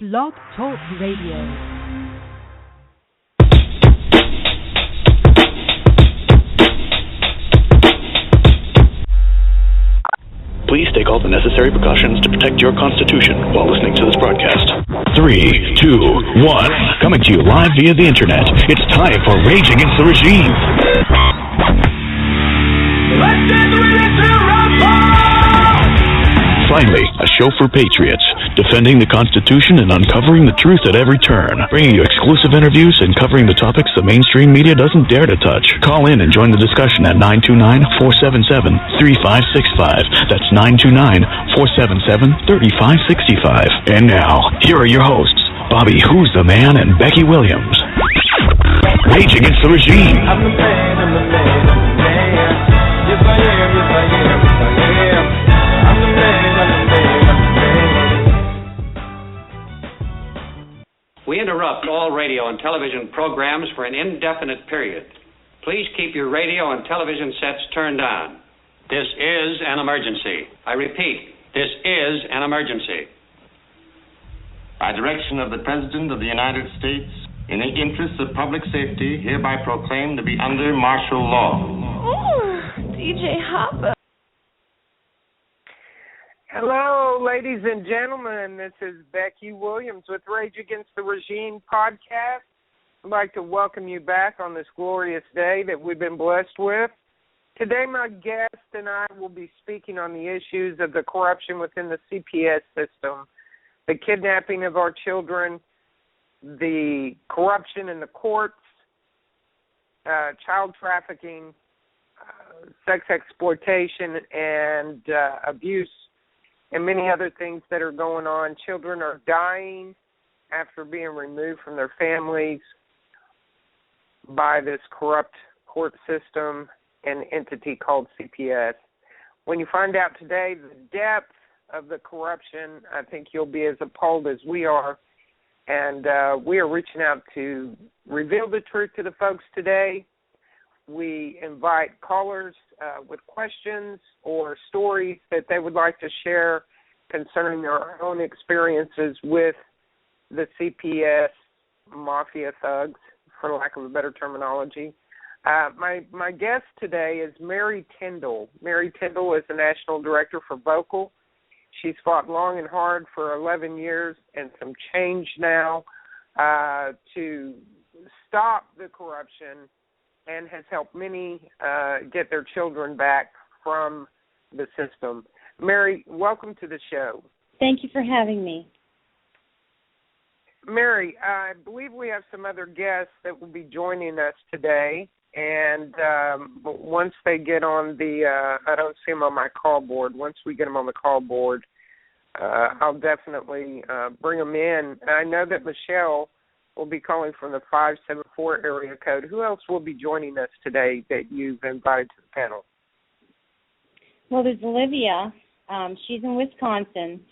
Blog Talk Radio. Please take all the necessary precautions to protect your Constitution while listening to this broadcast. 3, 2, 1. Coming to you live via the internet. It's time for Rage Against the Regime. Let's get ready to rumble! Finally, a show for patriots, defending the Constitution and uncovering the truth at every turn, bringing you exclusive interviews and covering the topics the mainstream media doesn't dare to touch. Call in and join the discussion at 929-477-3565. That's 929-477-3565. And now, here are your hosts, Bobby Who's the Man and Becky Williams. Rage Against the Regime. I'm the man, I'm the man, I'm the man. Yes, I am, yes, I am, yes, I am. I'm the man, I'm the man, I'm the man. We interrupt all radio and television programs for an indefinite period. Please keep your radio and television sets turned on. This is an emergency. I repeat, this is an emergency. By direction of the President of the United States, in the interests of public safety, hereby proclaimed to be under martial law. Ooh, DJ Hopper. Hello, ladies and gentlemen. This is Becky Williams with Rage Against the Regime podcast. I'd like to welcome you back on this glorious day that we've been blessed with. Today, my guest and I will be speaking on the issues of the corruption within the CPS system, the kidnapping of our children, the corruption in the courts, child trafficking, sex exploitation, and abuse, and many other things that are going on. Children are dying after being removed from their families by this corrupt court system and entity called CPS. When you find out today the depth of the corruption, I think you'll be as appalled as we are. And we are reaching out to reveal the truth to the folks today. We invite callers with questions or stories that they would like to share concerning their own experiences with the CPS mafia thugs, for lack of a better terminology. My guest today is Mary Tyndall. Mary Tyndall is the National Director for Vocal. She's fought long and hard for 11 years and some change now to stop the corruption, and has helped many get their children back from the system. Mary, welcome to the show. Thank you for having me. Mary, I believe we have some other guests that will be joining us today, and once they get on the, I don't see them on my call board. Once we get them on the call board, I'll definitely bring them in. I know that Michelle will be calling from the 574 area code. Who else will be joining us today that you've invited to the panel? Well, there's Olivia. She's in Wisconsin,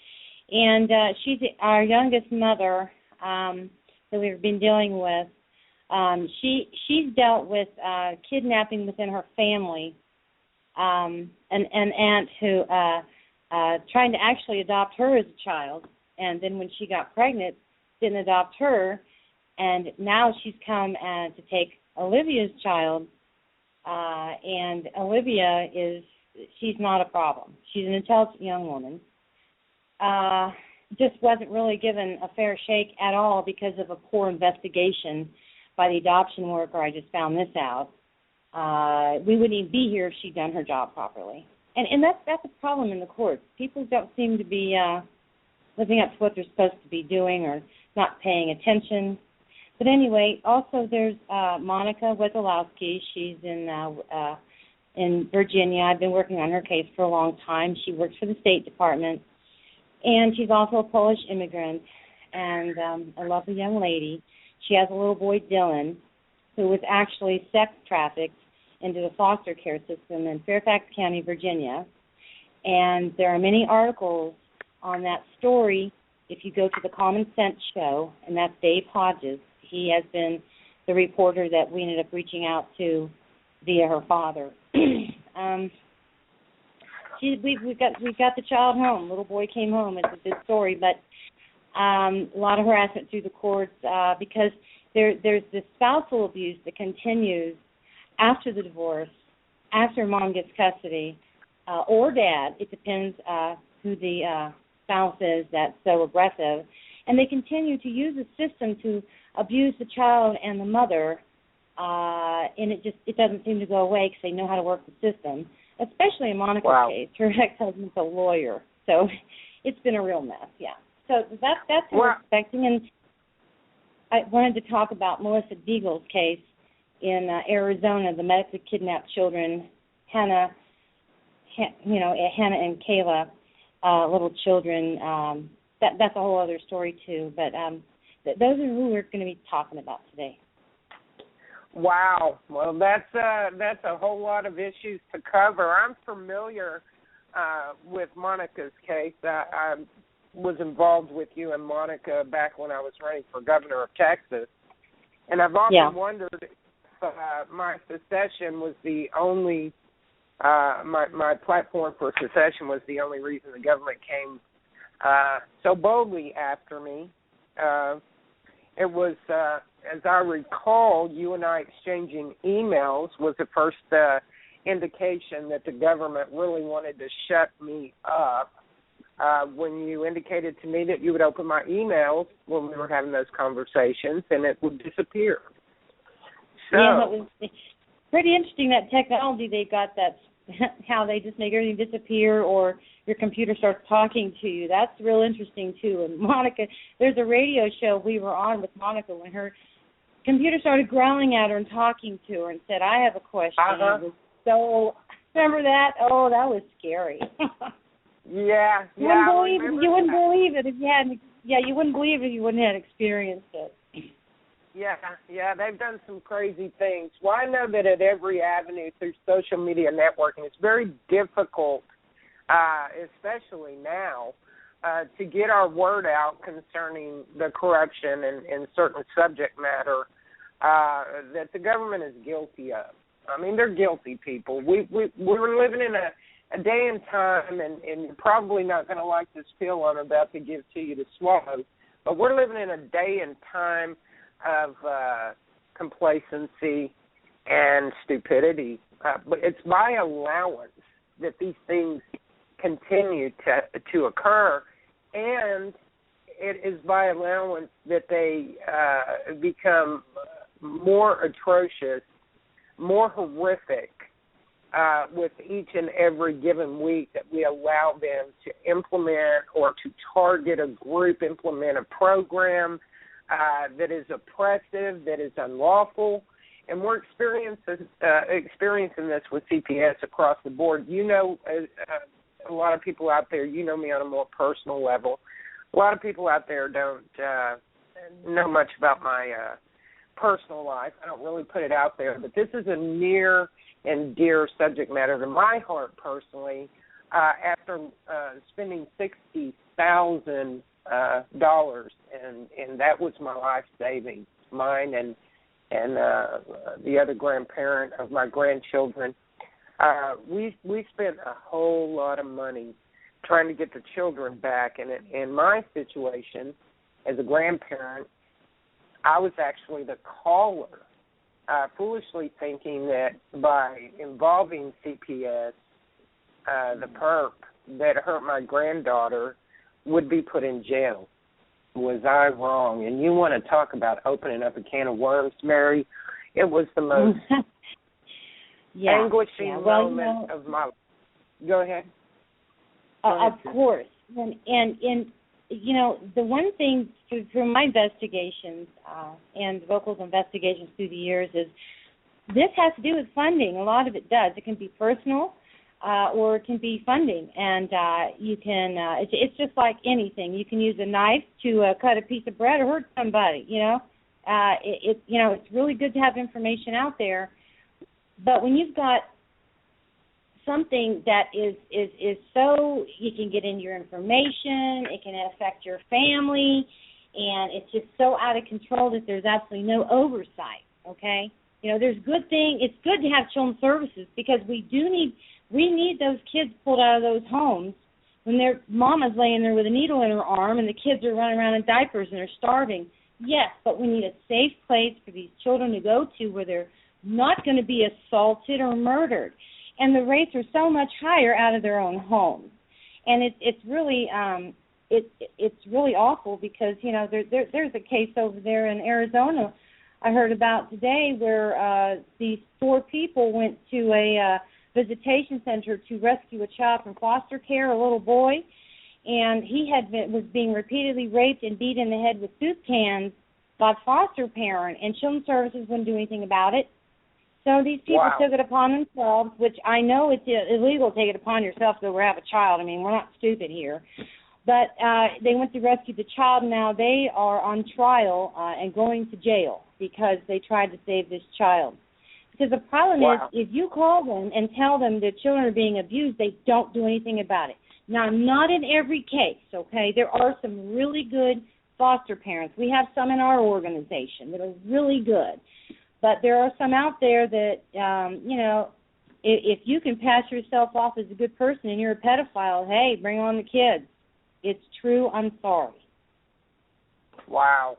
and she's our youngest mother that we've been dealing with. She's dealt with kidnapping within her family. An aunt who trying to actually adopt her as a child, and then when she got pregnant, didn't adopt her, and now she's come to take Olivia's child, and Olivia she's not a problem. She's an intelligent young woman. Just wasn't really given a fair shake at all because of a poor investigation by the adoption worker. I just found this out. We wouldn't even be here if she'd done her job properly. And that's a problem in the courts. People don't seem to be living up to what they're supposed to be doing or not paying attention. But anyway, also there's Monica Wezolowski. She's in Virginia. I've been working on her case for a long time. She works for the State Department. And she's also a Polish immigrant and a lovely young lady. She has a little boy, Dylan, who was actually sex trafficked into the foster care system in Fairfax County, Virginia. And there are many articles on that story if you go to the Common Sense Show, and that's Dave Hodges. He has been the reporter that we ended up reaching out to via her father. We got the child home. Little boy came home. It's a good story, but A lot of harassment through the courts because there's this spousal abuse that continues after the divorce, after mom gets custody, or dad. It depends who the spouse is that's so aggressive. And they continue to use the system to abuse the child and the mother, and it doesn't seem to go away because they know how to work the system, especially in Monica's case. Her ex-husband's a lawyer, so it's been a real mess, yeah. So that's what we're expecting. And I wanted to talk about Melissa Deagle's case in Arizona, the medically kidnapped children, Hannah and Kayla, little children. That's a whole other story too. But those are who we're going to be talking about today. Wow. Well, that's a whole lot of issues to cover. I'm familiar with Monica's case. I was involved with you and Monica back when I was running for governor of Texas, and I've often wondered if my secession was the only my platform for secession was the only reason the government came so boldly after me. It was, as I recall, you and I exchanging emails was the first indication that the government really wanted to shut me up. When you indicated to me that you would open my emails when we were having those conversations and it would disappear. So, yeah, it was pretty interesting, that technology they got, that how they just make everything disappear or your computer starts talking to you. That's real interesting, too. And Monica, there's a radio show we were on with Monica when her computer started growling at her and talking to her and said, I have a question. It was so, remember that? Oh, that was scary. Yeah. You wouldn't believe it if you hadn't. Yeah, you wouldn't believe it if you wouldn't have experienced it. Yeah, they've done some crazy things. Well, I know that at every avenue through social media networking, it's very difficult, especially now, to get our word out concerning the corruption and certain subject matter that the government is guilty of. I mean, they're guilty people. We're living in a day and time, and you're probably not going to like this pill I'm about to give to you to swallow, but we're living in a day and time of complacency and stupidity. But it's by allowance that these things continue to occur, and it is by allowance that they become more atrocious, more horrific, with each and every given week that we allow them to implement or to target a group, implement a program that is oppressive, that is unlawful. And we're experiencing this with CPS across the board. You know, a lot of people out there, you know me on a more personal level. A lot of people out there don't know much about my personal life. I don't really put it out there. But this is a near and dear subject matter to my heart personally. After spending $60,000, and that was my life savings, mine and the other grandparent of my grandchildren. We spent a whole lot of money trying to get the children back. And in my situation, as a grandparent, I was actually the caller, foolishly thinking that by involving CPS, the perp that hurt my granddaughter would be put in jail. Was I wrong? And you want to talk about opening up a can of worms, Mary? It was the most anguishing moment of my life. Go ahead. Of course. And you know, the one thing through my investigations and Vocal's investigations through the years is this has to do with funding. A lot of it does. It can be personal or it can be funding. And you can, it's just like anything. You can use a knife to cut a piece of bread or hurt somebody, you know. It's really good to have information out there. But when you've got something that is so, you can get in your information, it can affect your family, and it's just so out of control that there's absolutely no oversight, okay? You know, there's good thing. It's good to have children's services because we need those kids pulled out of those homes when their mama's laying there with a needle in her arm and the kids are running around in diapers and they're starving. Yes, but we need a safe place for these children to go to where they're not going to be assaulted or murdered. And the rates are so much higher out of their own homes. And it's really it's really awful because, you know, there's a case over there in Arizona I heard about today where these 4 people went to a visitation center to rescue a child from foster care, a little boy, and he was being repeatedly raped and beat in the head with soup cans by a foster parent, and Children's Services wouldn't do anything about it. So these people took it upon themselves, which I know it's illegal to take it upon yourself to have a child. I mean, we're not stupid here. But they went to rescue the child. Now they are on trial and going to jail because they tried to save this child. Because the problem is, if you call them and tell them their children are being abused, they don't do anything about it. Now, not in every case, okay? There are some really good foster parents. We have some in our organization that are really good. But there are some out there that, you know, if you can pass yourself off as a good person and you're a pedophile, hey, bring on the kids. It's true. I'm sorry. Wow.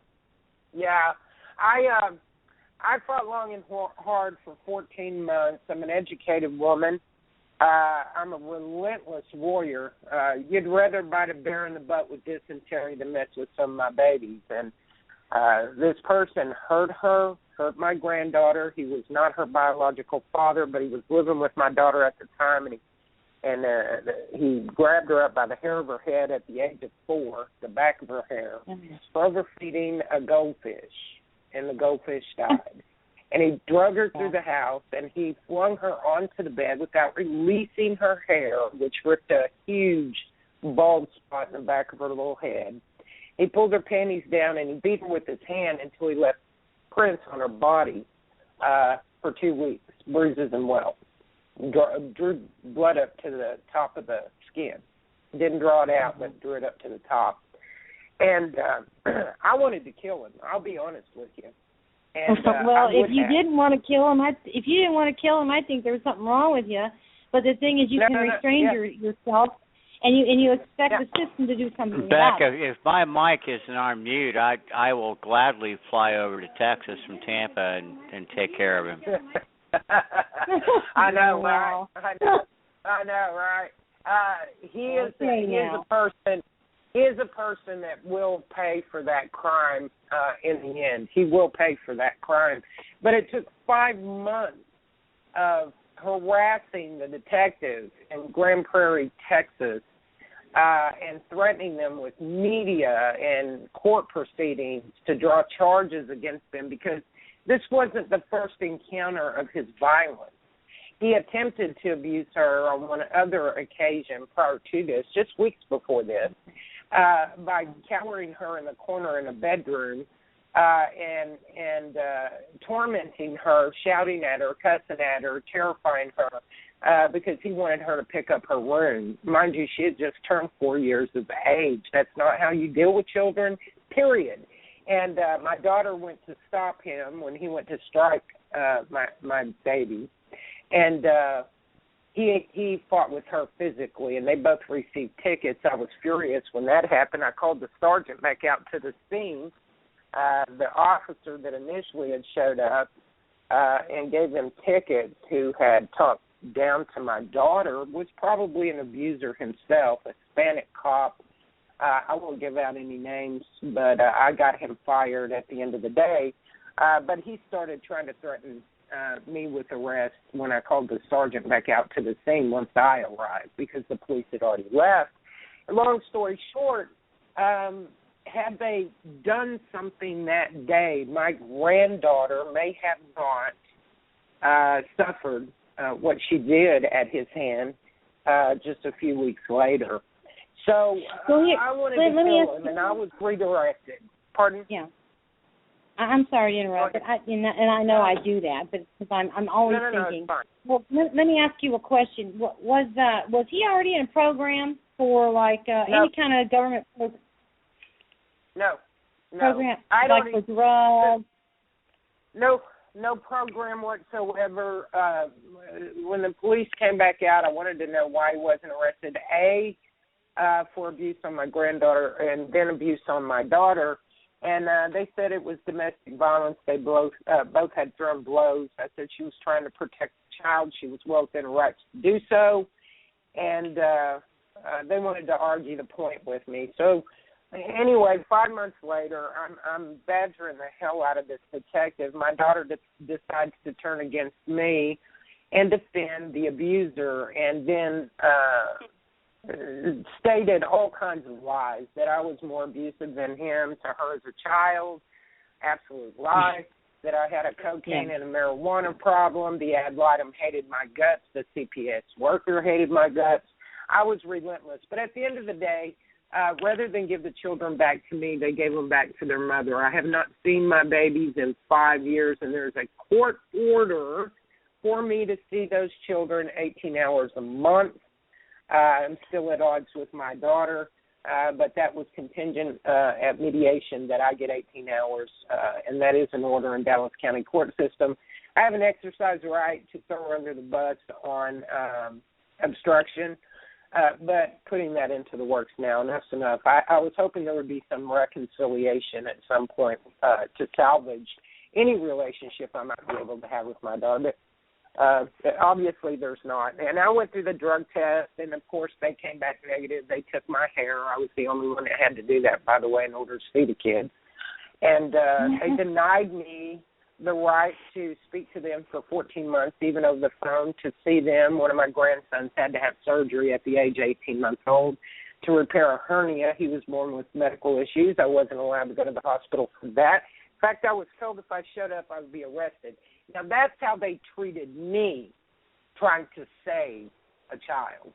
Yeah. I fought long and hard for 14 months. I'm an educated woman. I'm a relentless warrior. You'd rather bite a bear in the butt with dysentery than mess with some of my babies. And this person hurt my granddaughter. He was not her biological father, but he was living with my daughter at the time, and he grabbed her up by the hair of her head at the age of 4, the back of her hair, overfeeding a goldfish, and the goldfish died. And he drug her through the house, and he flung her onto the bed without releasing her hair, which ripped a huge bald spot in the back of her little head. He pulled her panties down, and he beat her with his hand until he left prints on her body for 2 weeks, bruises and welts. Drew blood up to the top of the skin. Didn't draw it out, but drew it up to the top. And I wanted to kill him. I'll be honest with you. And, well, if you didn't want to kill him, I think there was something wrong with you. But the thing is, you can restrain yourself, and you expect the system to do something about it. Becca, if my mic isn't on mute, I will gladly fly over to Texas from Tampa and take care of him. I know, right? I know, right? He is a person. He is a person that will pay for that crime in the end. He will pay for that crime. But it took 5 months of harassing the detectives in Grand Prairie, Texas, and threatening them with media and court proceedings to draw charges against them, because this wasn't the first encounter of his violence. He attempted to abuse her on one other occasion prior to this, just weeks before this, by cowering her in the corner in a bedroom and tormenting her, shouting at her, cussing at her, terrifying her, because he wanted her to pick up her room. Mind you, she had just turned 4 years of age. That's not how you deal with children, period. And my daughter went to stop him when he went to strike my baby. And he fought with her physically, and they both received tickets. I was furious when that happened. I called the sergeant back out to the scene, the officer that initially had showed up, and gave them tickets, who had talked down to my daughter, was probably an abuser himself, a Hispanic cop. I won't give out any names, but I got him fired at the end of the day. But he started trying to threaten me with arrest when I called the sergeant back out to the scene once I arrived, because the police had already left. Long story short, had they done something that day, my granddaughter may have not suffered what she did at his hand just a few weeks later. So I wanted to kill him, and I was redirected. Pardon? Yeah. I'm sorry to interrupt, but I know I do that, but because I'm always thinking. It's fine. Well, let me ask you a question. Was he already in a program for any kind of government program? No. Program for drugs? No program whatsoever. When the police came back out, I wanted to know why he wasn't arrested. for abuse on my granddaughter and then abuse on my daughter. And they said it was domestic violence. They both had thrown blows. I said she was trying to protect the child. She was well within her rights to do so. And they wanted to argue the point with me. So anyway, 5 months later, I'm badgering the hell out of this detective. My daughter decides to turn against me and defend the abuser, and then stated all kinds of lies, that I was more abusive than him to her as a child. Absolute lie. That I had a cocaine and a marijuana problem. The ad litem hated my guts. The CPS worker hated my guts. I was relentless. But at the end of the day, rather than give the children back to me, they gave them back to their mother. I have not seen my babies in 5 years, and there's a court order for me to see those children 18 hours a month. I'm still at odds with my daughter, but that was contingent at mediation that I get 18 hours, and that is an order in Dallas County court system. I have an exercise right to throw her under the bus on obstruction, but putting that into the works now, enough's enough. I was hoping there would be some reconciliation at some point to salvage any relationship I might be able to have with my daughter, but obviously there's not. And I went through the drug test, and of course they came back negative. They took my hair. I was the only one that had to do that, by the way, in order to see the kids. And they denied me the right to speak to them for 14 months, even over the phone, to see them. One of my grandsons had to have surgery at the age of 18 months old to repair a hernia. He was born with medical issues. I wasn't allowed to go to the hospital for that. In fact, I was told if I showed up, I would be arrested. Now, that's how they treated me, trying to save a child.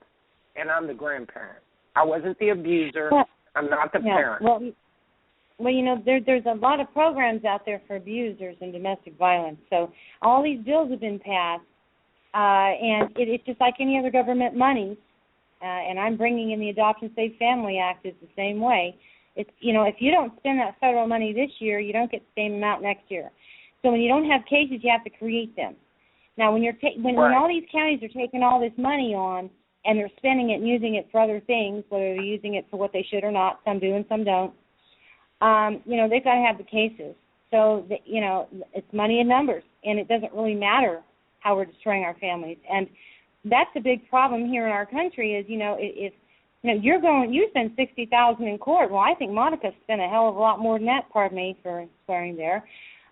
And I'm the grandparent. I wasn't the abuser. I'm not the parent. Well, you know, there's a lot of programs out there for abusers and domestic violence. So all these bills have been passed, and it's just like any other government money. And I'm bringing in the Adoption Safe Family Act is the same way. It's, you know, if you don't spend that federal money this year, you don't get the same amount next year. So when you don't have cases, you have to create them. Now, when when all these counties are taking all this money on and they're spending it and using it for other things, whether they're using it for what they should or not, some do and some don't, you know, they've got to have the cases. So, you know, it's money in numbers, and it doesn't really matter how we're destroying our families. And that's a big problem here in our country is, you know, if you know, you spend $60,000 in court. Well, I think Monica spent a hell of a lot more than that, pardon me for swearing there.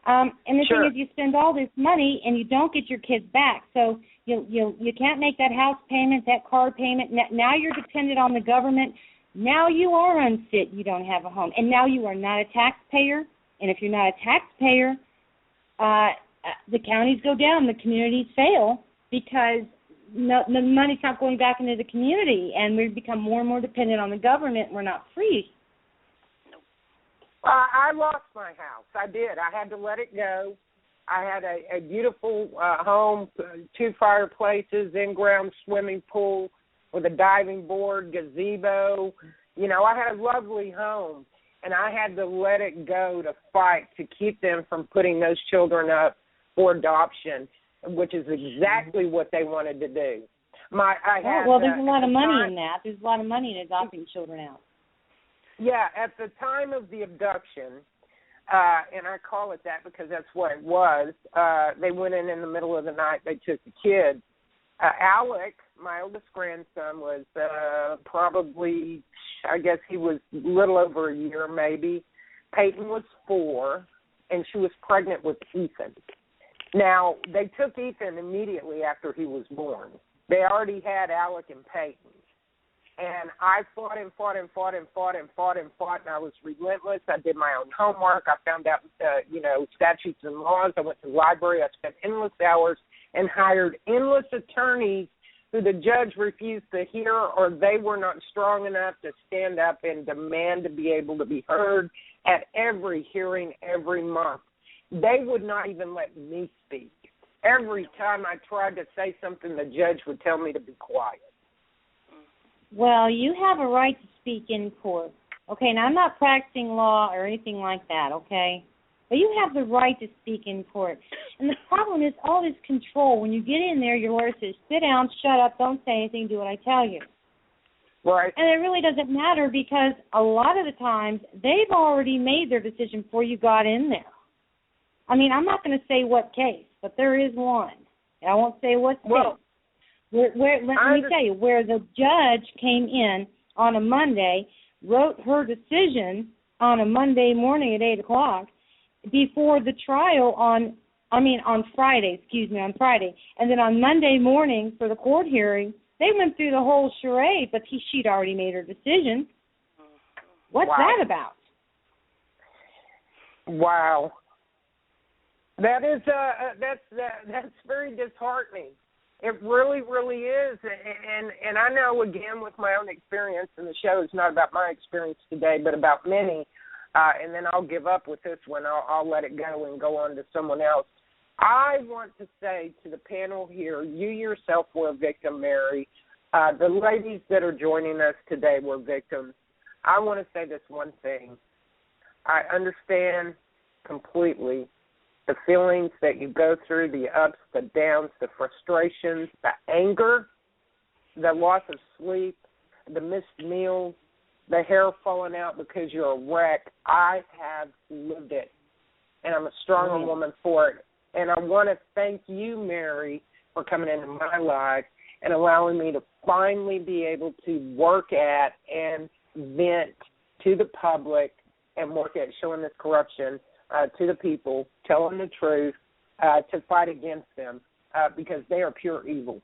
And the thing is, you spend all this money and you don't get your kids back. So you can't make that house payment, that car payment. Now you're dependent on the government. Now you are unfit. You don't have a home. And now you are not a taxpayer. And if you're not a taxpayer, the counties go down, the communities fail because the money's not going back into the community, and we've become more and more dependent on the government. We're not free. I lost my house. I did. I had to let it go. I had a beautiful home, 2 fireplaces, in-ground swimming pool with a diving board, gazebo. You know, I had a lovely home, and I had to let it go to fight to keep them from putting those children up for adoption, which is exactly what they wanted to do. There's a lot of money in that. There's a lot of money in adopting children out. Yeah, at the time of the abduction, and I call it that because that's what it was, they went in the middle of the night, they took the kid. Alec, my oldest grandson, was probably, I guess he was a little over a year maybe. Peyton was 4, and she was pregnant with Ethan. Now, they took Ethan immediately after he was born. They already had Alec and Peyton. And I fought, and I was relentless. I did my own homework. I found out, statutes and laws. I went to the library. I spent endless hours and hired endless attorneys who the judge refused to hear, or they were not strong enough to stand up and demand to be able to be heard at every hearing every month. They would not even let me speak. Every time I tried to say something, the judge would tell me to be quiet. Well, you have a right to speak in court. Okay, now I'm not practicing law or anything like that, okay? But you have the right to speak in court. And the problem is all this control. When you get in there, your lawyer says, sit down, shut up, don't say anything, do what I tell you. Right. And it really doesn't matter because a lot of the times they've already made their decision before you got in there. I mean, I'm not going to say what case, but there is one. I won't say what state. Well, let me tell you, where the judge came in on a Monday, wrote her decision on a Monday morning at 8 o'clock before the trial on Friday, on Friday. And then on Monday morning for the court hearing, they went through the whole charade, but she'd already made her decision. What's that about? Wow. That is that's very disheartening. It really, really is. And I know, again, with my own experience, and the show is not about my experience today, but about many, and then I'll give up with this one. I'll let it go and go on to someone else. I want to say to the panel here, you yourself were a victim, Mary. The ladies that are joining us today were victims. I want to say this one thing. I understand completely the feelings that you go through, the ups, the downs, the frustrations, the anger, the loss of sleep, the missed meals, the hair falling out because you're a wreck. I have lived it, and I'm a stronger woman for it. And I want to thank you, Mary, for coming into my life and allowing me to finally be able to work at and vent to the public and work at showing this corruption to the people, telling the truth, to fight against them because they are pure evil.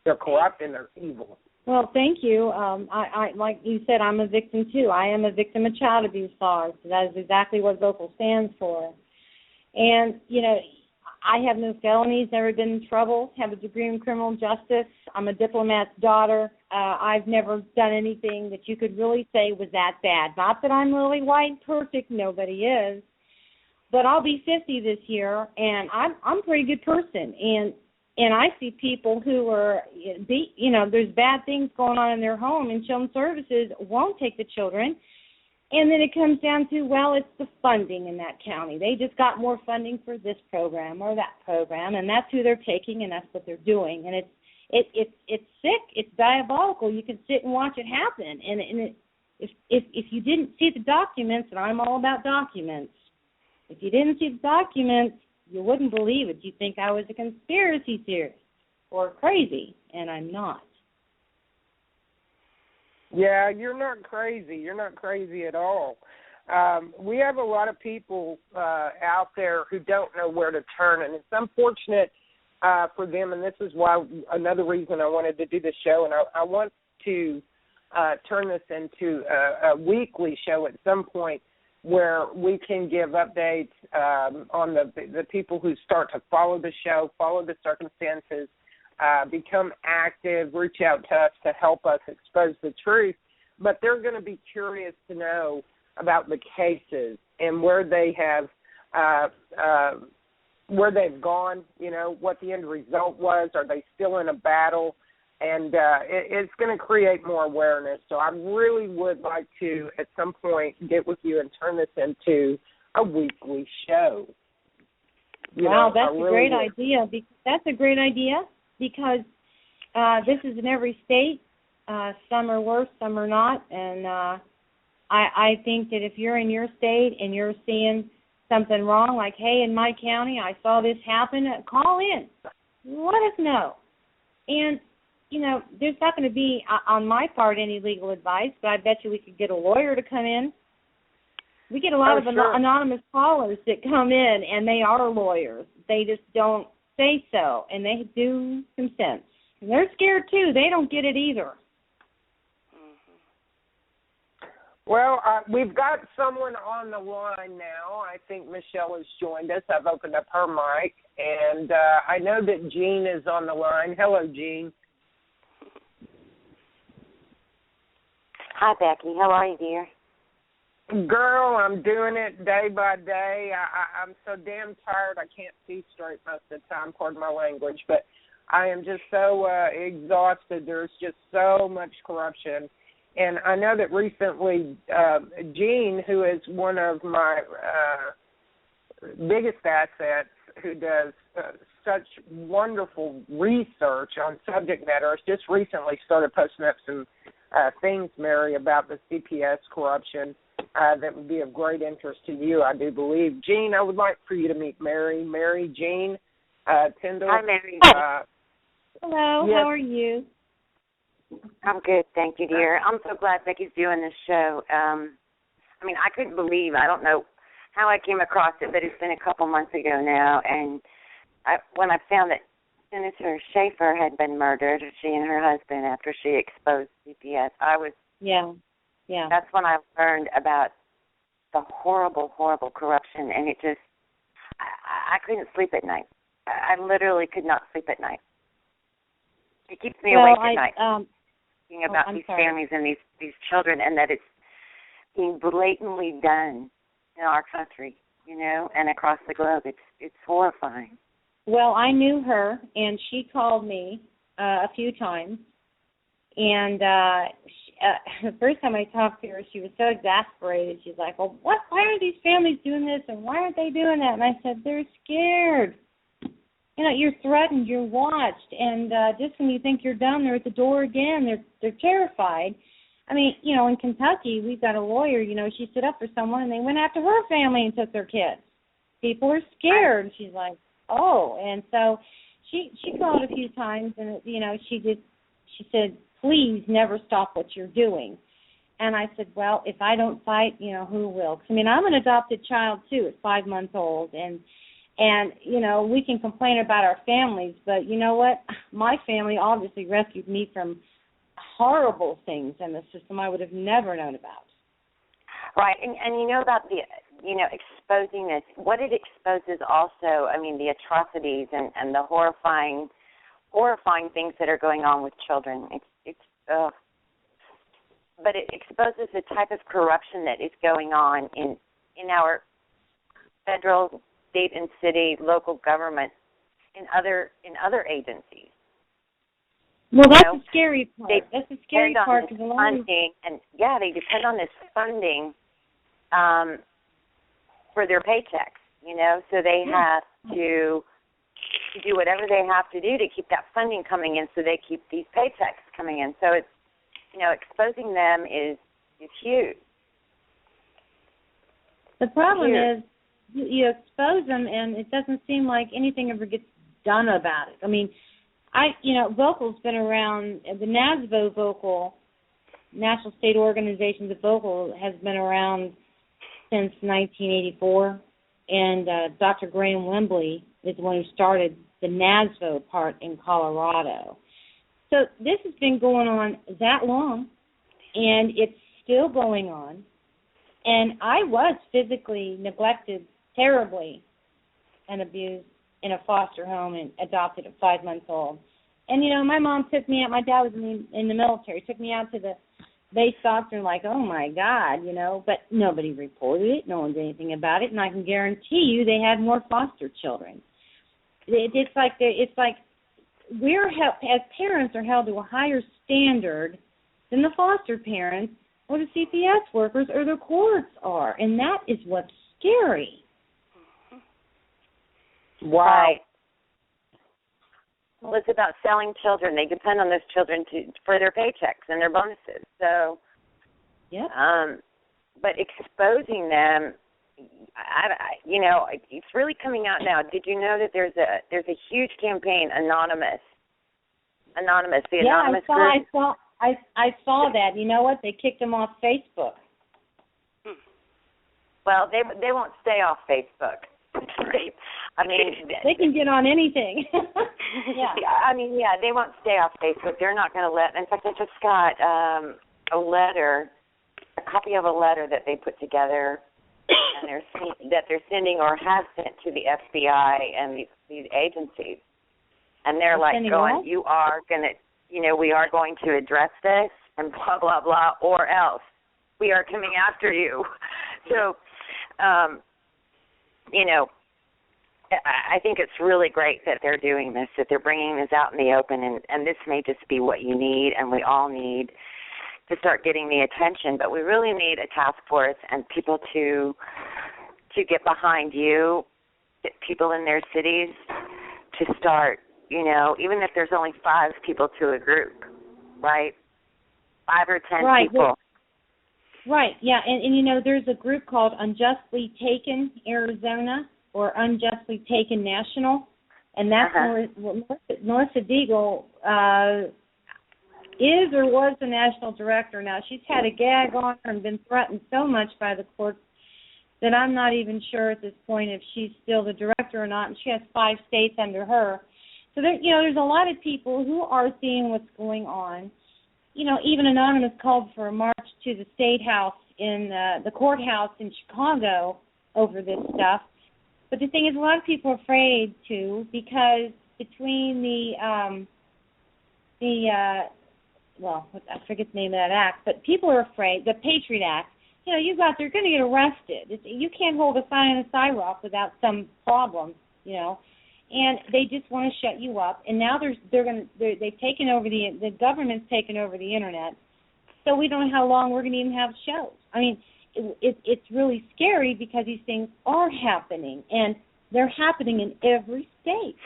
They're corrupt and they're evil. Well, thank you. I like you said, I'm a victim too. I am a victim of child abuse laws. That is exactly what VOCAL stands for. And, you know, I have no felonies, never been in trouble, have a degree in criminal justice. I'm a diplomat's daughter. I've never done anything that you could really say was that bad. Not that I'm really white and perfect. Nobody is. But I'll be 50 this year, and I'm a pretty good person. And I see people who are, there's bad things going on in their home, and Children's Services won't take the children. And then it comes down to, well, it's the funding in that county. They just got more funding for this program or that program, and that's who they're taking, and that's what they're doing. And it's sick. It's diabolical. You can sit and watch it happen. And if you didn't see the documents, and I'm all about documents, if you didn't see the documents, you wouldn't believe it. You'd think I was a conspiracy theorist or crazy, and I'm not. Yeah, you're not crazy. You're not crazy at all. We have a lot of people out there who don't know where to turn, and it's unfortunate for them, and this is why another reason I wanted to do this show, and I want to turn this into a weekly show at some point where we can give updates on the people who start to follow the show, follow the circumstances, become active, reach out to us to help us expose the truth. But they're going to be curious to know about the cases and where they have where they've gone, what the end result was. Are they still in a battle? And it's going to create more awareness. So I really would like to, at some point, get with you and turn this into a weekly show. Wow, that's a great idea. That's a great idea because this is in every state. Some are worse, some are not. And I think that if you're in your state and you're seeing something wrong, like, hey, in my county, I saw this happen, call in. Let us know. And there's not going to be, on my part, any legal advice, but I bet you we could get a lawyer to come in. We get a lot of anonymous callers that come in, and they are lawyers. They just don't say so, and they do some sense. And they're scared, too. They don't get it either. Well, we've got someone on the line now. I think Michelle has joined us. I've opened up her mic, and I know that Jean is on the line. Hello, Jean. Hi, Becky. How are you, dear? Girl, I'm doing it day by day. I'm so damn tired I can't see straight most of the time, pardon my language. But I am just so exhausted. There's just so much corruption. And I know that recently Jean, who is one of my biggest assets, who does such wonderful research on subject matter, has just recently started posting up some things, Mary, about the CPS corruption that would be of great interest to you, I do believe. Jean, I would like for you to meet Mary. Mary, Jean Tyndall. Hi, Mary. Hello, yes. how are you? I'm good, thank you, dear. I'm so glad Becky's doing this show. I mean, I couldn't believe, I don't know how I came across it, but it's been a couple months ago now, and when I found that Senator Schaefer had been murdered, she and her husband, after she exposed CPS, Yeah. That's when I learned about the horrible, horrible corruption, and it just, I couldn't sleep at night. I literally could not sleep at night. It keeps me awake at night, thinking about these families and these children, and that it's being blatantly done in our country, and across the globe. It's horrifying. Well, I knew her, and she called me a few times, and the first time I talked to her, she was so exasperated. She's like, well, why are these families doing this, and why aren't they doing that? And I said, they're scared. You're threatened, you're watched, and just when you think you're done, they're at the door again. They're terrified. I mean, in Kentucky, we've got a lawyer, she stood up for someone, and they went after her family and took their kids. People are scared. And she's like, oh. And so she called a few times, and, she said, please never stop what you're doing. And I said, well, if I don't fight, who will? 'Cause, I mean, I'm an adopted child, too, at 5 months old, and we can complain about our families, but you know what? My family obviously rescued me from horrible things in the system I would have never known about. Right, and about the, exposing this, what it exposes also, I mean, the atrocities and the horrifying things that are going on with children. But it exposes the type of corruption that is going on in our federal, state and city, local government, in other agencies. Well, that's the scary part. That's the scary part because funding, they depend on this funding for their paychecks. So they have to do whatever they have to do to keep that funding coming in, so they keep these paychecks coming in. So it's exposing them is huge. The problem is you expose them, and it doesn't seem like anything ever gets done about it. I mean, Vocal's been around. The NASVO Vocal, National State Organizations of Vocal, has been around since 1984, and Dr. Graham Wembley is the one who started the NASVO part in Colorado. So this has been going on that long, and it's still going on. And I was physically neglected terribly and abused in a foster home and adopted at 5 months old. And, my mom took me out. My dad was in the military. Took me out to the base doctor and like, oh, my God, But nobody reported it. No one did anything about it. And I can guarantee you they had more foster children. It's like we're as parents are held to a higher standard than the foster parents or the CPS workers or the courts are. And that is what's scary. Wow. Right. Well, it's about selling children. They depend on those children for their paychecks and their bonuses. So, but exposing them, it's really coming out now. Did you know that there's a huge campaign, Anonymous, the Anonymous group? I saw that. You know what? They kicked them off Facebook. Well, they won't stay off Facebook. I mean, they can get on anything. They won't stay off Facebook. They're not going to let. In fact, I just got a copy of a letter that they put together, and they're sending or have sent to the FBI and these agencies, and they're like going, "You are going to, we are going to address this, and blah blah blah, or else we are coming after you." So, I think it's really great that they're doing this, that they're bringing this out in the open, and this may just be what you need, and we all need to start getting the attention, but we really need a task force and people to get behind you, get people in their cities to start, even if there's only 5 people to a group, right? 5 or 10 Right. people. Right, yeah, and there's a group called Unjustly Taken Arizona or Unjustly Taken National, and that's Melissa Deagle is or was the national director. Now, she's had a gag on her and been threatened so much by the courts that I'm not even sure at this point if she's still the director or not, and she has 5 states under her. So there's a lot of people who are seeing what's going on. Even Anonymous called for a march to the State House in the courthouse in Chicago over this stuff. But the thing is, a lot of people are afraid to, because between I forget the name of that act, but people are afraid, the Patriot Act, they're going to get arrested. You can't hold a sign on a sidewalk without some problem, and they just want to shut you up. And now they've taken over the government's taken over the internet, so we don't know how long we're going to even have shows. I mean, it's really scary because these things are happening, and they're happening in every state.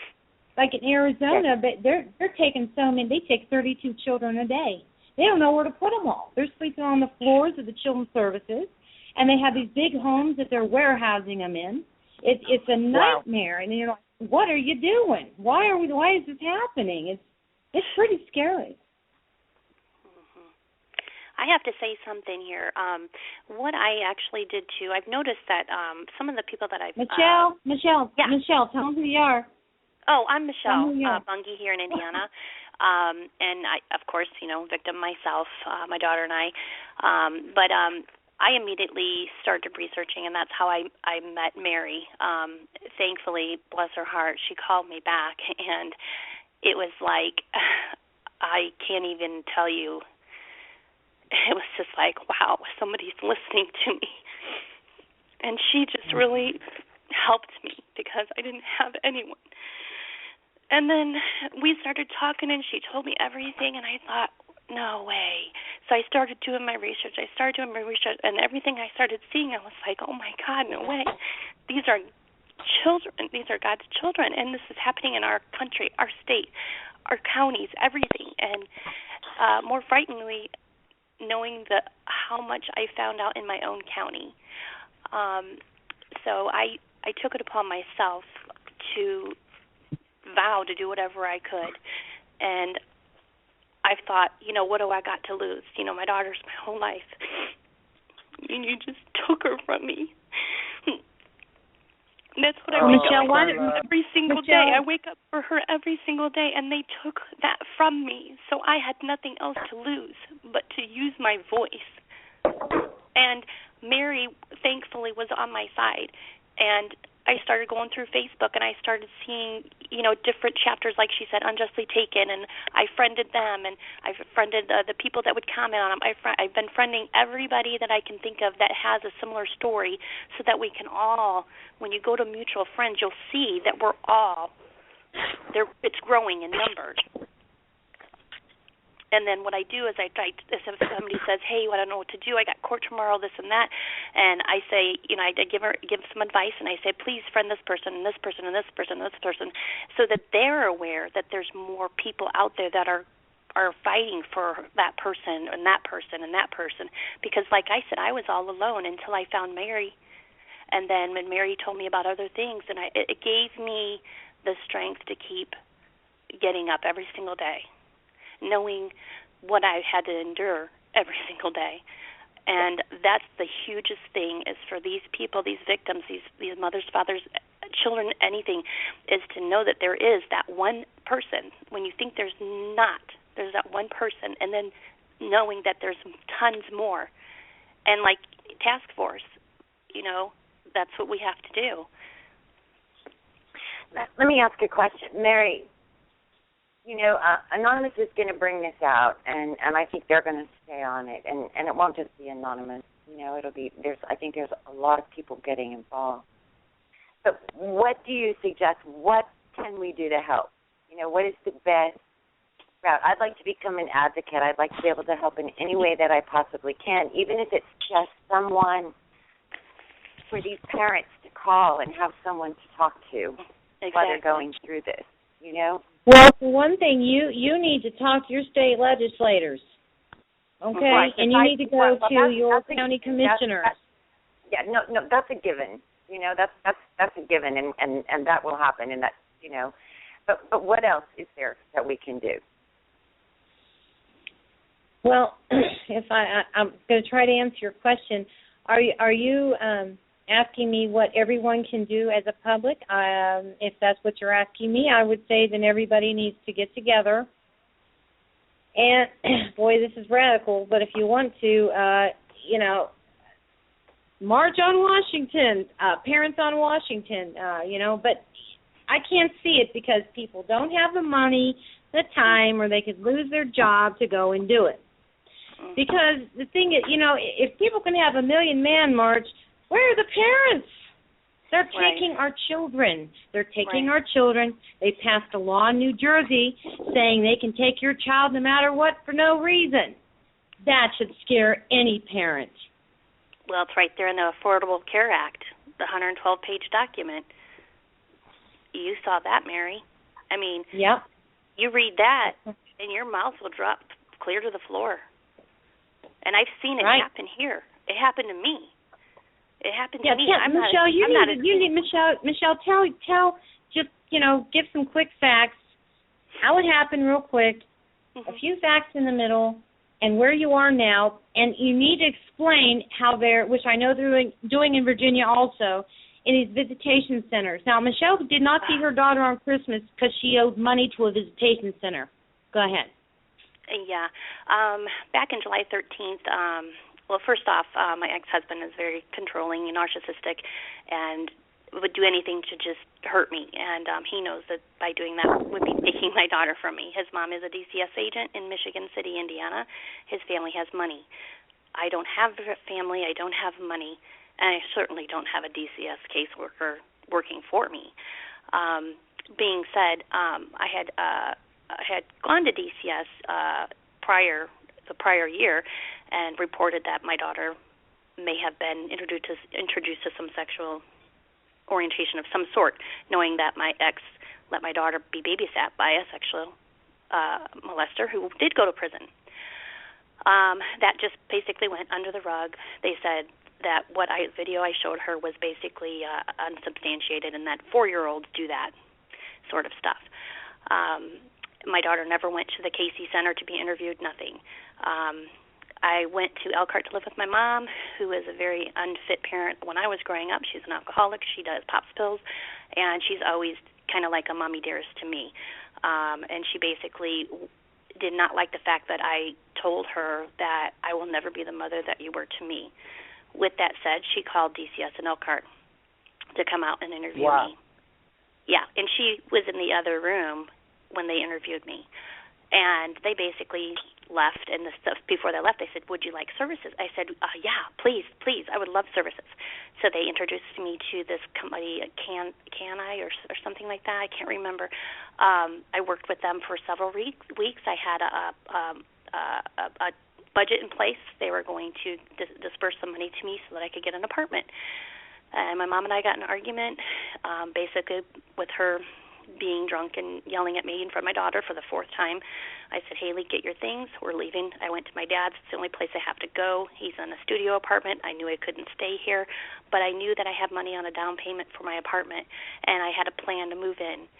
Like in Arizona, but they're taking they take 32 children a day. They don't know where to put them all. They're sleeping on the floors of the children's services, and they have these big homes that they're warehousing them in. It's a nightmare, and you're like, what are you doing? Why is this happening? It's pretty scary. I have to say something here. What I actually did too, I've noticed that some of the people that I've Michelle, yeah. Michelle, tell them who you are. Oh, I'm Michelle Bunge here in Indiana, and I, of course, victim myself, my daughter and I. But I immediately started researching, and that's how I met Mary. Thankfully, bless her heart, she called me back, and it was like, I can't even tell you. It was just like, wow, somebody's listening to me. And she just really helped me because I didn't have anyone. And then we started talking, and she told me everything, and I thought, no way. So I started doing my research. And everything I started seeing, I was like, oh, my God, no way. These are children. These are God's children, and this is happening in our country, our state, our counties, everything. And more frighteningly, knowing how much I found out in my own county. So I took it upon myself to vow to do whatever I could. And I thought, what do I got to lose? My daughter's my whole life. And you just took her from me. That's what I wake up for every single day. I wake up for her every single day, and they took that from me. So I had nothing else to lose but to use my voice. And Mary, thankfully, was on my side. And I started going through Facebook, and I started seeing, different chapters, like she said, Unjustly Taken, and I friended them, and I friended the people that would comment on them. I've been friending everybody that I can think of that has a similar story, so that we can all, when you go to mutual friends, you'll see that we're all, it's growing in numbers. And then what I do is if somebody says, hey, I don't know what to do, I got court tomorrow, this and that, and I say, I give some advice, and I say, please friend this person and this person and this person and this person, so that they're aware that there's more people out there that are fighting for that person and that person and that person. Because like I said, I was all alone until I found Mary. And then when Mary told me about other things, and it gave me the strength to keep getting up every single day, knowing what I had to endure every single day. And that's the hugest thing, is for these people, these victims, these mothers, fathers, children, anything, is to know that there is that one person. When you think there's that one person, and then knowing that there's tons more. And like task force, that's what we have to do. Let me ask you a question. Mary, Anonymous is going to bring this out, and I think they're going to stay on it, and it won't just be Anonymous. It'll be I think there's a lot of people getting involved. But what do you suggest? What can we do to help? What is the best route? I'd like to become an advocate. I'd like to be able to help in any way that I possibly can, even if it's just someone for these parents to call and have someone to talk to while they're going through this. Well, for one thing, you need to talk to your state legislators. Okay, right, and you need to go to your county commissioner. No, that's a given. You know, that's a given, and that will happen, and that, you know. But what else is there that we can do? Well, if I'm going to try to answer your question. Are you asking me what everyone can do as a public? If that's what you're asking me, I would say then everybody needs to get together. And, boy, this is radical, but if you want to, you know, march on Washington, parents on Washington, you know, but I can't see it because people don't have the money, the time, or they could lose their job to go and do it. Because the thing is, you know, if people can have a million-man march, where are the parents? They're taking our children. They're taking our children. They passed a law in New Jersey saying they can take your child no matter what for no reason. That should scare any parent. Well, it's right there in the Affordable Care Act, the 112-page document. You saw that, Mary. I mean, you read that, and your mouth will drop clear to the floor. And I've seen it happen here. It happened to me. It happened to me. Michelle, Michelle, tell, just, you know, give some quick facts. How it happened real quick, a few facts in the middle, and where you are now. And you need to explain how they're, which I know they're doing in Virginia also, in these visitation centers. Now, Michelle did not see her daughter on Christmas because she owed money to a visitation center. Go ahead. Yeah. Back in July 13th, well, first off, my ex-husband is very controlling and narcissistic and would do anything to just hurt me. And he knows that by doing that would be taking my daughter from me. His mom is a DCS agent in Michigan City, Indiana. His family has money. I don't have a family. I don't have money. And I certainly don't have a DCS caseworker working for me. Being said, I had gone to DCS the prior year and reported that my daughter may have been introduced to some sexual orientation of some sort, knowing that my ex let my daughter be babysat by a sexual molester who did go to prison. That just basically went under the rug. They said that video I showed her was basically unsubstantiated and that 4-year-olds do that sort of stuff. My daughter never went to the Casey Center to be interviewed, nothing. I went to Elkhart to live with my mom, who is a very unfit parent. When I was growing up, she's an alcoholic. She does pops pills, and she's always kind of like a mommy dearest to me. And she basically did not like the fact that I told her that I will never be the mother that you were to me. With that said, she called DCS in Elkhart to come out and interview me. Yeah, and she was in the other room when they interviewed me. And they basically left, and before they left, they said, would you like services? I said, yeah, please, I would love services. So they introduced me to this company, Can I, or something like that. I can't remember. I worked with them for several weeks. I had a budget in place. They were going to disperse some money to me so that I could get an apartment. And my mom and I got in an argument, basically with her being drunk and yelling at me in front of my daughter for the 4th time. I said, Haley, get your things. We're leaving. I went to my dad's. It's the only place I have to go. He's in a studio apartment. I knew I couldn't stay here, but I knew that I had money on a down payment for my apartment, and I had a plan to move in.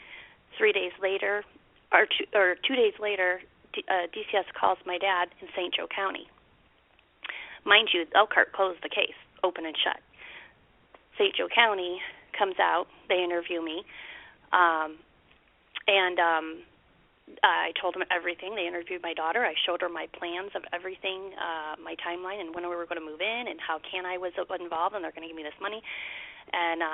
3 days later, or 2 days later, DCS calls my dad in St. Joe County. Mind you, Elkhart closed the case, open and shut. St. Joe County comes out. They interview me. I told them everything. They interviewed my daughter. I showed her my plans of everything, my timeline, and when we were going to move in, and how Can I was involved, and they're going to give me this money. And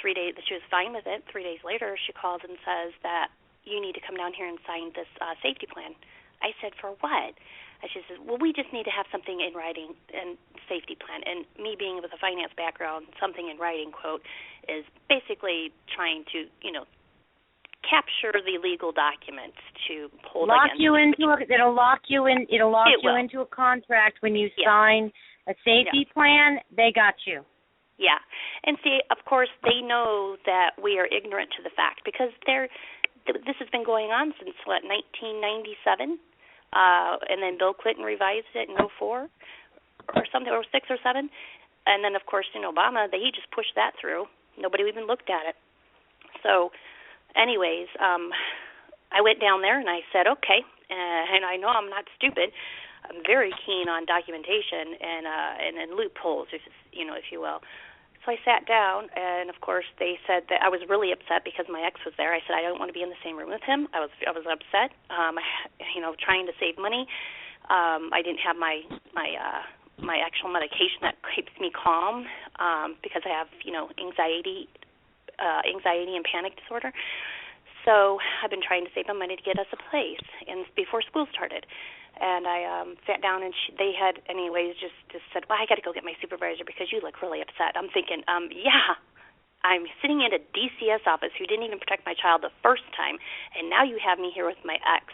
3 days, she was fine with it. 3 days later, she calls and says that you need to come down here and sign this safety plan. I said, for what? And she says, well, we just need to have something in writing and safety plan. And me being with a finance background, something in writing, quote, is basically trying to, capture the legal documents to hold against you. It'll lock you into a contract when you sign a safety plan. They got you. Yeah. And see, of course, they know that we are ignorant to the fact because this has been going on since, 1997? and then Bill Clinton revised it in 2004 or something, or 6 or 7. And then, of course, in Obama, he just pushed that through. Nobody even looked at it. So, anyways, I went down there and I said, okay, and I know I'm not stupid. I'm very keen on documentation and loopholes, if you will. So I sat down, and of course they said that I was really upset because my ex was there. I said I don't want to be in the same room with him. I was upset, trying to save money. I didn't have my actual medication that keeps me calm because I have anxiety and panic disorder. So I've been trying to save my money to get us a place, and before school started. And I sat down, and they had, anyways, just said, well, I got to go get my supervisor because you look really upset. I'm thinking, yeah, I'm sitting in a DCS office who didn't even protect my child the first time, and now you have me here with my ex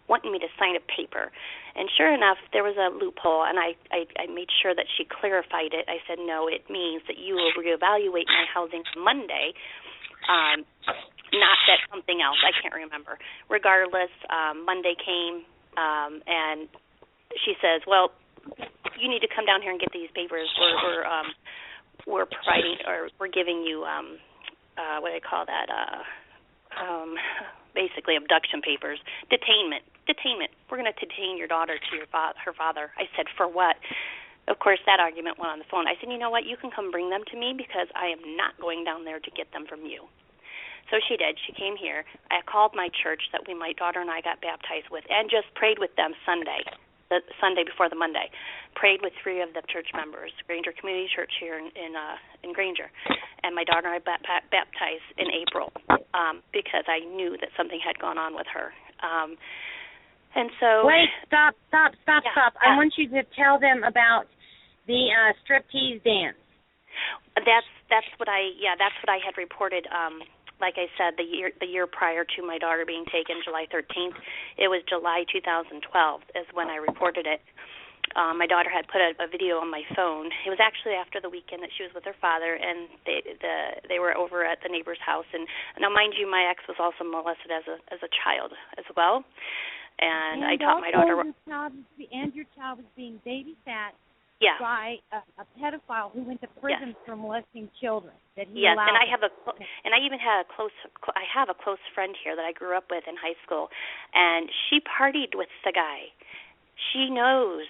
wanting me to sign a paper. And sure enough, there was a loophole, and I made sure that she clarified it. I said, no, it means that you will reevaluate my housing Monday, not that something else. I can't remember. Regardless, Monday came, and she says, well, you need to come down here and get these papers. We're providing, or we're giving you what do I call that? Basically abduction papers, detainment. We're going to detain your daughter to her father. I said, for what? Of course, that argument went on the phone. I said, you know what? You can come bring them to me because I am not going down there to get them from you. So she did. She came here. I called my church that my daughter and I got baptized with, and just prayed with them the Sunday before the Monday. Prayed with 3 of the church members, Granger Community Church here in Granger. And my daughter and I baptized in April because I knew that something had gone on with her. And so... Wait, stop. Yeah. I want you to tell them about the striptease dance. That's what I had reported. Like I said, the year prior to my daughter being taken, July 13th, it was July 2012 is when I reported it. My daughter had put a video on my phone. It was actually after the weekend that she was with her father, and they were over at the neighbor's house. And now, mind you, my ex was also molested as a child as well. And I taught my daughter. Your child was being babysat. Yeah. By a pedophile who went to prison for molesting children. That he yes, allowed and I even had I have a close friend here that I grew up with in high school, and she partied with the guy. She knows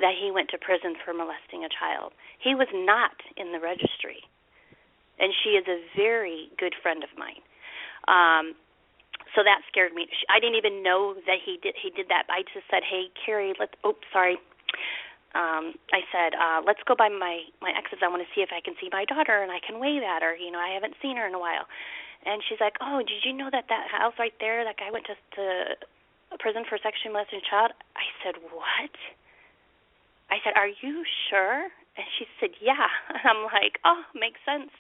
that he went to prison for molesting a child. He was not in the registry, and she is a very good friend of mine. So that scared me. I didn't even know that he did that. I just said, "Hey, Carrie, I said, let's go by my ex's. I want to see if I can see my daughter and I can wave at her. I haven't seen her in a while." And she's like, "Oh, did you know that house right there, that guy went to prison for sexually molesting a child?" I said, "What?" I said, "Are you sure?" And she said, "Yeah." And I'm like, "Oh, makes sense.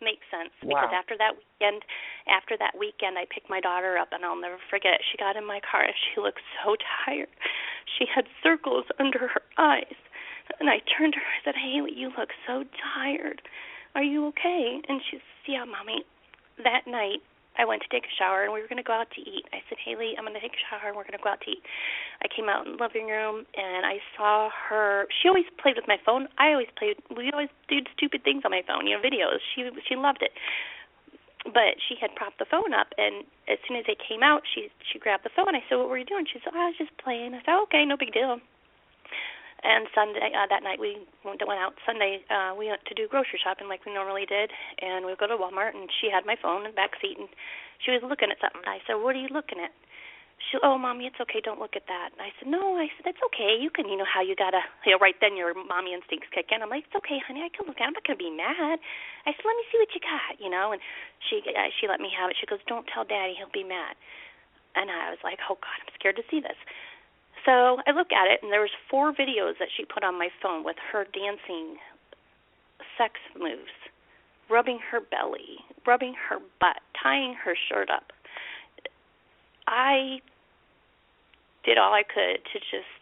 Wow. Because after that weekend, I picked my daughter up, and I'll never forget it. She got in my car, and she looked so tired. She had circles under her eyes. And I turned to her, I said, "Haley, you look so tired. Are you okay?" And she said, "Yeah, Mommy." That night, I went to take a shower, and we were going to go out to eat. I said, "Haley, I'm going to take a shower, and we're going to go out to eat." I came out in the living room, and I saw her. She always played with my phone. We always did stupid things on my phone, videos. She loved it. But she had propped the phone up, and as soon as it came out, she grabbed the phone. I said, "What were you doing?" She said, "I was just playing." I said, "Okay, no big deal." And Sunday, that night, we went out. Sunday, we went to do grocery shopping like we normally did, and we would go to Walmart, and she had my phone in the back seat, and she was looking at something. I said, "What are you looking at?" She said, "Oh, Mommy, it's okay. Don't look at that." And I said, "No." I said, "It's okay. You can, how you got to, right then your mommy instincts kick in." I'm like, "It's okay, honey. I can look at it. I'm not going to be mad." I said, "Let me see what you got, And she let me have it. She goes, "Don't tell Daddy. He'll be mad." And I was like, "Oh, God, I'm scared to see this." So I look at it, and there was 4 videos that she put on my phone with her dancing sex moves, rubbing her belly, rubbing her butt, tying her shirt up. I did all I could to just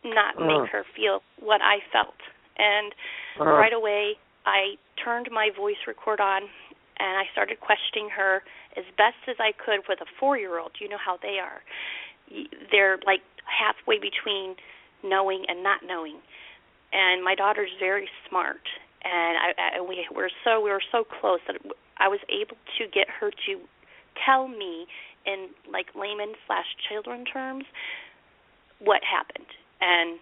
not make her feel what I felt. And right away, I turned my voice record on, and I started questioning her as best as I could with a 4-year-old. You know how they are. they're like halfway between knowing and not knowing. And my daughter's very smart, and we were so close that I was able to get her to tell me in like layman/children terms what happened. And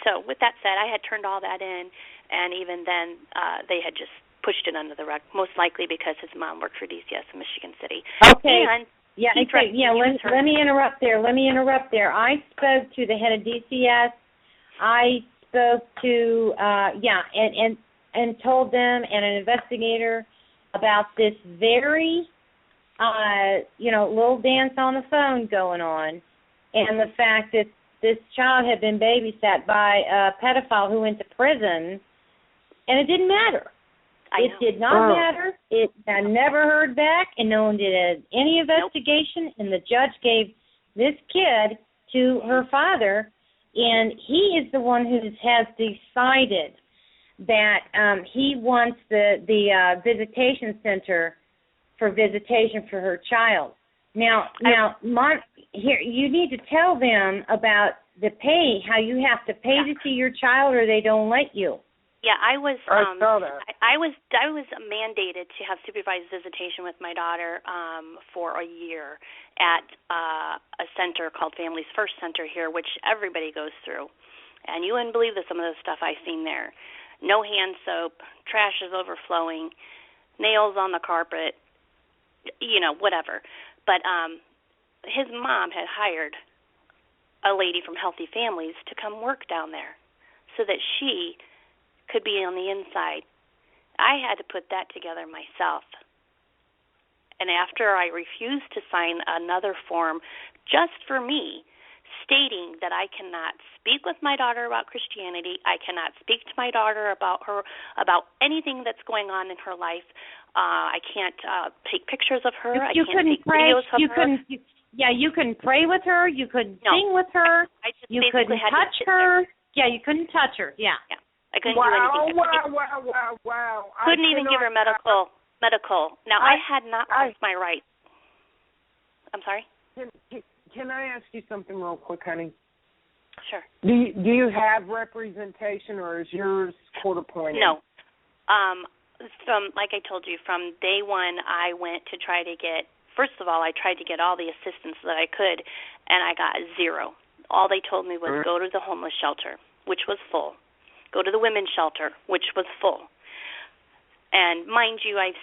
so with that said, I had turned all that in, and even then they had just pushed it under the rug, most likely because his mom worked for DCS in Michigan City. Okay. And let me interrupt there. I spoke to the head of DCS. I spoke to and told them and an investigator about this very little dance on the phone going on, and the fact that this child had been babysat by a pedophile who went to prison, and it didn't matter. It did not matter. I never heard back, and no one did any investigation, and the judge gave this kid to her father, and he is the one who has decided that he wants the visitation center for visitation for her child. Now, here you need to tell them about the pay, how you have to pay to see your child, or they don't let you. Yeah, I was saw that. I was mandated to have supervised visitation with my daughter for a year at a center called Families First Center here, which everybody goes through. And you wouldn't believe some of the stuff I've seen there. No hand soap, trash is overflowing, nails on the carpet, whatever. But his mom had hired a lady from Healthy Families to come work down there so that she could be on the inside. I had to put that together myself. And after I refused to sign another form just for me, stating that I cannot speak with my daughter about Christianity, I cannot speak to my daughter about anything that's going on in her life. I can't take pictures of her. I can't take videos of her. You couldn't pray with her. You couldn't sing with her. You couldn't touch her. Yeah, you couldn't touch her. Yeah. I couldn't do anything. Wow. Couldn't even give her medical. Now, I had not lost my rights. I'm sorry? Can I ask you something real quick, honey? Sure. Do you have representation, or is yours court appointed? No. Like I told you, from day one, I went to try to get, first of all, I tried to get all the assistance that I could, and I got zero. All they told me was go to the homeless shelter, which was full. Go to the women's shelter, which was full. And mind you, I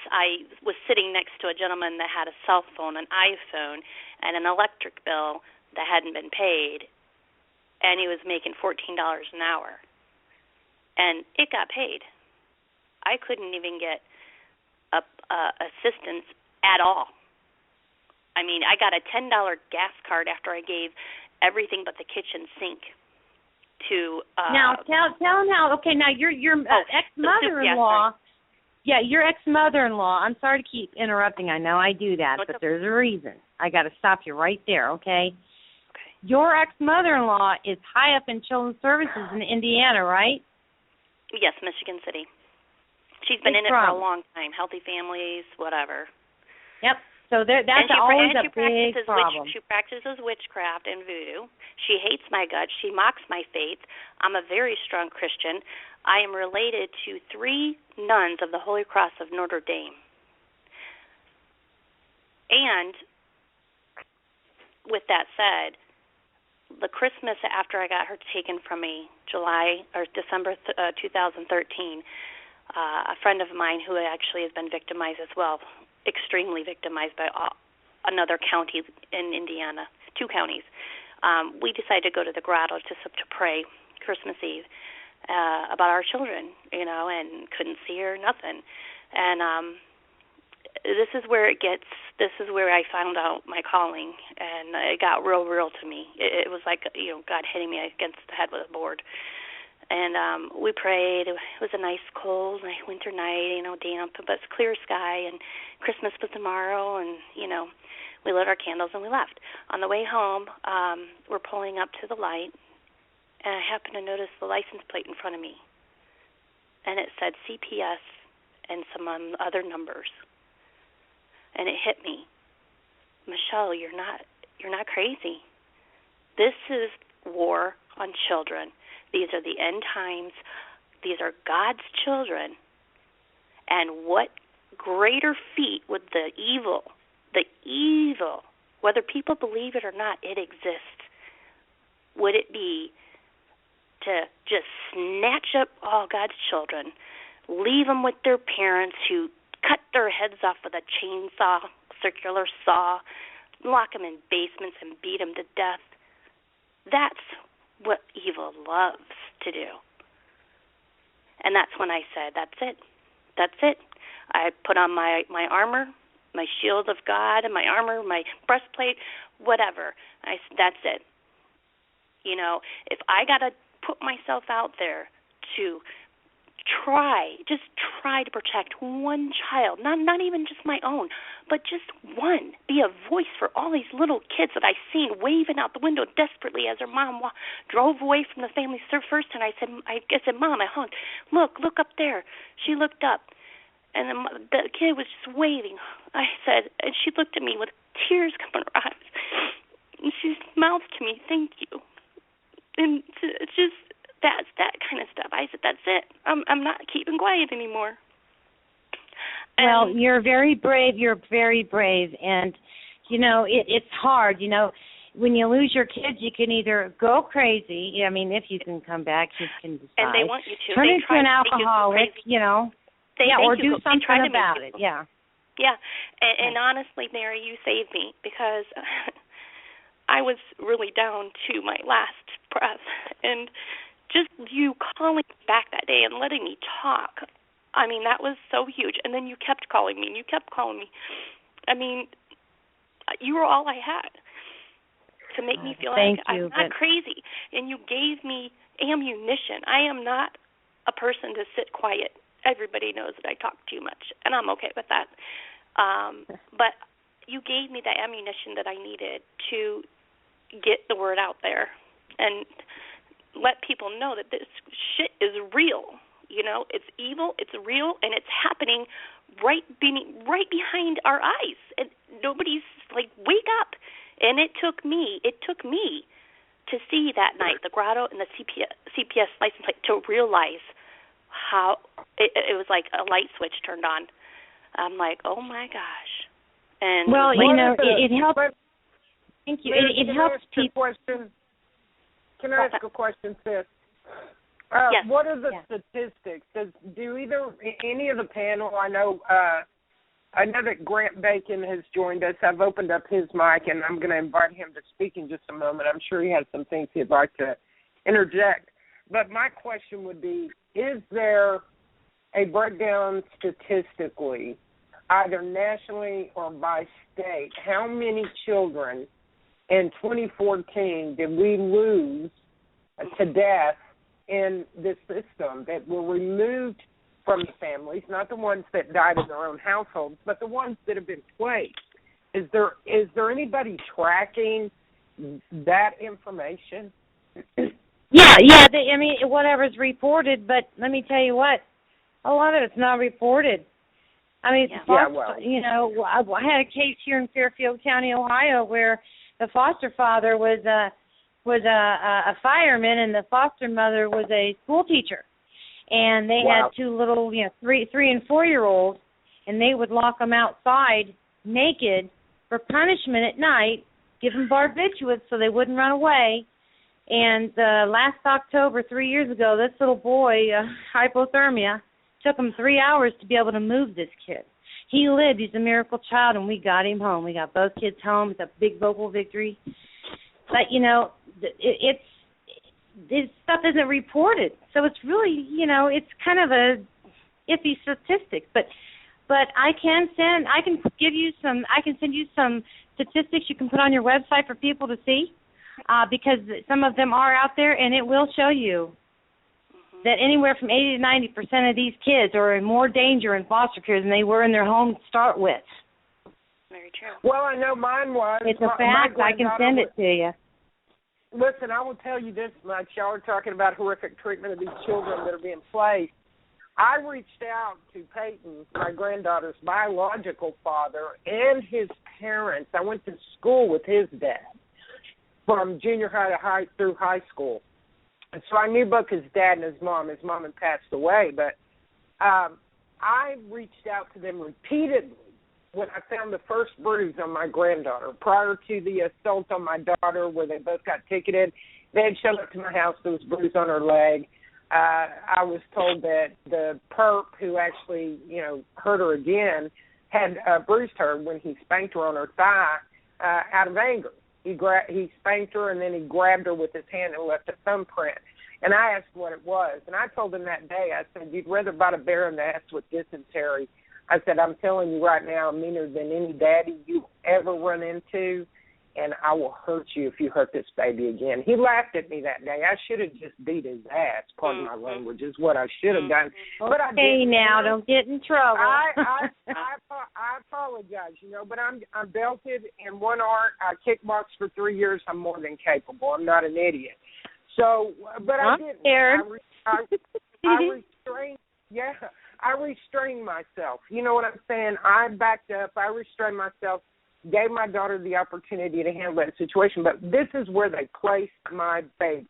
was sitting next to a gentleman that had a cell phone, an iPhone, and an electric bill that hadn't been paid, and he was making $14 an hour. And it got paid. I couldn't even get assistance at all. I mean, I got a $10 gas card after I gave everything but the kitchen sink to now tell him how. Okay, now your ex-mother-in-law. Yeah, your ex-mother-in-law. I'm sorry to keep interrupting. I know I do that, but there's a reason. I got to stop you right there. Okay. Your ex-mother-in-law is high up in Children's Services in Indiana, right? Yes, Michigan City. She's been in it for a long time. Healthy Families, whatever. Yep. So that's always a big problem. She practices witchcraft and voodoo. She hates my guts. She mocks my faith. I'm a very strong Christian. I am related to 3 nuns of the Holy Cross of Notre Dame. And with that said, the Christmas after I got her taken from me, December 2013, a friend of mine who actually has been victimized as well, extremely victimized by another county in Indiana, 2 counties. We decided to go to the grotto to pray Christmas Eve about our children, and couldn't see her, nothing. And this is where I found out my calling, and it got real to me. It was like, God hitting me against the head with a board. And we prayed. It was a nice, cold, winter night, damp, but it's clear sky, and Christmas was tomorrow, and, we lit our candles and we left. On the way home, we're pulling up to the light, and I happened to notice the license plate in front of me, and it said CPS and some other numbers. And it hit me. Michelle, you're not crazy. This is war on children. These are the end times. These are God's children. And what greater feat would the evil, whether people believe it or not, it exists, would it be to just snatch up all God's children, leave them with their parents who cut their heads off with a chainsaw, circular saw, lock them in basements and beat them to death. That's what evil loves to do. And that's when I said, that's it. That's it. I put on my armor, my shield of God, and my armor, my breastplate, whatever. I said, that's it. You know, if I got to put myself out there to try to protect one child, not even just my own, but just one, be a voice for all these little kids that I seen waving out the window desperately as their mom drove away from the family first, and I said, Mom, I honked, look up there. She looked up, and the kid was just waving. I said, and she looked at me with tears coming her eyes, and she mouthed to me, thank you. And it's just, that's that kind of stuff. I said, that's it. I'm not keeping quiet anymore. Well, you're very brave. You're very brave. And, you know, it's hard. You know, when you lose your kids, you can either go crazy. I mean, if you can come back, you can decide. And they want you to. Turn into an alcoholic, you know. Or do something about it. Yeah. Yeah. And honestly, Mary, you saved me because I was really down to my last breath. And just you calling back that day and letting me talk, I mean, that was so huge. And then you kept calling me, and you kept calling me. I mean, you were all I had to make me feel like I'm not crazy. And you gave me ammunition. I am not a person to sit quiet. Everybody knows that I talk too much, and I'm okay with that. But you gave me the ammunition that I needed to get the word out there and let people know that this shit is real. You know, it's evil, it's real, and it's happening right behind our eyes. And nobody's like, wake up. And it took me to see that night, the grotto and the CPS license plate, to realize how it was like a light switch turned on. I'm like, oh my gosh. And well, you know, it helps. Thank you. It helps people. Can I ask a question, sis? Yes. What are the statistics? Do any of the panel? I know that Grant Bacon has joined us. I've opened up his mic, and I'm going to invite him to speak in just a moment. I'm sure he has some things he'd like to interject. But my question would be, is there a breakdown statistically, either nationally or by state, how many children in 2014 did we lose to death in this system that were removed from the families, not the ones that died in their own households, but the ones that have been placed? Is there anybody tracking that information? Yeah. I mean, whatever's reported, but let me tell you what, a lot of it's not reported. I mean, you know, I had a case here in Fairfield County, Ohio, where the foster father was a fireman, and the foster mother was a school teacher, and they had two little, you know, 3 and 4 year olds, and they would lock them outside naked for punishment at night, give them barbiturates so they wouldn't run away. And last October, 3 years ago, this little boy, hypothermia, took him 3 hours to be able to move this kid. He lived. He's a miracle child, and we got him home. We got both kids home. It's a big vocal victory. But, you know, this stuff isn't reported. So it's really, you know, it's kind of a iffy statistic. But I can send you some statistics you can put on your website for people to see, because some of them are out there, and it will show you that anywhere from 80 to 90% of these kids are in more danger in foster care than they were in their home to start with. Very true. Well, I know mine was. It's a fact. I can send it to you. Listen, I will tell you this much. Y'all are talking about horrific treatment of these children that are being placed. I reached out to Peyton, my granddaughter's biological father, and his parents. I went to school with his dad. from junior high through high school. And so I knew both his dad and his mom. His mom had passed away, but I reached out to them repeatedly when I found the first bruise on my granddaughter. Prior to the assault on my daughter where they both got ticketed, they had shown up to my house. There was a bruise on her leg. I was told that the perp who actually, hurt her again had bruised her when he spanked her on her thigh out of anger. He spanked her, and then he grabbed her with his hand and left a thumbprint. And I asked what it was. And I told him that day, I said, you'd rather bite a bear in the ass with dysentery. I said, I'm telling you right now, I'm meaner than any daddy you ever run into, and I will hurt you if you hurt this baby again. He laughed at me that day. I should have just beat his ass, pardon my language, is what I should have done. But I didn't. Now, don't get in trouble. I apologize, but I'm belted in one art. I kickboxed for 3 years. I'm more than capable. I'm not an idiot. So, but I didn't. I restrained myself. You know what I'm saying? I backed up. I restrained myself, gave my daughter the opportunity to handle that situation. But this is where they placed my baby.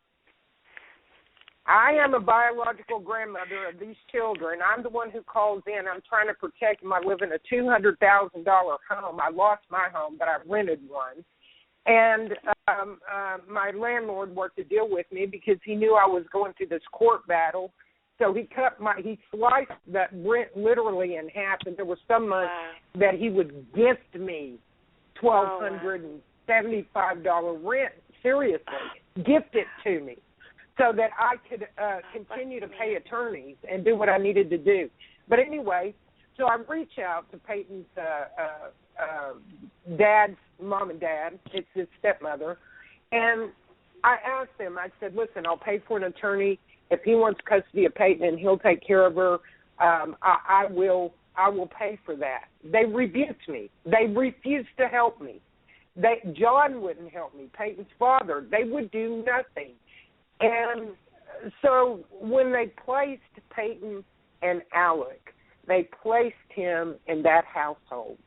I am a biological grandmother of these children. I'm the one who calls in. I'm trying to protect them. I live in a $200,000 home. I lost my home, but I rented one. And my landlord worked a deal with me because he knew I was going through this court battle. So he sliced that rent literally in half, and there was some months that he would gift me $1,275 rent. Seriously, gift it to me so that I could continue to pay attorneys and do what I needed to do. But anyway, so I reach out to Peyton's dad's mom and dad. It's his stepmother, and I asked them. I said, "Listen, I'll pay for an attorney. If he wants custody of Peyton and he'll take care of her, I will pay for that." They rebuked me. They refused to help me. John wouldn't help me, Peyton's father. They would do nothing. And so when they placed Peyton and Alec, they placed him in that household.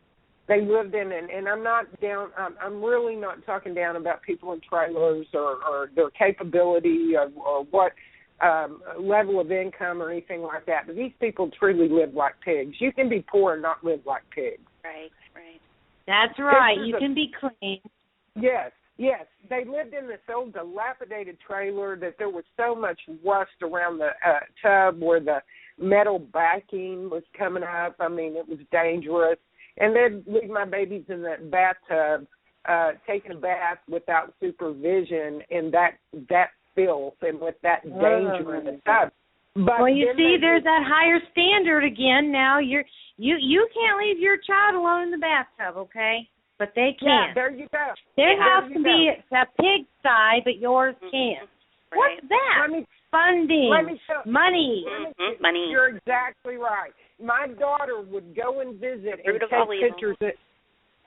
They lived in, and I'm not down. I'm really not talking down about people in trailers or their capability or what level of income or anything like that. But these people truly live like pigs. You can be poor and not live like pigs. Right. That's right. You can be clean. Yes. They lived in this old dilapidated trailer that there was so much rust around the tub where the metal backing was coming up. I mean, it was dangerous. And they'd leave my babies in that bathtub, taking a bath without supervision in that filth and with that danger in the tub. But well, you see, there's that higher standard again. Now you can't leave your child alone in the bathtub, okay? But they can. Yeah, there you go. Their house can be a pigsty, but yours can't. Right. What's that? Funding. Money. Money. You're exactly right. My daughter would go and visit and take pictures.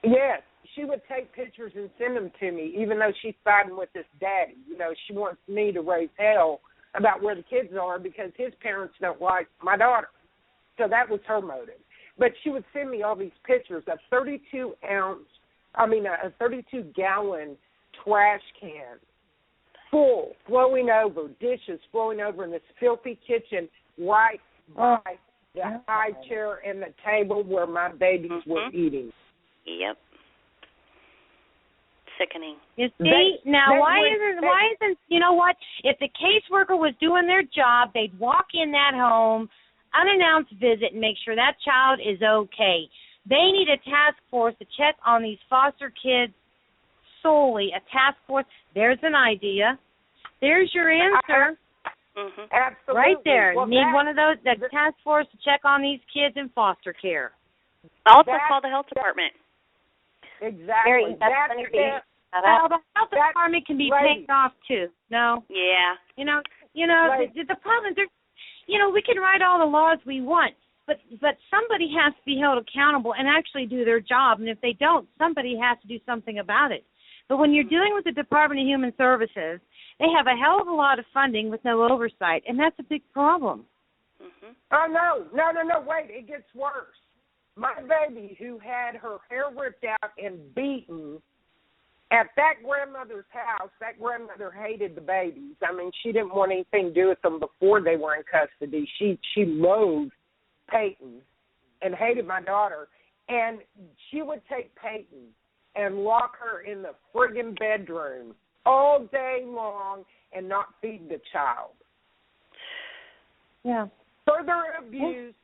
Yes, she would take pictures and send them to me, even though she's siding with this daddy. She wants me to raise hell about where the kids are because his parents don't like my daughter. So that was her motive. But she would send me all these pictures of a 32-gallon trash can full, flowing over, dishes flowing over in this filthy kitchen right by the high chair and the table where my babies were eating. Yep. Sickening. You see, why isn't, you know what, if the caseworker was doing their job, they'd walk in that home, unannounced visit, and make sure that child is okay. They need a task force to check on these foster kids solely. A task force. There's an idea. There's your answer. Absolutely. Right there. Well, need one of those, the task force to check on these kids in foster care. Also call the health department. Exactly. The health department can be paid off too. No. Yeah. The problem. We can write all the laws we want, but somebody has to be held accountable and actually do their job. And if they don't, somebody has to do something about it. But when you're dealing with the Department of Human Services, they have a hell of a lot of funding with no oversight, and that's a big problem. Oh, no, wait, it gets worse. My baby, who had her hair ripped out and beaten At that grandmother's house, that grandmother hated the babies. I mean, she didn't want anything to do with them before they were in custody. She loathed Peyton and hated my daughter. And she would take Peyton and lock her in the friggin' bedroom all day long and not feed the child. Yeah. Further abuse.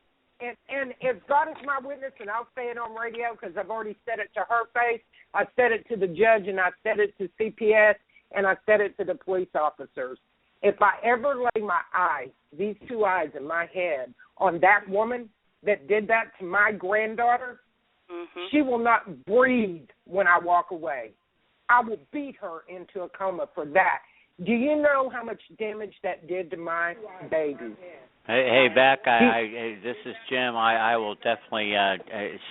And if God is my witness, and I'll say it on radio because I've already said it to her face, I said it to the judge, and I said it to CPS, and I said it to the police officers. If I ever lay my eyes, these two eyes in my head, on that woman that did that to my granddaughter, she will not breathe when I walk away. I will beat her into a coma for that. Do you know how much damage that did to my baby? Hey, Beck, this is Jim. I will definitely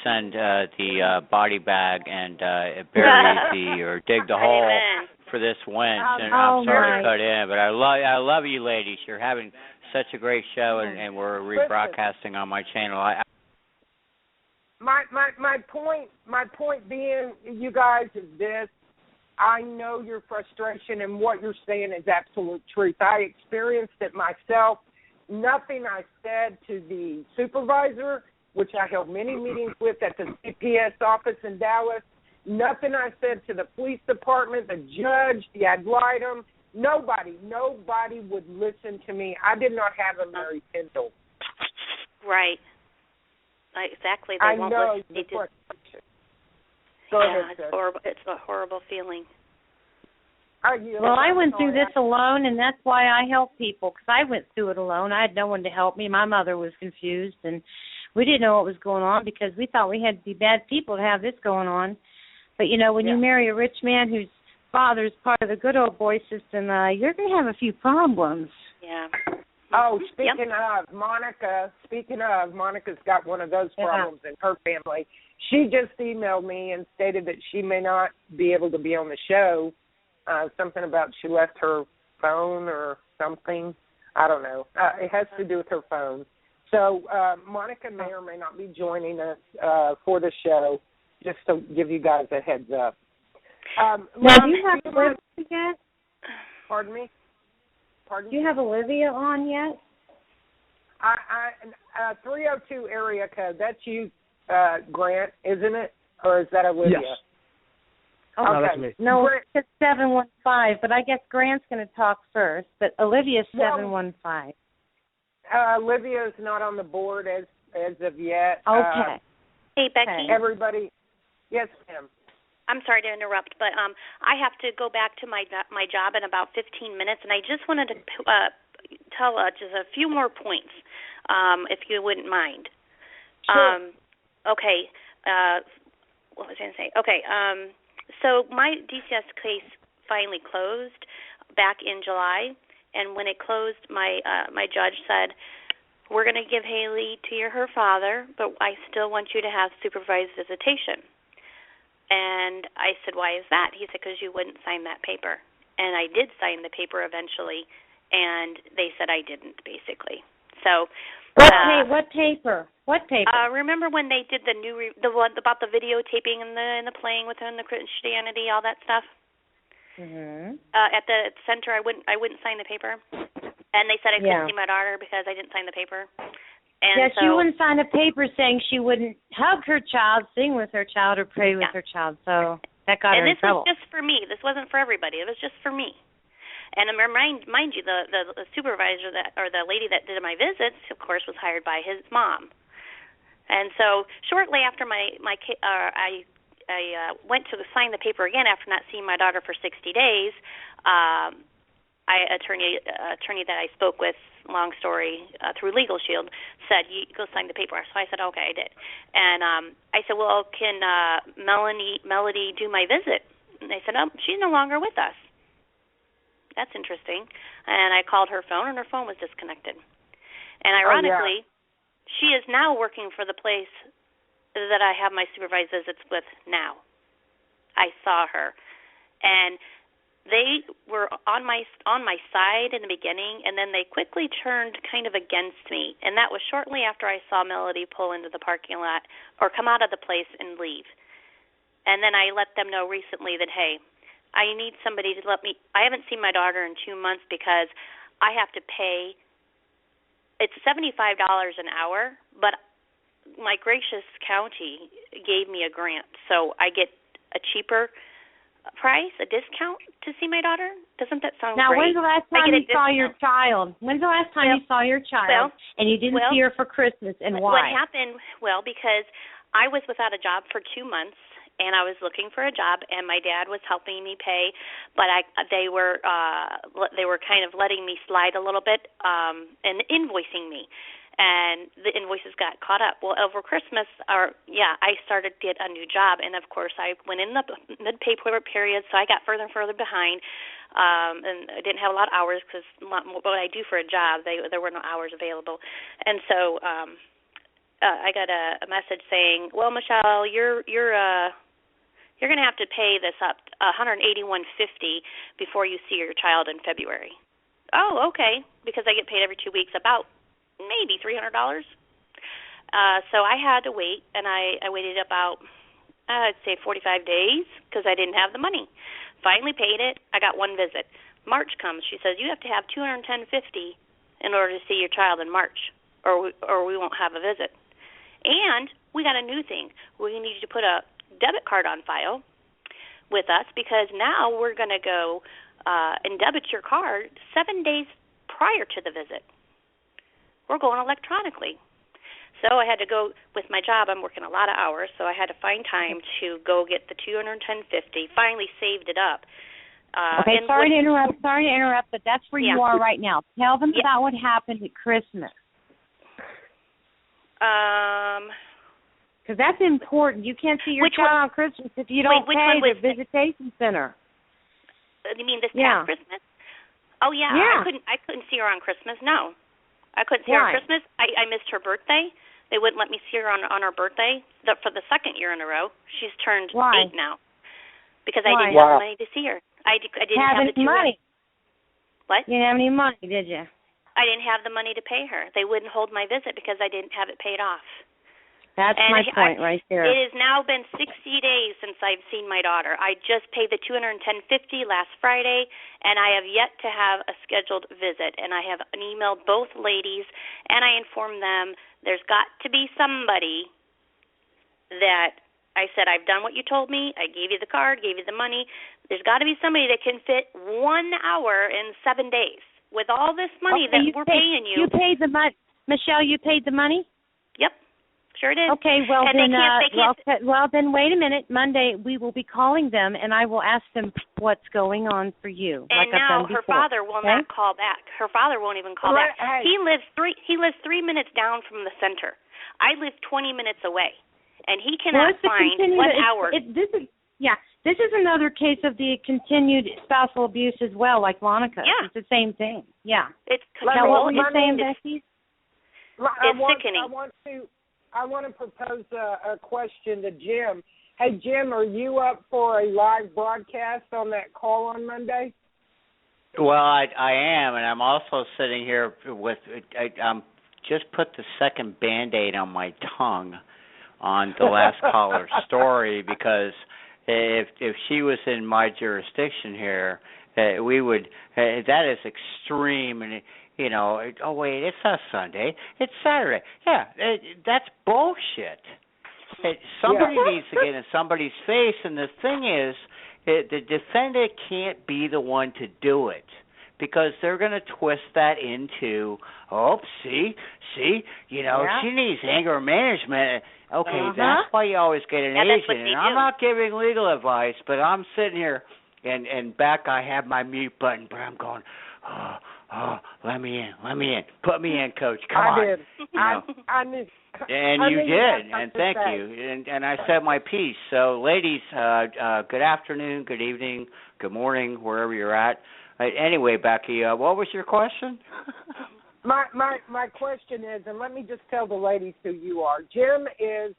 send the body bag and bury or dig the hole for this winch. And I'm sorry to cut in, but I love you ladies. You're having such a great show, and we're rebroadcasting on my channel. My point being, you guys, is this. I know your frustration, and what you're saying is absolute truth. I experienced it myself. Nothing I said to the supervisor, which I held many meetings with at the CPS office in Dallas, nothing I said to the police department, the judge, the ad litem, nobody would listen to me. I did not have a Mary Tyndall. Right. Exactly. They won't know listen. the frustration. It's a horrible feeling. Well, I went through this alone, and that's why I help people, because I went through it alone. I had no one to help me. My mother was confused, and we didn't know what was going on because we thought we had to be bad people to have this going on. But, you know, when you marry a rich man whose father's part of the good old boy system, you're going to have a few problems. Yeah. Oh, speaking of, Monica's got one of those problems in her family. She just emailed me and stated that she may not be able to be on the show. Something about she left her phone or something. I don't know. It has to do with her phone. So Monica may or may not be joining us for the show, just to give you guys a heads up. Now, do you have Olivia yet? Pardon me? Do you have Olivia on yet? 302 area code. That's you, Grant, isn't it? Or is that Olivia? Yes. Okay. No, that's me. No, it's 715, but I guess Grant's going to talk first, but Olivia's 715. Olivia's not on the board as of yet. Okay. Hey, Becky. Everybody. Yes, ma'am. I'm sorry to interrupt, but I have to go back to my job in about 15 minutes, and I just wanted to tell just a few more points, if you wouldn't mind. Sure. Okay. What was I going to say? Okay. So my DCS case finally closed back in July, and when it closed, my judge said, we're going to give Haley to her father, but I still want you to have supervised visitation. And I said, why is that? He said, because you wouldn't sign that paper. And I did sign the paper eventually, and they said I didn't, basically. So what paper? What paper? Remember when they did the one about the videotaping and the playing within the Christianity, all that stuff? Mm-hmm. At the center, I wouldn't sign the paper, and they said I couldn't see my daughter because I didn't sign the paper. And she wouldn't sign a paper saying she wouldn't hug her child, sing with her child, or pray with her child. So that got her in trouble. And this was just for me. This wasn't for everybody. It was just for me. And mind you, the supervisor or the lady that did my visits, of course, was hired by his mom. And so shortly after I went to sign the paper again after not seeing my daughter for 60 days. Attorney that I spoke with, long story, through Legal Shield, said, you go sign the paper. So I said, okay, I did. And I said, well, can Melody do my visit? And they said, oh, she's no longer with us. That's interesting. And I called her phone, and her phone was disconnected. And ironically, she is now working for the place that I have my supervised visits with now. I saw her. And they were on my side in the beginning, and then they quickly turned kind of against me. And that was shortly after I saw Melody pull into the parking lot or come out of the place and leave. And then I let them know recently that, hey, I need somebody to let me. I haven't seen my daughter in 2 months because I have to pay. It's $75 an hour, but my gracious county gave me a grant, so I get a cheaper price, a discount to see my daughter. Doesn't that sound now, great? when's the last time you saw your child? When's the last time you saw your child and you didn't see her for Christmas, and why? What happened? Well, because I was without a job for 2 months, and I was looking for a job, and my dad was helping me pay, but they were kind of letting me slide a little bit and invoicing me. And the invoices got caught up. Well, over Christmas, I started to get a new job, and of course I went in the mid-pay period, so I got further and further behind, and I didn't have a lot of hours because what I do for a job, there were no hours available, and so I got a message saying, "Well, Michelle, you're going to have to pay this up $181.50 before you see your child in February." Oh, okay, because I get paid every 2 weeks about maybe $300. So I had to wait, and I waited about, I'd say 45 days because I didn't have the money. Finally paid it. I got one visit. March comes. She says, you have to have $210.50 in order to see your child in March, or we won't have a visit. And we got a new thing. We need you to put a debit card on file with us because now we're going to go and debit your card 7 days prior to the visit. We're going electronically. So I had to go with my job. I'm working a lot of hours, so I had to find time to go get the $210.50. Finally saved it up. Okay, sorry to interrupt, but that's where you are right now. Tell them about what happened at Christmas. Because that's important. You can't see your child on Christmas if you don't pay the visitation center. You mean this past Christmas? Oh yeah. I couldn't see her on Christmas. No. I couldn't see her on Christmas. I missed her birthday. They wouldn't let me see her on her birthday for the second year in a row. She's turned 8 now because I didn't have the money to see her. I didn't have the money. What? You didn't have any money, did you? I didn't have the money to pay her. They wouldn't hold my visit because I didn't have it paid off. That's my point right there. It has now been 60 days since I've seen my daughter. I just paid the $210.50 last Friday, and I have yet to have a scheduled visit. And I have emailed both ladies, and I informed them there's got to be somebody that I said, I've done what you told me. I gave you the card, gave you the money. There's got to be somebody that can fit 1 hour in 7 days. With all this money that we're paying you. You paid the money. Michelle, you paid the money? Yep. Sure did. Okay, well then wait a minute. Monday we will be calling them, and I will ask them what's going on for you. And now her father will not call back. Her father won't even call back. Hey. He lives 3 minutes down from the center. I live 20 minutes away, and he cannot find 1 hour. This is another case of the continued spousal abuse as well, like Monica. Yeah. It's the same thing. Yeah. It's control. What were you saying, Becky? It's sickening. I want to propose a question to Jim. Hey, Jim, are you up for a live broadcast on that call on Monday? Well, I am, and I'm also sitting here with I'm just put the second Band-Aid on my tongue on the last caller's story because if she was in my jurisdiction here, we would that is extreme and. You know, oh, wait, it's not Sunday. It's Saturday. Yeah, that's bullshit. Somebody needs to get in somebody's face, and the thing is, the defendant can't be the one to do it because they're going to twist that into, see, you know, she needs anger management. Okay, that's why you always get an agent. And I'm not giving legal advice, but I'm sitting here, and back I have my mute button, but I'm going, oh, let me in. Put me in, Coach. Come on. Did. I knew. And you did, and thank you. And I said my piece. So, ladies, good afternoon, good evening, good morning, wherever you're at. Anyway, Becky, what was your question? My question is, and let me just tell the ladies who you are. Jim is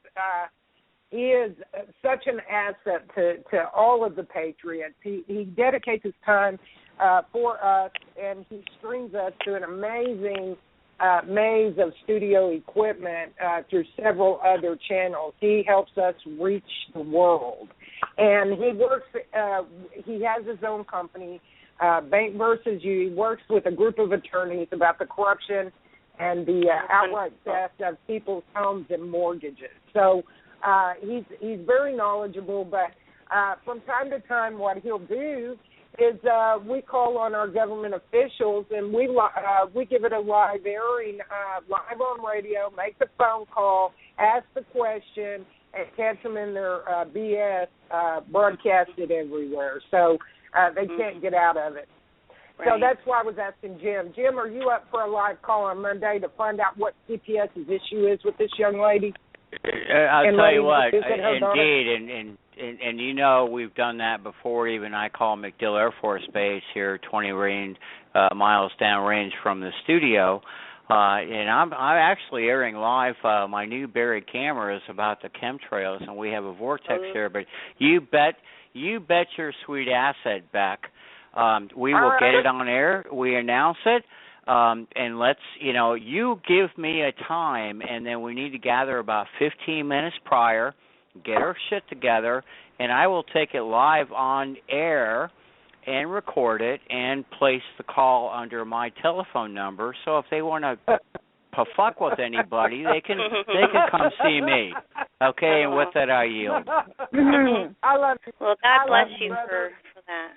such an asset to all of the Patriots. He dedicates his time for us, and he streams us to an amazing maze of studio equipment through several other channels. He helps us reach the world. And he works, he has his own company, Bank versus You. He works with a group of attorneys about the corruption and the outright theft of people's homes and mortgages. So he's very knowledgeable, but from time to time what he'll do is we call on our government officials and we give it a live airing, live on radio, make the phone call, ask the question, and catch them in their BS, broadcast it everywhere. So they can't get out of it. Right. So that's why I was asking Jim. Jim, are you up for a live call on Monday to find out what CPS's issue is with this young lady? I'll tell you what, indeed, and you know we've done that before. Even I call MacDill Air Force Base here, 20 miles downrange from the studio, and I'm actually airing live my new buried cameras about the chemtrails, and we have a vortex here. But you bet your sweet asset, Beck. We will get it on air. We announce it. And let's, you give me a time, and then we need to gather about 15 minutes prior, get our shit together, and I will take it live on air and record it and place the call under my telephone number. So if they want to fuck with anybody, they can come see me. Okay, and with that I yield. I love you. Well, God bless you for that.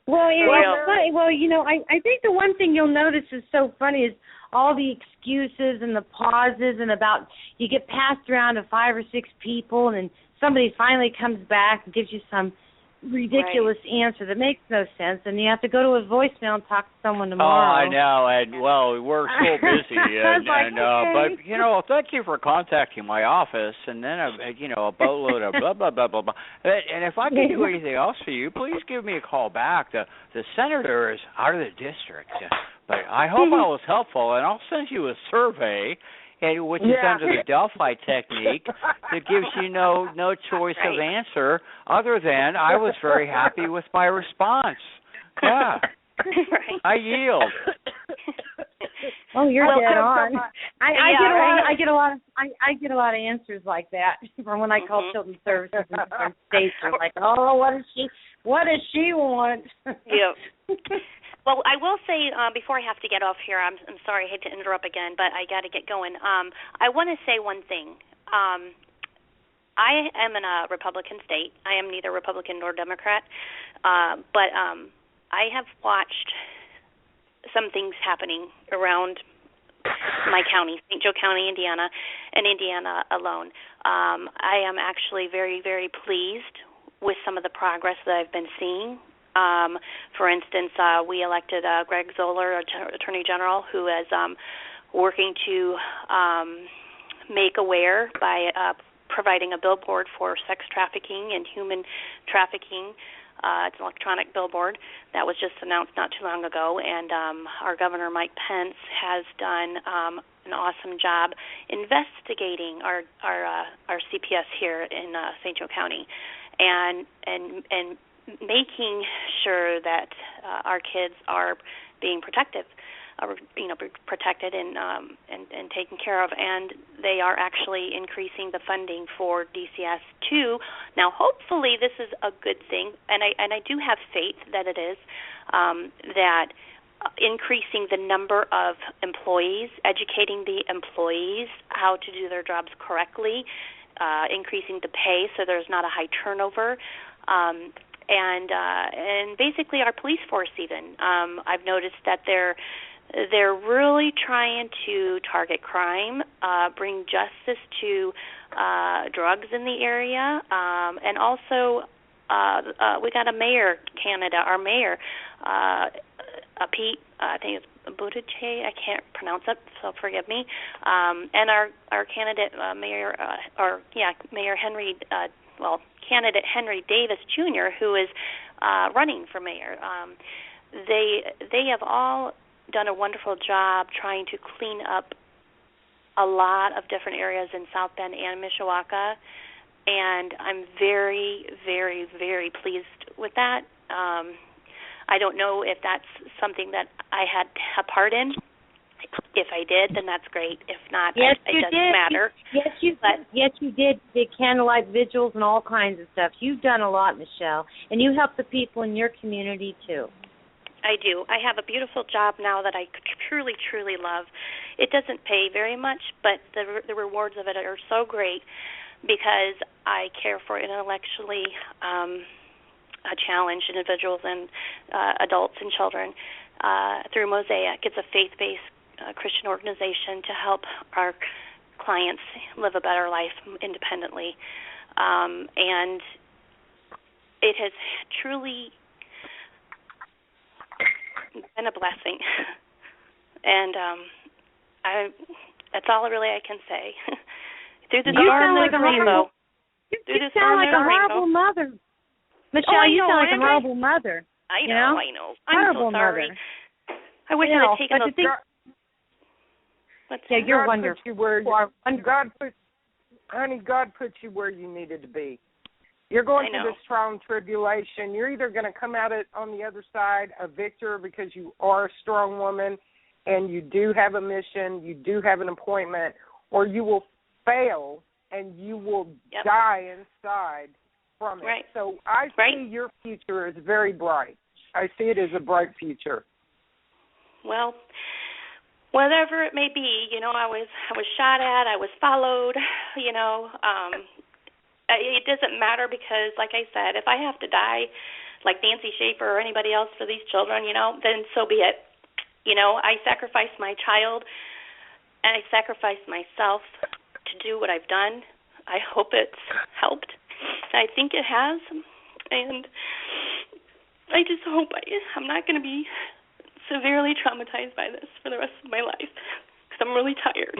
Well, it's funny. Well, I think the one thing you'll notice is so funny is all the excuses and the pauses and about you get passed around to 5 or 6 people and then somebody finally comes back and gives you some ridiculous answer that makes no sense, and you have to go to his voicemail and talk to someone tomorrow. Oh, I know, and well, we're so busy, but thank you for contacting my office, and then a boatload of blah blah blah blah blah. And if I can do anything else for you, please give me a call back. The senator is out of the district, but I hope I was helpful, and I'll send you a survey. Which is under the Delphi technique that gives you no choice of answer other than I was very happy with my response. Yeah. I yield. Oh, you're dead on. I get a lot of answers like that from when I call Children's Services in different states. They're like, oh, what does she want? Yep. Well, I will say before I have to get off here, I'm sorry, I hate to interrupt again, but I got to get going. I want to say one thing. I am in a Republican state. I am neither Republican nor Democrat, but I have watched some things happening around my county, St. Joe County, Indiana, and Indiana alone. I am actually very, very pleased with some of the progress that I've been seeing. For instance, we elected Greg Zoller, Attorney General, who is working to make aware by providing a billboard for sex trafficking and human trafficking. It's an electronic billboard that was just announced not too long ago, and our Governor Mike Pence has done an awesome job investigating our CPS here in St. Joe County, and making sure that our kids are being protected and taken care of, and they are actually increasing the funding for DCS 2. Now, hopefully, this is a good thing, and I do have faith that it is, that increasing the number of employees, educating the employees how to do their jobs correctly, increasing the pay so there's not a high turnover. And basically our police force even. I've noticed that they're really trying to target crime, bring justice to drugs in the area, and also we got a mayor candidate, our mayor, Pete, I think it's Buttigieg, I can't pronounce it, so forgive me, and our candidate, Mayor Henry, candidate Henry Davis Jr., who is running for mayor. They have all done a wonderful job trying to clean up a lot of different areas in South Bend and Mishawaka, and I'm very, very, very pleased with that. I don't know if that's something that I had a part in, If I did, then that's great. If not, yes, it doesn't matter. Yes, you did. Did candlelight vigils and all kinds of stuff. You've done a lot, Michele, and you help the people in your community too. I do. I have a beautiful job now that I truly, truly love. It doesn't pay very much, but the rewards of it are so great because I care for intellectually challenged individuals and adults and children through Mosaic. It's a faith-based Christian organization to help our clients live a better life independently. And it has truly been a blessing. And that's all really I can say. Through the storm, there's a rainbow. You sound like a horrible mother. Michele, you sound like a horrible mother. I know. I'm horrible so sorry. Mother. I wish I had taken those. Yeah, you're wonderful. God put you where you needed to be. You're going through this trial and tribulation. You're either going to come out on the other side a victor because you are a strong woman and you do have a mission, you do have an appointment, or you will fail and you will die inside from it. Right. So I see your future as very bright. I see it as a bright future. Well, whatever it may be, I was shot at, I was followed, it doesn't matter because, like I said, if I have to die like Nancy Schaefer or anybody else for these children, then so be it. I sacrificed my child and I sacrificed myself to do what I've done. I hope it's helped. I think it has. And I just hope I'm not going to be severely traumatized by this for the rest of my life because I'm really tired.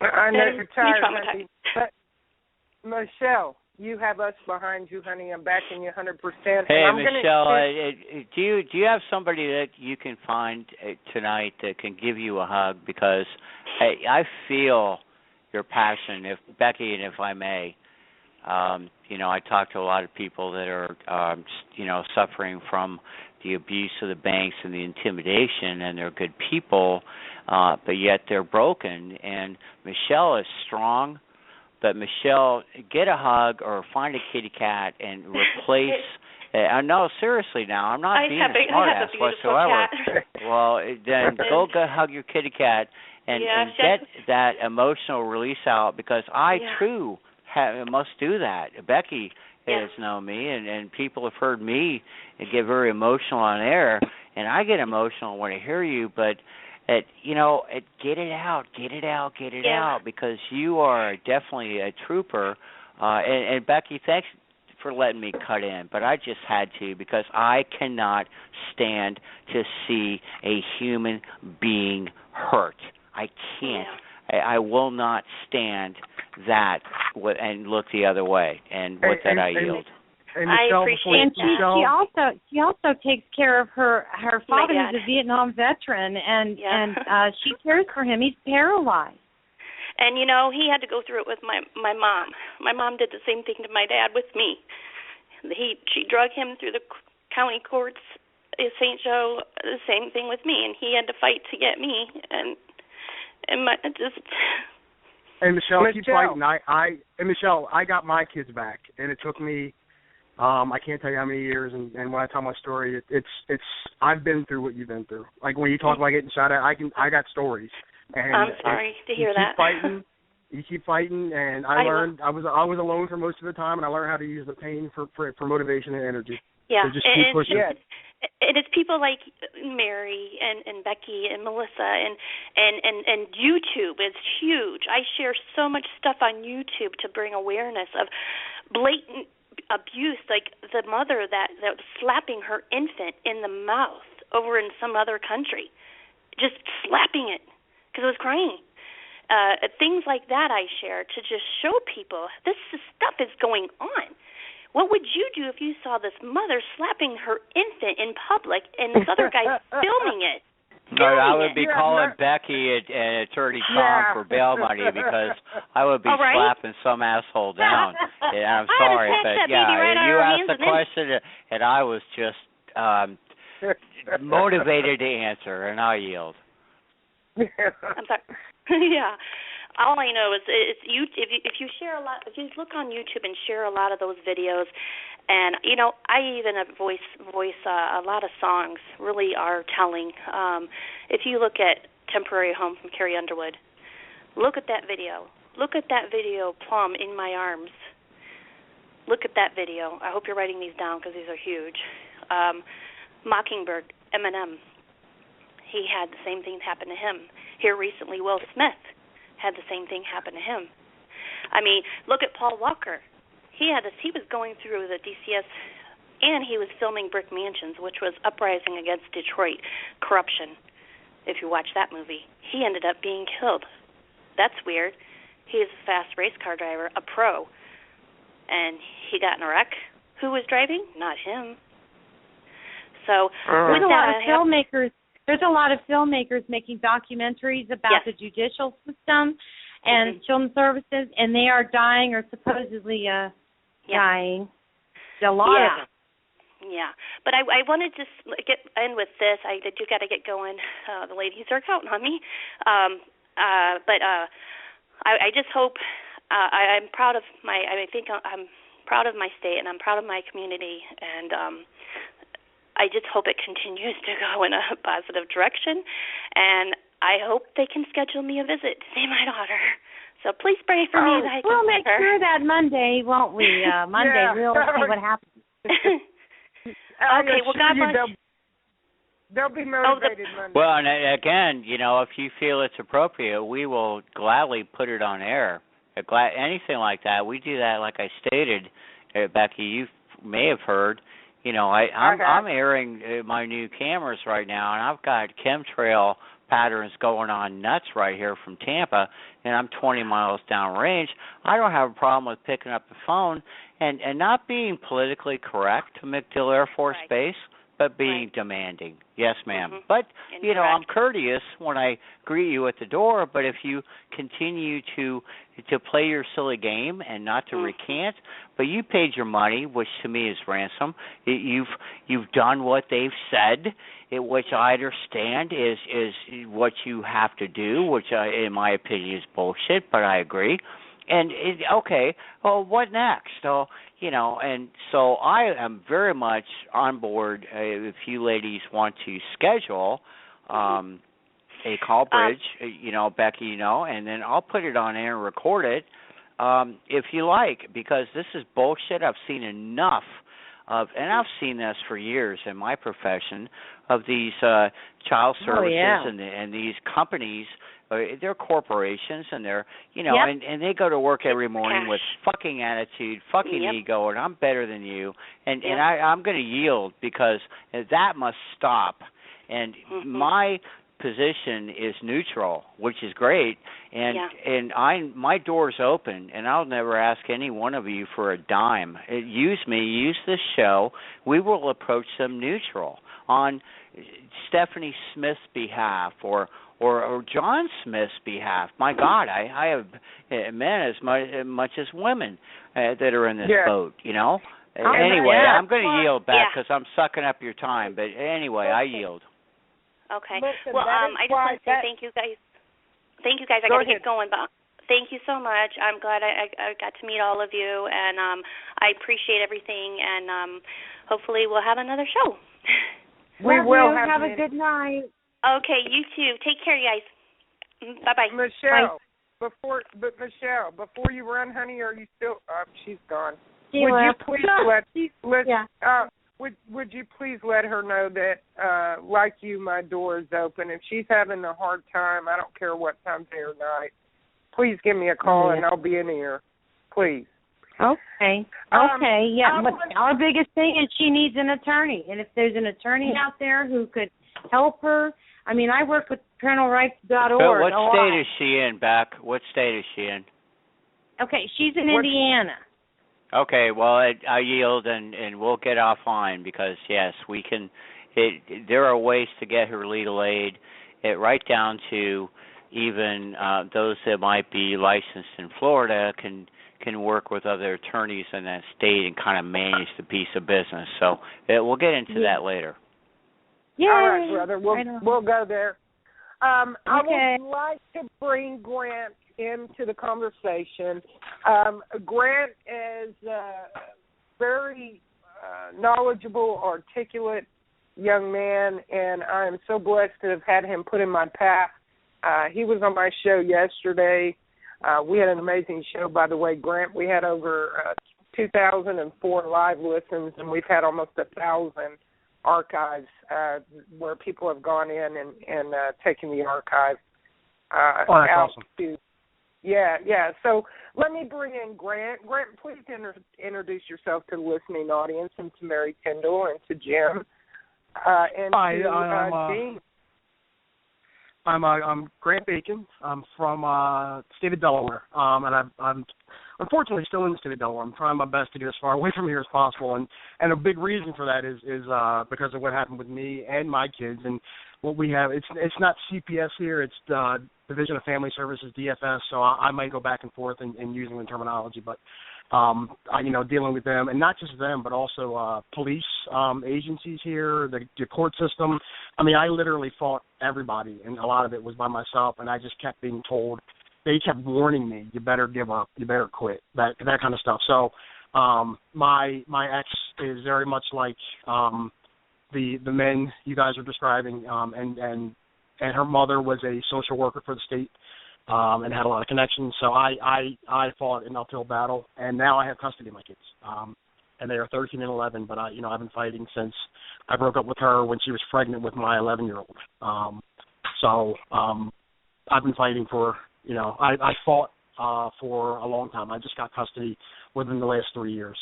I know you're tired, honey, but Michele, you have us behind you, honey. I'm backing you 100%. Hey, Michele, do you have somebody that you can find tonight that can give you a hug? Because I feel your passion, Becky, and if I may. I talk to a lot of people that are, suffering from the abuse of the banks and the intimidation, and they're good people, but yet they're broken. And Michele is strong, but Michele, get a hug or find a kitty cat and replace. No, seriously now, I'm not being a smartass whatsoever. Well, then go hug your kitty cat and get that emotional release out, because I too must do that. Becky has known me, and people have heard me get very emotional on air, and I get emotional when I hear you, but get it out, because you are definitely a trooper. And Becky, thanks for letting me cut in, but I just had to, because I cannot stand to see a human being hurt. I can't. I will not stand that and look the other way. And with that, I yield. And Michele, I appreciate that. She also takes care of her father, who's a Vietnam veteran, and she cares for him. He's paralyzed. And he had to go through it with my mom. My mom did the same thing to my dad with me. She drug him through the county courts in St. Joe. The same thing with me, and he had to fight to get me. And Michele, keep fighting. Michele, I got my kids back, and it took me. I can't tell you how many years, and when I tell my story, it's I've been through what you've been through. Like when you talk about getting shot at, I got stories. And I'm sorry to hear that. You keep fighting, and I learned. I was alone for most of the time, and I learned how to use the pain for motivation and energy. Yeah, so just keep pushing. And it's people like Mary and Becky and Melissa and YouTube is huge. I share so much stuff on YouTube to bring awareness of blatant abuse, like the mother that was slapping her infant in the mouth over in some other country, just slapping it because it was crying. Things like that I share to just show people this stuff is going on. What would you do if you saw this mother slapping her infant in public and this other guy filming it? I would be calling Becky and Attorney Tom for bail money, because I would be slapping some asshole down. And I'm sorry, but you asked the question, and I was just motivated to answer, and I yield. I'm sorry. Yeah. All I know is it's you. If you share a lot, if you look on YouTube and share a lot of those videos, and I even voice a lot of songs really are telling. If you look at "Temporary Home" from Carrie Underwood, look at that video. Look at that video, "Plum in My Arms." Look at that video. I hope you're writing these down because these are huge. Mockingbird, Eminem. He had the same thing happen to him. Here recently, Will Smith had the same thing happen to him. I mean, look at Paul Walker. He was going through the DCS, and he was filming Brick Mansions, which was uprising against Detroit corruption. If you watch that movie, he ended up being killed. That's weird. He's a fast race car driver, a pro, and he got in a wreck. Who was driving? Not him. So with that, there's a lot of filmmakers making documentaries about the judicial system and children's services, and they are dying or supposedly dying. A lot of them. Yeah, but I wanted to end with this. I do got to get going. The ladies are counting on me. But I just hope I'm proud of my. I think I'm proud of my state, and I'm proud of my community, and I just hope it continues to go in a positive direction, and I hope they can schedule me a visit to see my daughter. So please pray for me that I can we'll see make her. sure that Monday, won't we? Monday, we'll see what happens. Okay, well, God bless. They'll be motivated Monday. Well, and again, if you feel it's appropriate, we will gladly put it on air. Anything like that, we do that. Like I stated, Becky, you may have heard. I'm airing my new cameras right now, and I've got chemtrail patterns going on nuts right here from Tampa, and I'm 20 miles downrange. I don't have a problem with picking up the phone and not being politically correct to MacDill Air Force Base, but being demanding. Yes, ma'am. Mm-hmm. But, I'm courteous when I greet you at the door, but if you continue to play your silly game and not to recant, but you paid your money, which to me is ransom. You've done what they've said, which I understand is what you have to do, which in my opinion is bullshit, but I agree. And what next? So, and so I am very much on board if you ladies want to schedule a call bridge, Becky, and then I'll put it on air and record it if you like, because this is bullshit. I've seen enough of, and I've seen this for years in my profession, of these child services and these companies. They're corporations, and they're, and they go to work every morning with fucking attitude, fucking ego, and I'm better than you, and I'm going to yield because that must stop. And my position is neutral, which is great, and my door's open, and I'll never ask any one of you for a dime. Use me, use this show. We will approach them neutral on Stephanie Smith's behalf or John Smith's behalf. My God, I have men as much as women that are in this boat, Anyway, I'm going to yield back because I'm sucking up your time. But anyway, I yield. Okay. Listen, well, I just want to say thank you guys. Thank you guys. I got to get going, but thank you so much. I'm glad I got to meet all of you, and I appreciate everything, and hopefully we'll have another show. We will have a good night. Okay, you too. Take care, you guys. Bye-bye. Michelle, before you run, honey, are you still? She's gone. Would you please let her know that, like you, my door is open. If she's having a hard time, I don't care what time day or night, please give me a call and I'll be in here. Please. Okay. But our biggest thing is she needs an attorney. And if there's an attorney out there who could help her, I mean, I work with parentalrights.org. But what state is she in, Beck? What state is she in? Okay, she's in Indiana. Okay, well, I yield, and we'll get offline because, yes, we can. There are ways to get her legal aid, right down to even those that might be licensed in Florida can work with other attorneys in that state and kind of manage the piece of business. So we'll get into that later. Yay. All right, brother. We'll go there. I would like to bring Grant into the conversation. Grant is a very knowledgeable, articulate young man, and I am so blessed to have had him put in my path. He was on my show yesterday. We had an amazing show, by the way, Grant. We had over 2,004 live listens, and we've had almost 1,000 archives where people have gone in and taken the archive that's out awesome. to. Yeah. So let me bring in Grant. Grant, please introduce yourself to the listening audience and to Mary Tyndall and to Jim and to Dean. I'm Grant Bacon. I'm from the state of Delaware, and I'm unfortunately still in the state of Delaware. I'm trying my best to get as far away from here as possible, and a big reason for that is because of what happened with me and my kids. And what we have, it's not CPS here, it's the Division of Family Services, DFS. So I might go back and forth in using the terminology, but dealing with them, and not just them, but also police agencies here, the court system. I mean, I literally fought everybody, and a lot of it was by myself, and I just kept being told, they kept warning me, you better give up, you better quit, that kind of stuff. So my ex is very much like the men you guys are describing, and her mother was a social worker for the state. And had a lot of connections, so I fought an uphill battle, and now I have custody of my kids, and they are 13 and 11. But I've been fighting since I broke up with her when she was pregnant with my 11-year-old. So I've been fighting for, I fought for a long time. I just got custody within the last 3 years.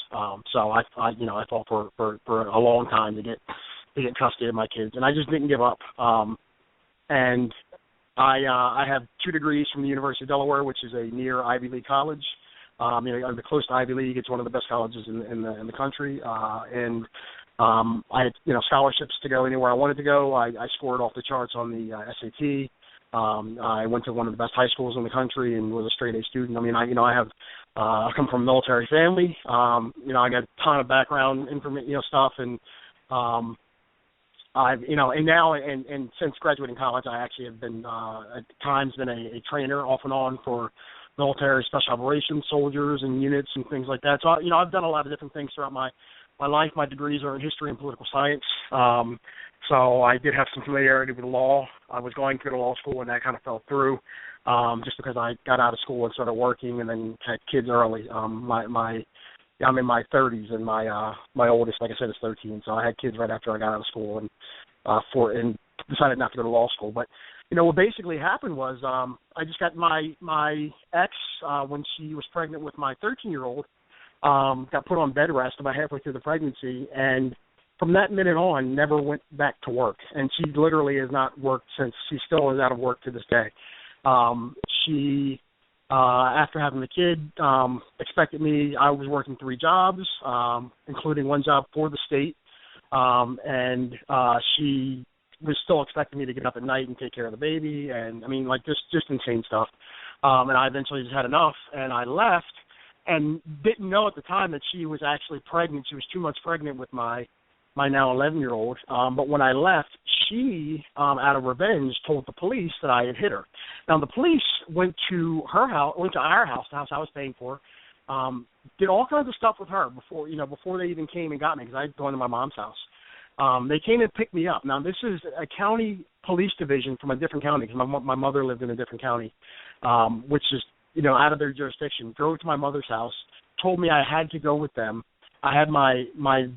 So I fought for a long time to get custody of my kids, and I just didn't give up. And I have 2 degrees from the University of Delaware, which is a near Ivy League college. I'm close to Ivy League. It's one of the best colleges in the country. And I had scholarships to go anywhere I wanted to go. I scored off the charts on the SAT. I went to one of the best high schools in the country and was a straight A student. I mean, I come from a military family. I got a ton of background information, stuff, and and since graduating college, I actually have been at times been a trainer off and on for military special operations soldiers and units and things like that. So I've done a lot of different things throughout my life. My degrees are in history and political science. So I did have some familiarity with law. I was going through the law school, and that kind of fell through just because I got out of school and started working, and then had kids early. I'm in my 30s, and my oldest, like I said, is 13. So I had kids right after I got out of school, and decided not to go to law school. But what basically happened was I just got my ex when she was pregnant with my 13-year-old, got put on bed rest about halfway through the pregnancy, and from that minute on, never went back to work. And she literally has not worked since. She still is out of work to this day. She. After having the kid, expected me. I was working 3 jobs, including one job for the state, and she was still expecting me to get up at night and take care of the baby, and I mean, like just insane stuff. And I eventually just had enough, and I left, and didn't know at the time that she was actually pregnant. She was 2 months pregnant with my now 11-year-old. But when I left, she, out of revenge, told the police that I had hit her. Now, the police went to our house, the house I was paying for, did all kinds of stuff with her before they even came and got me, because I had gone to my mom's house. They came and picked me up. Now, this is a county police division from a different county, because my mother lived in a different county, which is, out of their jurisdiction. Drove to my mother's house, told me I had to go with them. I had my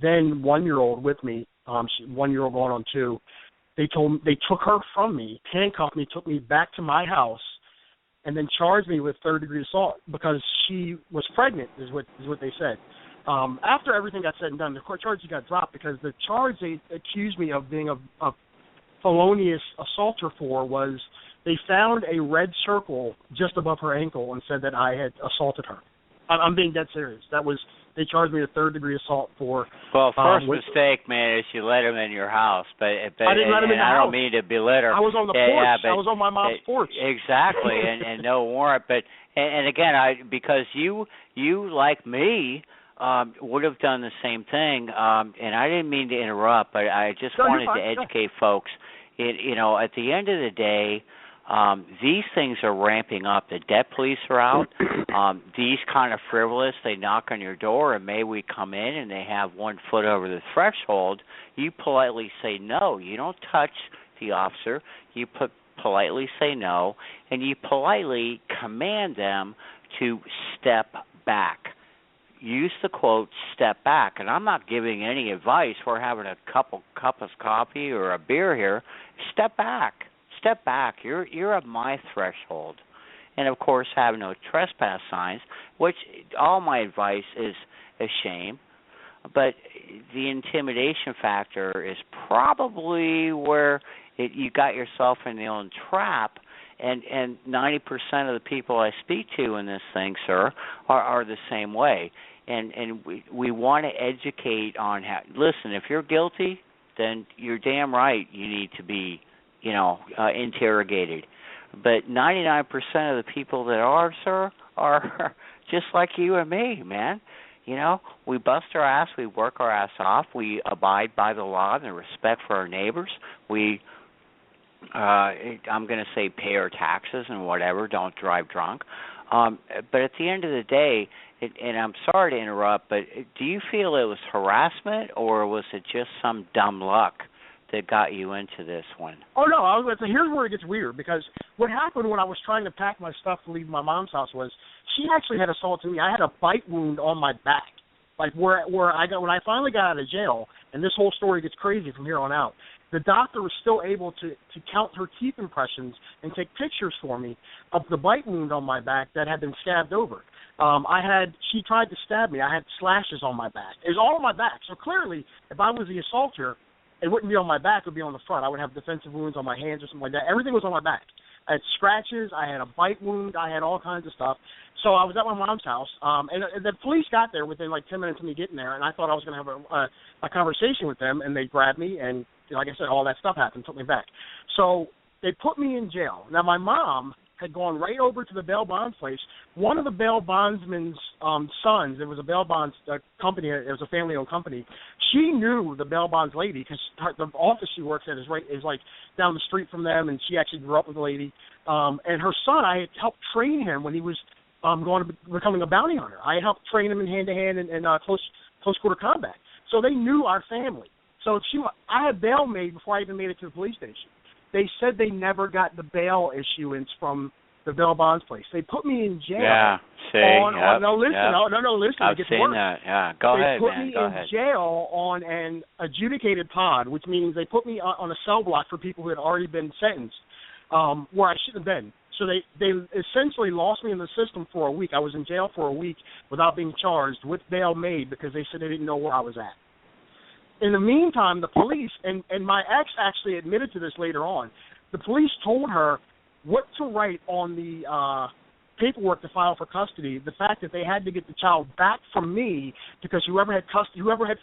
then 1-year-old with me, 1-year-old going on 2. They took her from me, handcuffed me, took me back to my house, and then charged me with third-degree assault because she was pregnant, is what they said. After everything got said and done, the court charges got dropped because the charge they accused me of being a felonious assaulter for was they found a red circle just above her ankle and said that I had assaulted her. I'm being dead serious. They charged me a third-degree assault for. Well, first mistake, man, is you let him in your house, but I didn't let him in the house. I don't mean to belittle. I was on the porch. I was on my mom's porch. Exactly, and no warrant. But and again, because you like me would have done the same thing. And I didn't mean to interrupt, but I just wanted to educate folks. at the end of the day, these things are ramping up. The debt police are out. These kind of frivolous, they knock on your door and may we come in, and they have 1 foot over the threshold. You politely say no. You don't touch the officer. You politely say no, and you politely command them to step back. Use the quote, step back. And I'm not giving any advice. We're having a cup of coffee or a beer here. Step back. Step back. You're at my threshold. And, of course, have no trespass signs, which all my advice is a shame. But the intimidation factor is probably where you got yourself in the own trap. And 90% of the people I speak to in this thing, sir, are the same way. And we want to educate on how. Listen, if you're guilty, then you're damn right you need to be, interrogated. But 99% of the people that are, sir, are just like you and me, man. We bust our ass, we work our ass off, we abide by the law and the respect for our neighbors. We, I'm going to say, pay our taxes and whatever, don't drive drunk. But at the end of the day, and I'm sorry to interrupt, but do you feel it was harassment or was it just some dumb luck that got you into this one? Oh, no, I was going to say, here's where it gets weird, because what happened when I was trying to pack my stuff to leave my mom's house was she actually had assaulted me. I had a bite wound on my back, like where I got, when I finally got out of jail, and this whole story gets crazy from here on out, the doctor was still able to count her teeth impressions and take pictures for me of the bite wound on my back that had been scabbed over. She tried to stab me. I had slashes on my back. It was all on my back. So clearly, if I was the assaulter, it wouldn't be on my back, it would be on the front. I would have defensive wounds on my hands or something like that. Everything was on my back. I had scratches, I had a bite wound, I had all kinds of stuff. So I was at my mom's house, and the police got there within like 10 minutes of me getting there, and I thought I was going to have a conversation with them, and they grabbed me, and like I said, all that stuff happened, took me back. So they put me in jail. Now, my mom had gone right over to the bail bonds place. One of the bail bondsman's sons, it was a bail bonds company, it was a family-owned company, she knew the bail bonds lady because the office she works at is like down the street from them, and she actually grew up with the lady. And her son, I had helped train him when he was going to becoming a bounty hunter. I had helped train him in hand-to-hand and close quarter combat. So they knew our family. So I had bail made before I even made it to the police station. They said they never got the bail issuance from the bail bonds place. They put me in jail. Yeah, see. Listen. I've seen that. Yeah, go ahead, man. They put me in jail on an adjudicated pod, which means they put me on a cell block for people who had already been sentenced, where I shouldn't have been. So they essentially lost me in the system for a week. I was in jail for a week without being charged with bail made because they said they didn't know where I was at. In the meantime, the police, and my ex actually admitted to this later on, the police told her what to write on the paperwork to file for custody, the fact that they had to get the child back from me because whoever had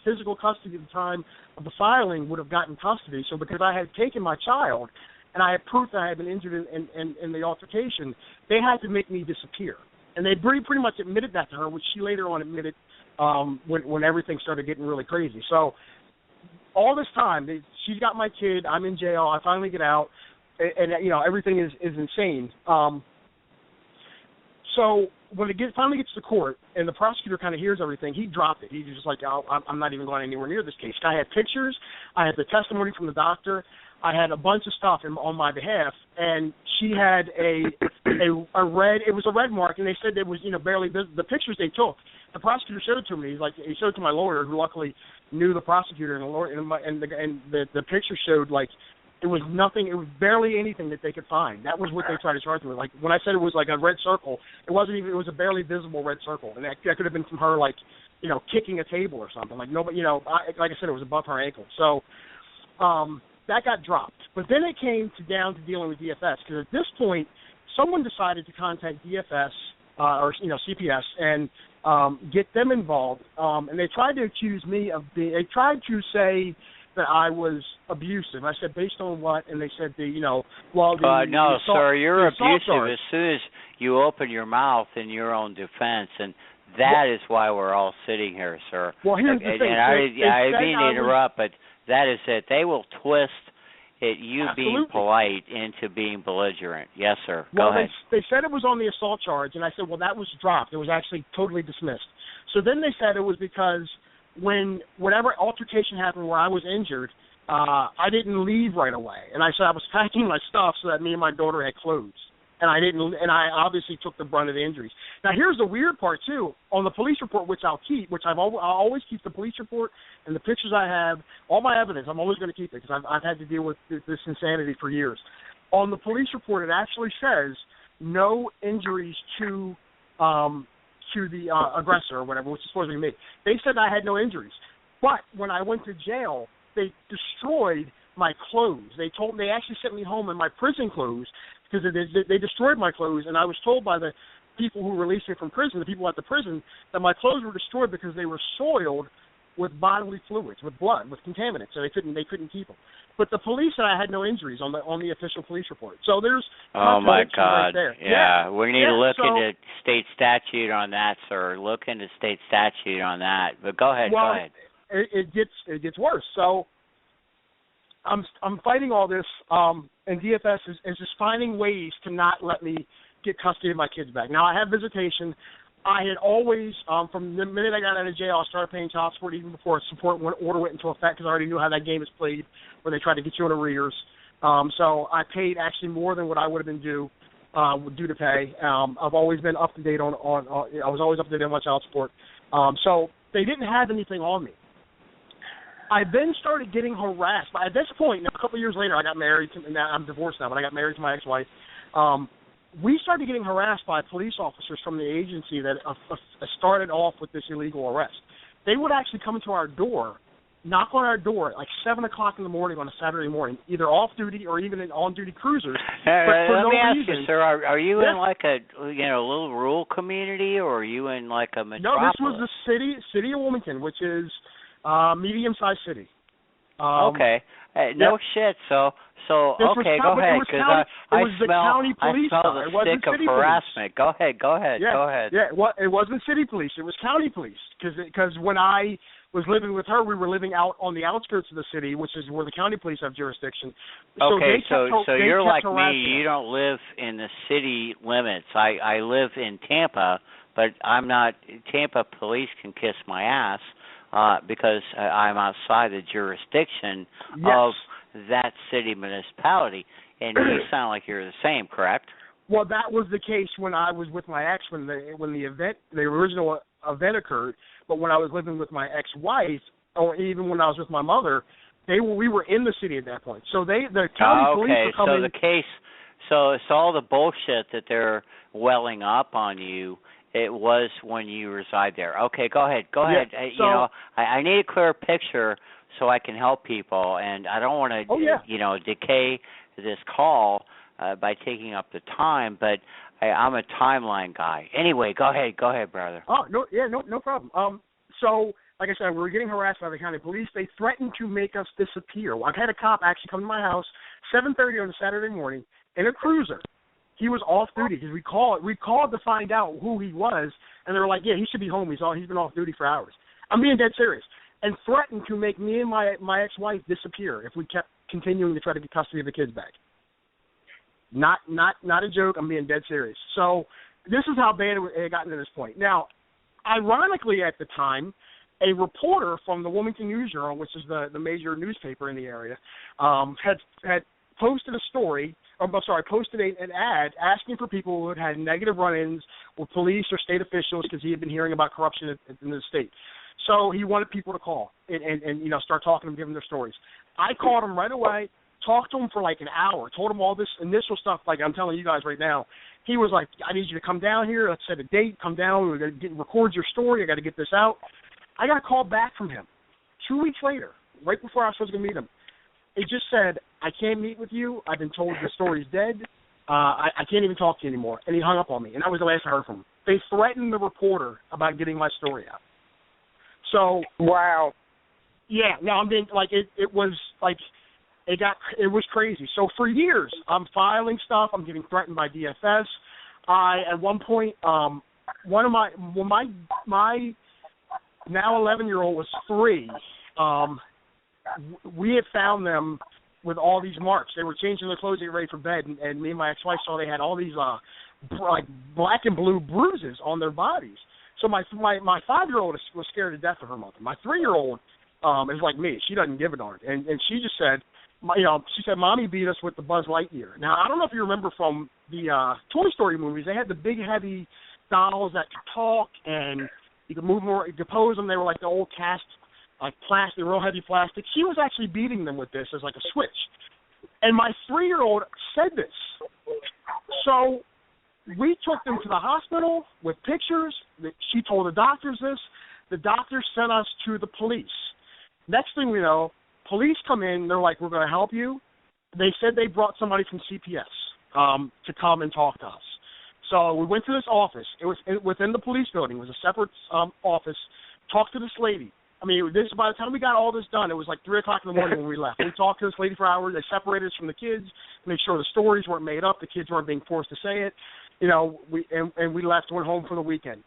physical custody at the time of the filing would have gotten custody. So because I had taken my child and I had proof that I had been injured in the altercation, they had to make me disappear. And they pretty much admitted that to her, which she later on admitted when everything started getting really crazy. So all this time, she's got my kid. I'm in jail. I finally get out, and everything is insane. So when it finally gets to court, and the prosecutor kind of hears everything, he dropped it. He's just like, I'm not even going anywhere near this case. I had pictures. I had the testimony from the doctor. I had a bunch of stuff on my behalf, and she had a red. It was a red mark, and they said it was barely visible. The pictures they took, the prosecutor showed it to me. He showed it to my lawyer, who luckily knew the prosecutor and the lawyer, and the picture showed it was nothing. It was barely anything that they could find. That was what they tried to charge me with. Like when I said it was like a red circle, it wasn't even. It was a barely visible red circle, and that could have been from her kicking a table or something. Like nobody, like I said, it was above her ankle. So. That got dropped. But then it came down to dealing with DFS, because at this point, someone decided to contact DFS or CPS and get them involved. And they tried to accuse me of being. They tried to say that I was abusive. I said, based on what? And they said no, sir, you're abusive as soon as you open your mouth in your own defense, and that is why we're all sitting here, sir. Well, here's the thing. And I didn't mean to interrupt, but that is it. They will twist you Absolutely. being polite into being belligerent. Yes, sir. Well, Go ahead. They said it was on the assault charge, and I said, well, that was dropped. It was actually totally dismissed. So then they said it was because when whatever altercation happened where I was injured, I didn't leave right away. And I said I was packing my stuff so that me and my daughter had clothes. And I obviously took the brunt of the injuries. Now, here's the weird part, too. On the police report, which I'll keep, which I'll always keep the police report and the pictures I have, all my evidence, I'm always going to keep it because I've had to deal with this insanity for years. On the police report, it actually says no injuries to the aggressor or whatever, which is supposed to be me. They said I had no injuries. But when I went to jail, they destroyed my clothes. They actually sent me home in my prison clothes because they destroyed my clothes, and I was told by the people who released me from prison, the people at the prison, that my clothes were destroyed because they were soiled with bodily fluids, with blood, with contaminants, so they couldn't keep them. But the police said I had no injuries on the official police report. So there's oh my God, right there. Yeah, we need to look into state statute on that, sir. Look into state statute on that. But go ahead, well, go ahead. It gets worse. So I'm fighting all this, and DFS is just finding ways to not let me get custody of my kids back. Now, I have visitation. I had always, from the minute I got out of jail, I started paying child support even before support order went into effect because I already knew how that game is played, where they try to get you in arrears. So I paid actually more than what I would have been due to pay. I've always been up to date on I was always up to date on my child support. So they didn't have anything on me. I then started getting harassed. At this point, a couple of years later, I got married. I'm divorced now, but I got married to my ex-wife. We started getting harassed by police officers from the agency that started off with this illegal arrest. They would actually come to our door, knock on our door at like 7 o'clock in the morning on a Saturday morning, either off-duty or even in on-duty cruisers. But for let me ask reason, you, sir, are you in like a little rural community, or are you in like a metropolis? No, this was the city of Wilmington, which is medium-sized city. Okay. No shit. So okay, go ahead, because I smell the stick of harassment. Go ahead. Go ahead. Yeah, well, it wasn't city police. It was county police, because when I was living with her, we were living out on the outskirts of the city, which is where the county police have jurisdiction. Okay, so you're like me. You don't live in the city limits. I live in Tampa, but I'm not. Tampa police can kiss my ass. Because I'm outside the jurisdiction of that city municipality, and you sound like you're the same, correct? Well, that was the case when I was with my ex when the original event occurred. But when I was living with my ex-wife, or even when I was with my mother, we were in the city at that point. So the county police were coming. Okay, so the case, so it's all the bullshit that they're welling up on you. It was when you reside there. Okay, go ahead. Yeah, I need a clear picture so I can help people, and I don't want to, decay this call by taking up the time. But I'm a timeline guy. Anyway, go ahead, brother. Oh no problem. So, like I said, we were getting harassed by the county police. They threatened to make us disappear. I've had a cop actually come to my house 7:30 on a Saturday morning in a cruiser. He was off duty because we called to find out who he was, and they were like, "Yeah, he should be home. He's been off duty for hours." I'm being dead serious, and threatened to make me and my ex-wife disappear if we kept continuing to try to get custody of the kids back. Not a joke. I'm being dead serious. So this is how bad it had gotten to this point. Now, ironically, at the time, a reporter from the Wilmington News Journal, which is the major newspaper in the area, had posted a story. Posted an ad asking for people who had negative run-ins with police or state officials because he had been hearing about corruption in the state. So he wanted people to call and start talking to them, giving their stories. I called him right away, talked to him for like an hour, told him all this initial stuff like I'm telling you guys right now. He was like, "I need you to come down here. Let's set a date. Come down. We're going to record your story. I got to get this out." I got a call back from him 2 weeks later, right before I was supposed to meet him. It just said, "I can't meet with you. I've been told the story's dead. I can't even talk to you anymore." And he hung up on me, and that was the last I heard from him. They threatened the reporter about getting my story out. So wow, yeah. Now I'm being like it was crazy. So for years I'm filing stuff. I'm getting threatened by DFS. At one point one of my now 11-year-old was 3. We had found them with all these marks. They were changing their clothes, getting ready for bed, and me and my ex-wife saw they had all these like black and blue bruises on their bodies. So my 5-year-old was scared to death of her mother. My 3-year-old is like me. She doesn't give a darn, and she just said, she said, Mommy beat us with the Buzz Lightyear. Now, I don't know if you remember from the Toy Story movies, they had the big, heavy dolls that could talk, and you could move more, you could pose them. They were like the old cast, like plastic, real heavy plastic. She was actually beating them with this as like a switch. And my 3-year-old said this. So we took them to the hospital with pictures. She told the doctors this. The doctors sent us to the police. Next thing we know, police come in. They're like, we're going to help you. They said they brought somebody from CPS to come and talk to us. So we went to this office. It was within the police building. It was a separate office. Talked to this lady. I mean, by the time we got all this done, it was like 3 o'clock in the morning when we left. We talked to this lady for hours. They separated us from the kids, made sure the stories weren't made up. The kids weren't being forced to say it. We left, went home for the weekend.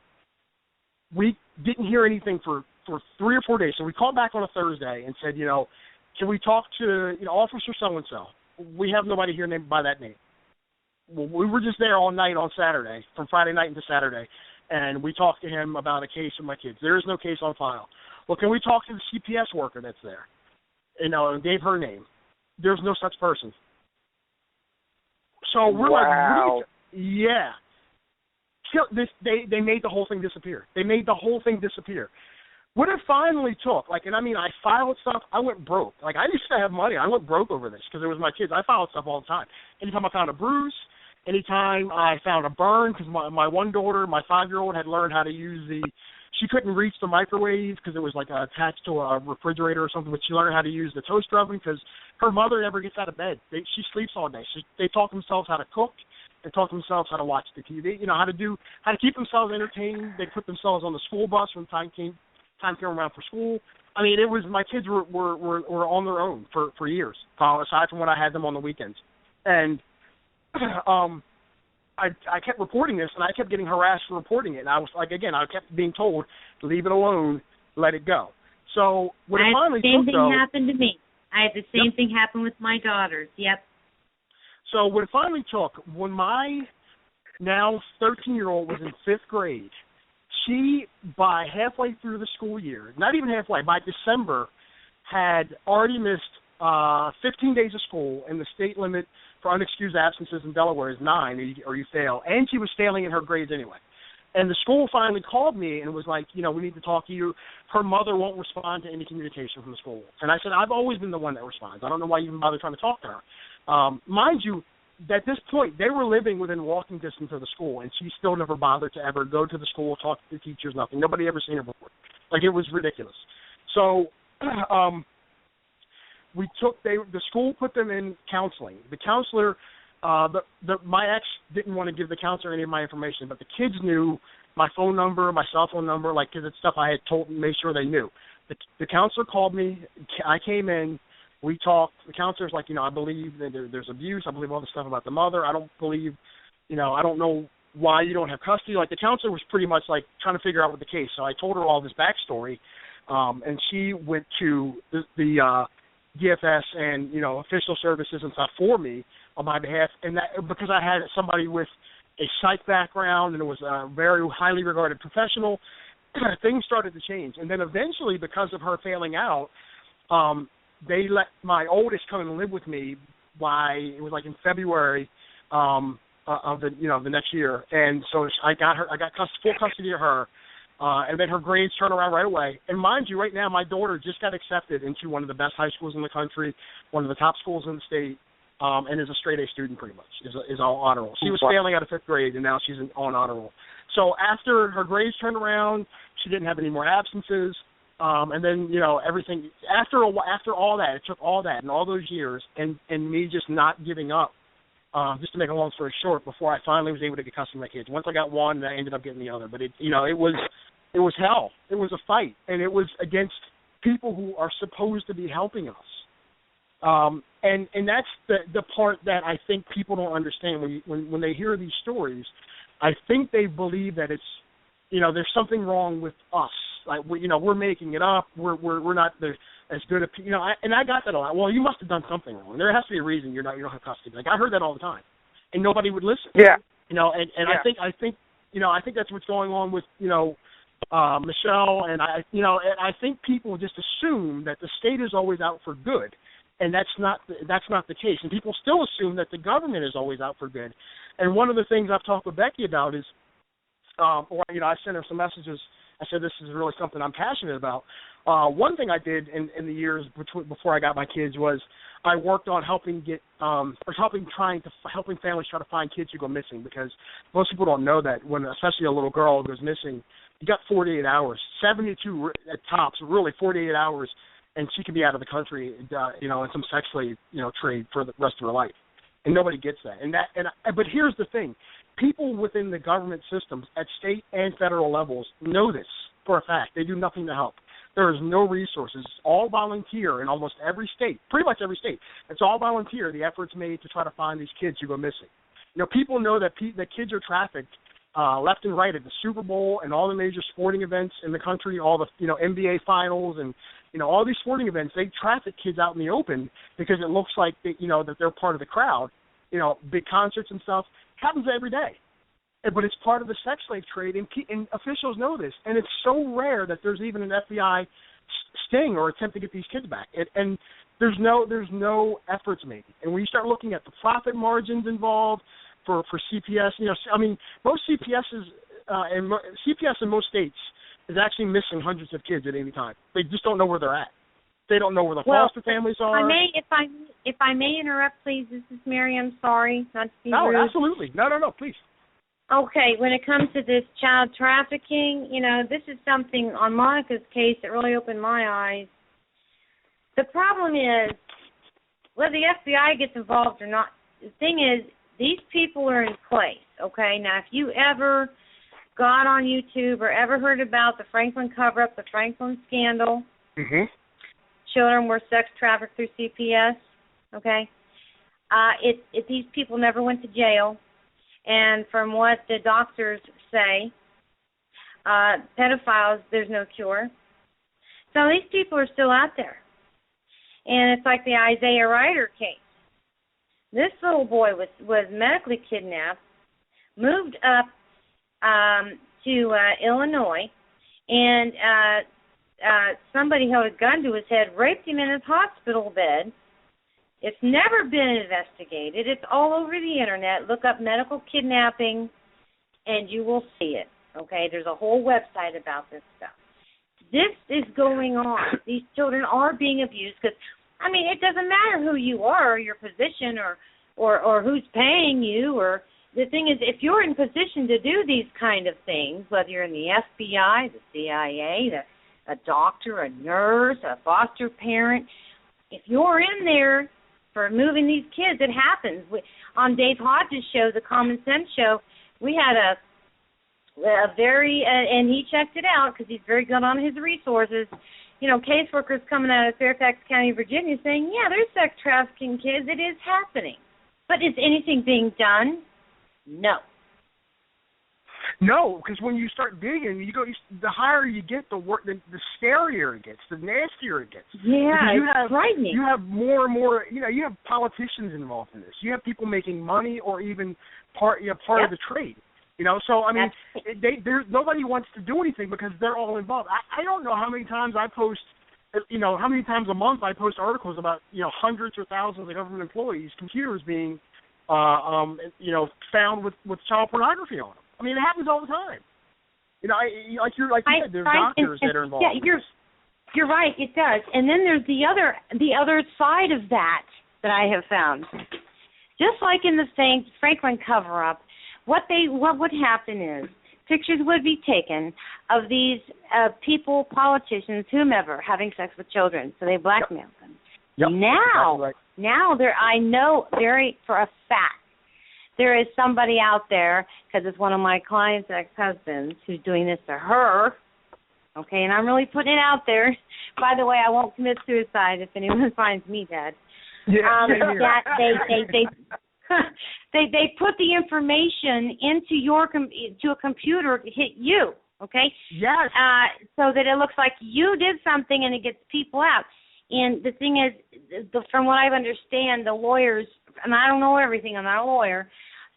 We didn't hear anything for 3 or 4 days. So we called back on a Thursday and said, can we talk to Officer so-and-so? We have nobody here named by that name. Well, we were just there all night on Saturday, from Friday night into Saturday, and we talked to him about a case of my kids. There is no case on file. Well, can we talk to the CPS worker that's there? And gave her name. There's no such person. So we're like, yeah. They made the whole thing disappear. What it finally took, I filed stuff. I went broke. I used to have money. I went broke over this because it was my kids. I filed stuff all the time. Anytime I found a bruise, anytime I found a burn, because my one daughter, my 5-year-old, had learned how to use she couldn't reach the microwave because it was attached to a refrigerator or something, but she learned how to use the toaster oven because her mother never gets out of bed. She sleeps all day. They taught themselves how to cook. They taught themselves how to watch the TV, how to keep themselves entertained. They put themselves on the school bus when time came around for school. I mean, it was, my kids were on their own for years, aside from when I had them on the weekends. And I kept reporting this, and I kept getting harassed for reporting it. And I was I kept being told, leave it alone, let it go. So when it finally took, the same thing happened to me. I had the same thing happen with my daughters. Yep. So when it finally took, when my now 13-year-old was in 5th grade, she, by halfway through the school year, not even halfway, by December, had already missed 15 days of school, and the state limit for unexcused absences in Delaware is 9, or you fail. And she was failing in her grades anyway. And the school finally called me and was like, we need to talk to you. Her mother won't respond to any communication from the school. And I said, I've always been the one that responds. I don't know why you even bother trying to talk to her. Mind you, at this point, they were living within walking distance of the school, and she still never bothered to ever go to the school, talk to the teachers, nothing. Nobody ever seen her before. It was ridiculous. So the school put them in counseling. The counselor, my ex didn't want to give the counselor any of my information, but the kids knew my phone number, my cell phone number, because it's stuff I had made sure they knew. The counselor called me. I came in. We talked. The counselor's like, I believe that there's abuse. I believe all the stuff about the mother. I don't believe, I don't know why you don't have custody. The counselor was pretty much trying to figure out what the case. So I told her all this backstory, and she went to the DFS and, official services and stuff for me on my behalf. And that because I had somebody with a psych background and it was a very highly regarded professional, things started to change. And then eventually, because of her failing out, they let my oldest come and live with me it was in February of the next year. And so I got full custody of her. And then her grades turned around right away. And mind you, right now, my daughter just got accepted into one of the best high schools in the country, one of the top schools in the state, and is a straight-A student pretty much, is all honor roll. She was failing out of 5th grade, and now she's on honor roll. So after her grades turned around, she didn't have any more absences. And then, everything, after all that, it took all that and all those years and me just not giving up, just to make a long story short, before I finally was able to get custody of my kids. Once I got one, I ended up getting the other. But, it was hell. It was a fight, and it was against people who are supposed to be helping us. And that's the part that I think people don't understand when they hear these stories. I think they believe that it's, there's something wrong with us Like, we're making it up. We're not as good at, and I got that a lot. Well, you must have done something wrong. There has to be a reason you don't have custody. Like, I heard that all the time, and nobody would listen. Yeah. And I think that's what's going on with Michelle, and I think people just assume that the state is always out for good, and that's not the case. And people still assume that the government is always out for good. And one of the things I've talked with Becky about is, I sent her some messages. I said, this is really something I'm passionate about. One thing I did in the years before I got my kids was I worked on helping families try to find kids who go missing, because most people don't know that when, especially a little girl goes missing, you got 48 hours, 72 at tops, really 48 hours, and she could be out of the country, in some sex slave, trade for the rest of her life, and nobody gets that. But here's the thing: people within the government systems at state and federal levels know this for a fact. They do nothing to help. There is no resources. It's all volunteer in almost every state, pretty much every state. It's all volunteer, the efforts made to try to find these kids who go missing. People know that that kids are trafficked left and right at the Super Bowl and all the major sporting events in the country, all the NBA finals and all these sporting events. They traffic kids out in the open because it looks like that they're part of the crowd. Big concerts and stuff. It happens every day. But it's part of the sex slave trade, and officials know this. And it's so rare that there's even an FBI sting or attempt to get these kids back. And there's no efforts made. And when you start looking at the profit margins involved for CPS, most CPSs CPS in most states is actually missing hundreds of kids at any time. They just don't know where they're at. They don't know where the foster families are. If I may interrupt, please. This is Mary. I'm sorry, not to be rude. No, absolutely. No, please. Okay, when it comes to this child trafficking, this is something on Monica's case that really opened my eyes. The problem is, whether the FBI gets involved or not, the thing is, these people are in place, okay? Now, if you ever got on YouTube or ever heard about the Franklin cover-up, the Franklin scandal, children were sex trafficked through CPS, okay? These people never went to jail. And from what the doctors say, pedophiles, there's no cure. So these people are still out there. And it's like the Isaiah Ryder case. This little boy was medically kidnapped, moved up to Illinois, and somebody held a gun to his head, raped him in his hospital bed. It's never been investigated. It's all over the Internet. Look up medical kidnapping, and you will see it, okay? There's a whole website about this stuff. This is going on. These children are being abused because, it doesn't matter who you are or your position or who's paying you. Or the thing is, if you're in position to do these kind of things, whether you're in the FBI, the CIA, a doctor, a nurse, a foster parent, if you're in there for moving these kids, it happens. On Dave Hodges' show, the Common Sense Show, we had a very, and he checked it out because he's very good on his resources, caseworkers coming out of Fairfax County, Virginia, saying, yeah, there's sex trafficking kids. It is happening. But is anything being done? No. No, because when you start digging, the higher you get, the scarier it gets, the nastier it gets. Yeah, it's frightening. You have more and more, you have politicians involved in this. You have people making money or even part of the trade. So, nobody wants to do anything because they're all involved. I don't know how many times I post, how many times a month I post articles about, hundreds or thousands of government employees' computers being, found with child pornography on them. It happens all the time. Like you said, there's doctors that are involved. Yeah, you're right. It does. And then there's the other side of that I have found. Just like in the Franklin cover-up, what would happen is pictures would be taken of these people, politicians, whomever, having sex with children. So they blackmail them. Yep. Now I know very for a fact there is somebody out there, because it's one of my clients' ex-husbands who's doing this to her, okay, and I'm really putting it out there. By the way, I won't commit suicide if anyone finds me dead. That they put the information into to a computer to hit you, okay? Yes. So that it looks like you did something and it gets people out. And the thing is, from what I understand, the lawyers, and I don't know everything, I'm not a lawyer,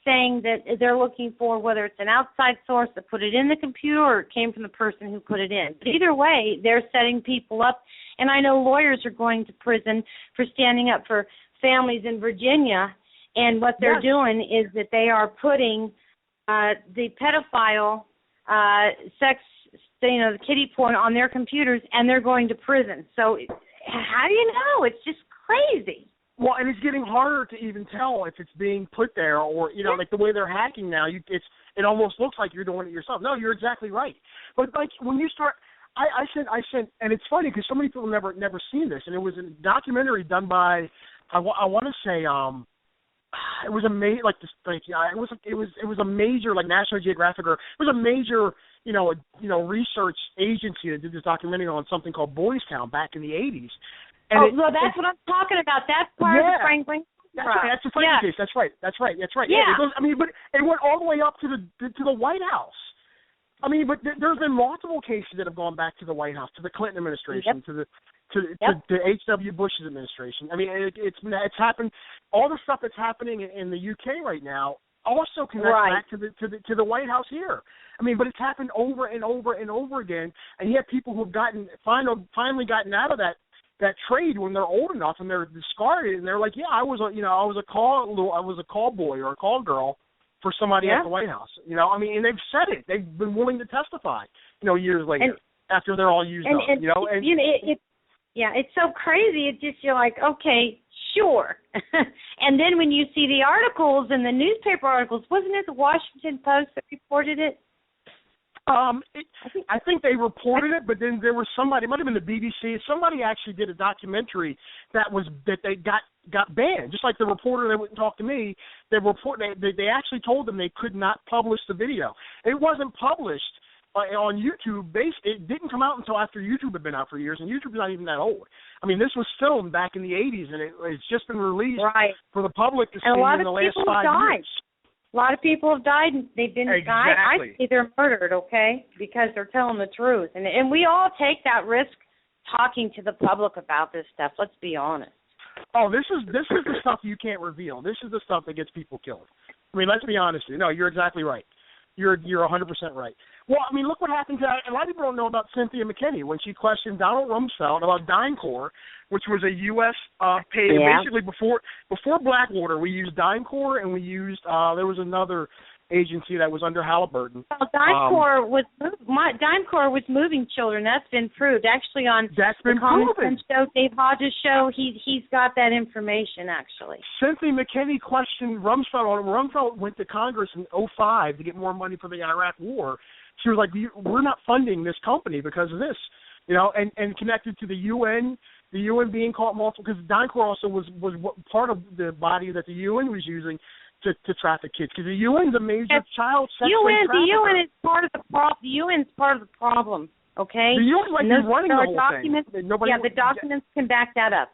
saying that they're looking for whether it's an outside source that put it in the computer or it came from the person who put it in. But either way, they're setting people up. And I know lawyers are going to prison for standing up for families in Virginia. And what they're doing is that they are putting the pedophile sex, the kiddie porn on their computers, and they're going to prison. So how do you know? It's just crazy. Well, and it's getting harder to even tell if it's being put there or, like the way they're hacking now, it almost looks like you're doing it yourself. No, you're exactly right. But, like, when you start, I sent, and it's funny because so many people never seen this, and it was a documentary done by, I want to say, it was a major, like, National Geographic, or it was a major, research agency that did this documentary on something called Boys Town back in the 80s. And that's what I'm talking about. That's part of the Franklin. That's right. That's the Franklin case. That's right. Yeah. It goes, but it went all the way up to the White House. But there's been multiple cases that have gone back to the White House, to the Clinton administration, to H.W. Bush's administration. It's happened. All the stuff that's happening in the UK right now also connects back to the White House here. But it's happened over and over and over again. And you have people who've finally gotten out of that trade when they're old enough and they're discarded, and they're like, I was a call boy or a call girl for somebody at the White House. And they've said it. They've been willing to testify. Years later, after they're all used up. It's so crazy. It's just, you're like, okay, sure. And then when you see the articles and the newspaper articles, wasn't it the Washington Post that reported it? I think they reported it, but then there was somebody, it might have been the BBC, somebody actually did a documentary that they got banned. Just like the reporter that wouldn't talk to me, they actually told them they could not publish the video. It wasn't published on YouTube. It didn't come out until after YouTube had been out for years, and YouTube's not even that old. This was filmed back in the 80s, and it's just been released for the public to see in the last 5 years. A lot of people have died. They've been I say they're murdered, okay, because they're telling the truth. And we all take that risk talking to the public about this stuff. Let's be honest. Oh, this is the stuff you can't reveal. This is the stuff that gets people killed. Let's be honest. No, you're exactly right. You're 100% right. Well, look what happened to a lot of people don't know about Cynthia McKinney when she questioned Donald Rumsfeld about DynCorp, which was a U.S. paid. Basically, before Blackwater, we used DynCorp, and we used there was another agency that was under Halliburton. Well, DynCorp was moving children. That's been proved. Actually, on the Common Sense show, Dave Hodges' show, he's got that information, actually. Cynthia McKinney questioned Rumsfeld. Rumsfeld went to Congress in 2005 to get more money for the Iraq War. She was like, we're not funding this company because of this, and connected to the UN being caught multiple, because DynCorp also was part of the body that the UN was using to traffic kids, because the UN's a major child sex trafficker. The UN is part of the problem. The UN's part of the problem, okay? The UN's like running the whole documents, thing. The documents can back that up.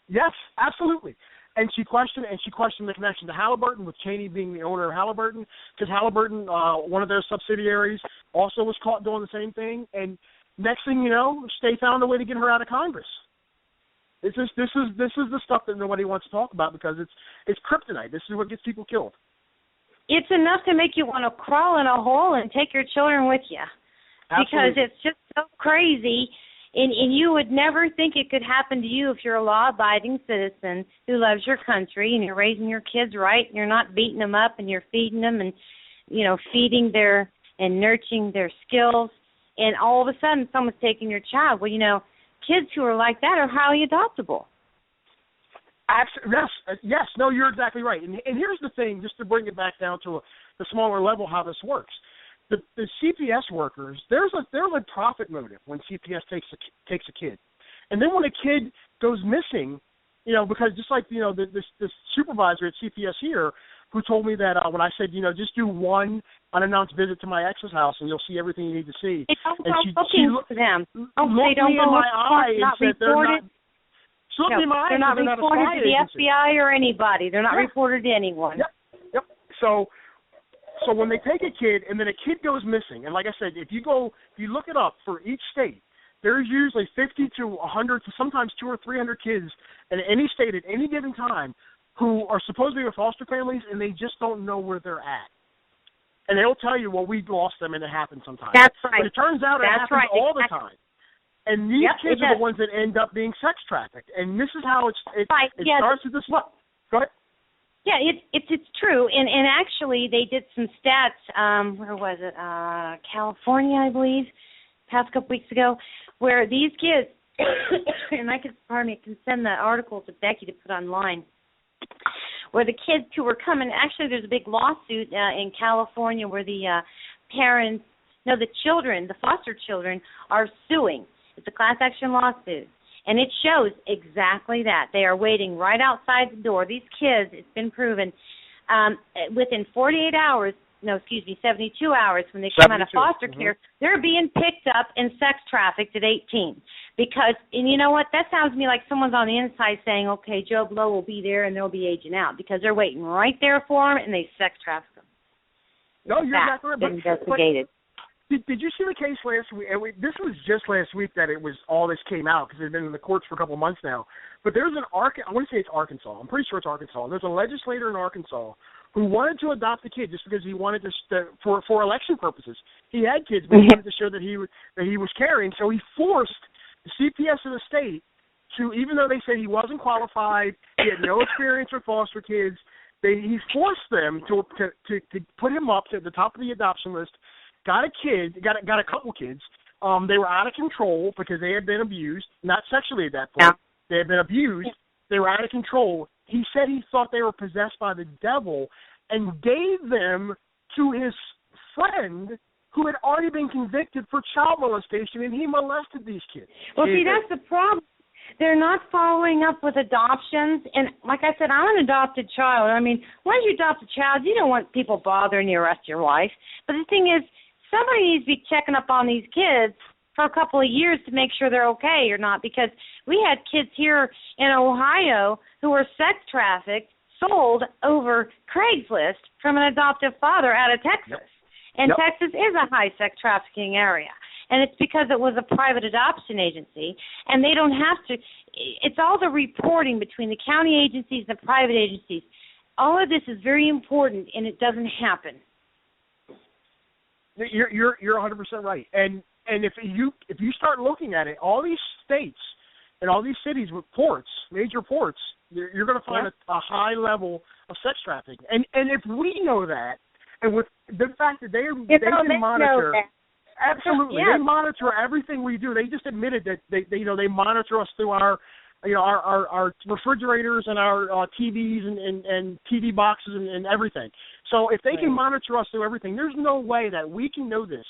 Yes, absolutely. And she questioned the connection to Halliburton, with Cheney being the owner of Halliburton, because Halliburton, one of their subsidiaries, also was caught doing the same thing. And next thing you know, they found a way to get her out of Congress. This is the stuff that nobody wants to talk about, because it's kryptonite. This is what gets people killed. It's enough to make you want to crawl in a hole and take your children with you. Absolutely. Because it's just so crazy. And you would never think it could happen to you if you're a law-abiding citizen who loves your country and you're raising your kids right and you're not beating them up and you're feeding them and, feeding and nurturing their skills. And all of a sudden someone's taking your child. Well, kids who are like that are highly adoptable. Yes. No, you're exactly right. And here's the thing, just to bring it back down to the smaller level, how this works. The CPS workers, there's a profit motive when CPS takes a kid, and then when a kid goes missing, because just like this supervisor at CPS here, who told me that when I said just do one unannounced visit to my ex's house and you'll see everything you need to see. They don't go looking for them. They looked me in my eye and said they're not. They're not reported to the FBI or anybody. They're not reported to anyone. Yep. So So when they take a kid and then a kid goes missing, and like I said, if you look it up for each state, there's usually 50 to 100 to sometimes 200 or 300 kids in any state at any given time who are supposed to be with foster families, and they just don't know where they're at. And they'll tell you, well, we lost them, and it happens sometimes. That's right. But it turns out it happens all the time. And these kids are the ones that end up being sex trafficked. And this is how it starts with this. Well, go ahead. Yeah, it's true. And actually, they did some stats, where was it? California, I believe, past couple weeks ago, where these kids, and I can send the article to Becky to put online, where the kids who were coming, actually there's a big lawsuit in California where the the foster children are suing. It's a class action lawsuit. And it shows exactly that. They are waiting right outside the door. These kids, it's been proven, within 72 hours when they come out of foster care, they're being picked up and sex trafficked at 18. Because, and you know what, that sounds to me like someone's on the inside saying, okay, Joe Blow will be there and they'll be aging out, because they're waiting right there for them and they sex traffic them. No, you're exactly right. Investigated. Did you see the case last week? And this was just last week that all this came out, because it's been in the courts for a couple of months now. But there's I want to say it's Arkansas. I'm pretty sure it's Arkansas. There's a legislator in Arkansas who wanted to adopt a kid just because he wanted to for election purposes. He had kids, but he wanted to show that he was caring. So he forced the CPS of the state to, even though they said he wasn't qualified, he had no experience with foster kids, he forced them to put him up to the top of the adoption list. Got a couple kids. They were out of control because they had been abused, not sexually at that point. Yeah. They had been abused. They were out of control. He said he thought they were possessed by the devil and gave them to his friend who had already been convicted for child molestation, and he molested these kids. Well, see, that's the problem. They're not following up with adoptions. And like I said, I'm an adopted child. I mean, once you adopt a child, you don't want people bothering you the rest of your life. But the thing is, somebody needs to be checking up on these kids for a couple of years to make sure they're okay or not, because we had kids here in Ohio who were sex trafficked, sold over Craigslist from an adoptive father out of Texas. Yep. And Texas is a high sex trafficking area. And it's because it was a private adoption agency, and they don't have to. It's all the reporting between the county agencies and the private agencies. All of this is very important, and it doesn't happen. You're 100% right. And if you start looking at it, all these states and all these cities with ports, major ports, you're going to find a high level of sex trafficking. And if we know that, and with the fact that they can monitor. Absolutely, they monitor everything we do. They just admitted that they monitor us through our refrigerators and our TVs and TV boxes and everything. So if they can monitor us through everything, there's no way that we can know this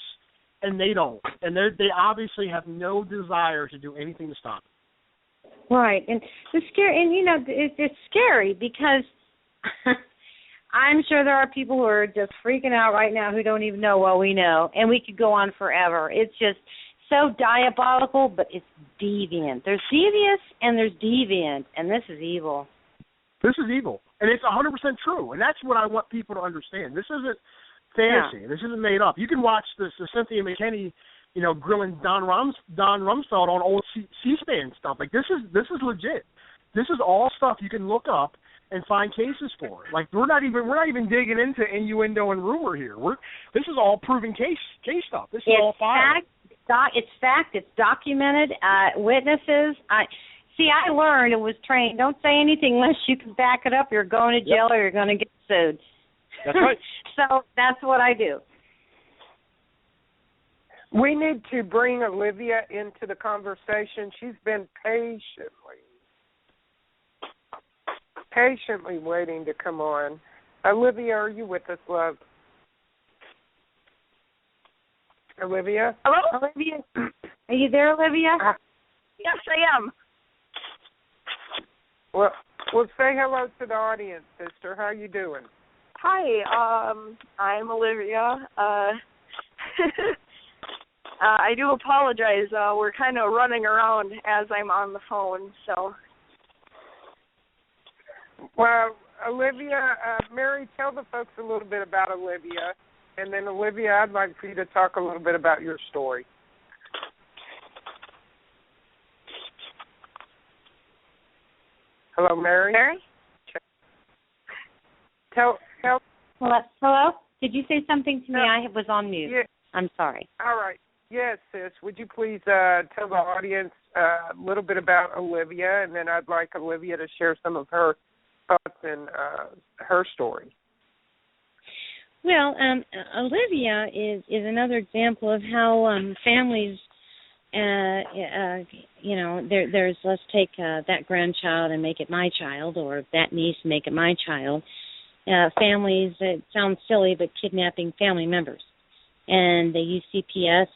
and they don't. And they obviously have no desire to do anything to stop it. Right, and it's scary. And it's scary because. I'm sure there are people who are just freaking out right now who don't even know what we know, and we could go on forever. It's just so diabolical, but it's deviant. There's devious and there's deviant, and this is evil. This is evil, and it's 100% true, and that's what I want people to understand. This isn't fantasy. Yeah. This isn't made up. You can watch the Cynthia McKinney, grilling Don Rumsfeld on old C-SPAN stuff. Like this is legit. This is all stuff you can look up and find cases for. Like we're not even digging into innuendo and rumor here. This is all proven case stuff. This is all fact. It's fact. It's documented. Witnesses. I learned and was trained. Don't say anything unless you can back it up. You're going to jail or you're going to get sued. That's right. So that's what I do. We need to bring Olivia into the conversation. She's been patiently waiting to come on. Olivia, are you with us, love? Olivia? Hello? Olivia? Are you there, Olivia? Yes, I am. Well, say hello to the audience, sister. How are you doing? Hi, I'm Olivia. I do apologize. We're kind of running around as I'm on the phone, so... Well, Olivia, Mary, tell the folks a little bit about Olivia. And then, Olivia, I'd like for you to talk a little bit about your story. Hello, Mary? Mary? Tell. Hello? Did you say something to me? I was on mute. Yeah. I'm sorry. All right. Yes, sis. Would you please tell the audience a little bit about Olivia, and then I'd like Olivia to share some of her thoughts and her story. Well, Olivia is another example of how families, there's let's take that grandchild and make it my child, or that niece and make it my child. Families, it sounds silly, but kidnapping family members. And they use CPS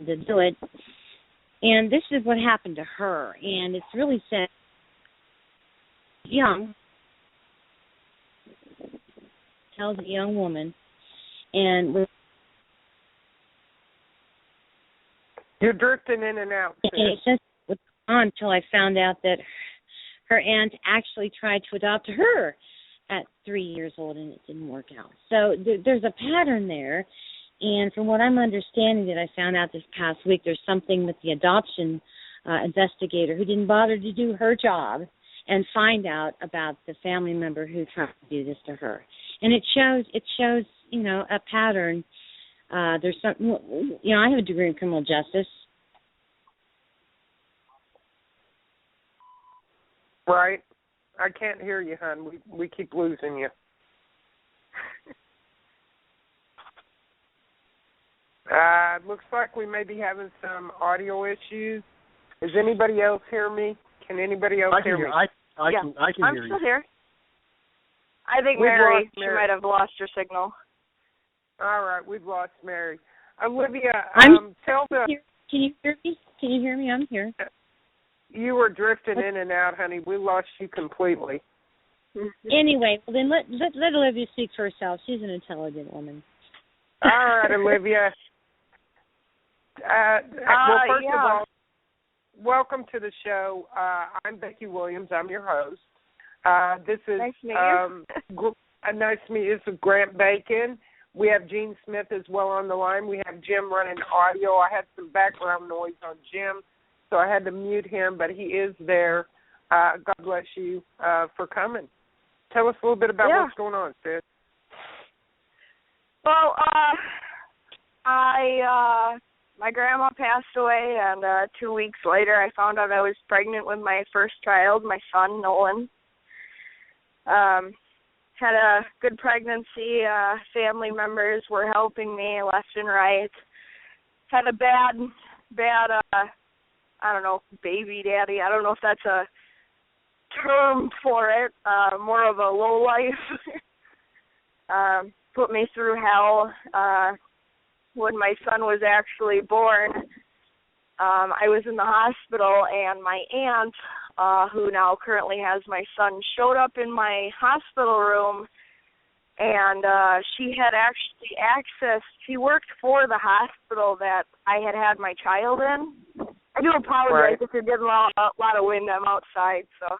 to do it. And this is what happened to her. And it's really sad. Tells a young woman, and you're drifting in and out. It just went on until I found out that her aunt actually tried to adopt her at 3 years old, and it didn't work out. So there's a pattern there, and from what I'm understanding that I found out this past week, there's something with the adoption investigator who didn't bother to do her job and find out about the family member who tried to do this to her. And it shows, a pattern. There's some, I have a degree in criminal justice. Right. I can't hear you, hon. We keep losing you. Looks like we may be having some audio issues. Does anybody else hear me? Can anybody else hear me? I can hear you. I'm still here. I think We've Mary, lost she Mary. might have lost her signal. All right, we've lost Mary. Olivia, tell the... Can you hear me? Can you hear me? I'm here. You were drifting in and out, honey. We lost you completely. Anyway, well then let Olivia speak for herself. She's an intelligent woman. All right, Olivia. Well, first of all, welcome to the show. I'm Becky Williams. I'm your host. This is nice to meet you. Nice to meet you. This is Grant Bacon. We have Gene Smith as well on the line. We have Jim running audio. I had some background noise on Jim, so I had to mute him, but he is there. God bless you for coming. Tell us a little bit about what's going on, sis. Well, my grandma passed away, and 2 weeks later I found out I was pregnant with my first child, my son, Nolan. Had a good pregnancy. Family members were helping me left and right. Had a bad, I don't know, baby daddy. I don't know if that's a term for it. More of a low life. Put me through hell. When my son was actually born, I was in the hospital, and my aunt, who now currently has my son, showed up in my hospital room, and she had actually she worked for the hospital that I had my child in. I do apologize if you're getting a lot of wind. I'm outside, so.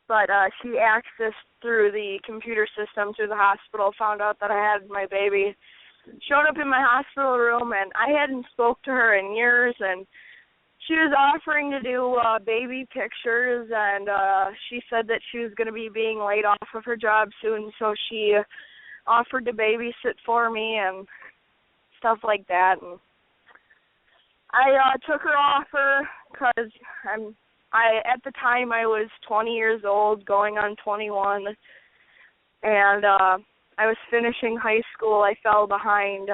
But she accessed through the computer system through the hospital, found out that I had my baby, showed up in my hospital room, and I hadn't spoke to her in years, and she was offering to do baby pictures, and she said that she was going to be being laid off of her job soon, so she offered to babysit for me and stuff like that. And I took her offer because at the time I was 20 years old, going on 21, and I was finishing high school. I fell behind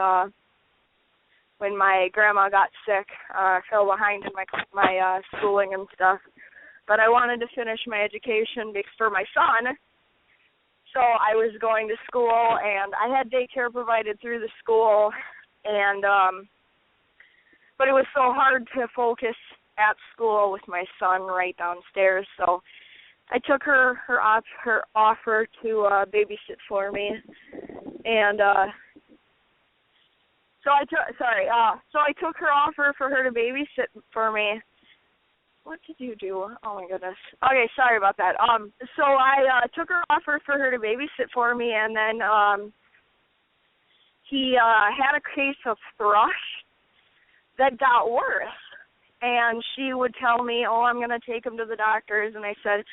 when my grandma got sick. I fell behind in my schooling and stuff. But I wanted to finish my education for my son, so I was going to school, and I had daycare provided through the school, and but it was so hard to focus at school with my son right downstairs, so I took her offer to babysit for me, and so I took her offer for her to babysit for me, what did you do? Oh my goodness. Okay, sorry about that. So I took her offer for her to babysit for me, and then he had a case of thrush that got worse. And she would tell me, oh, I'm going to take him to the doctors. And I said,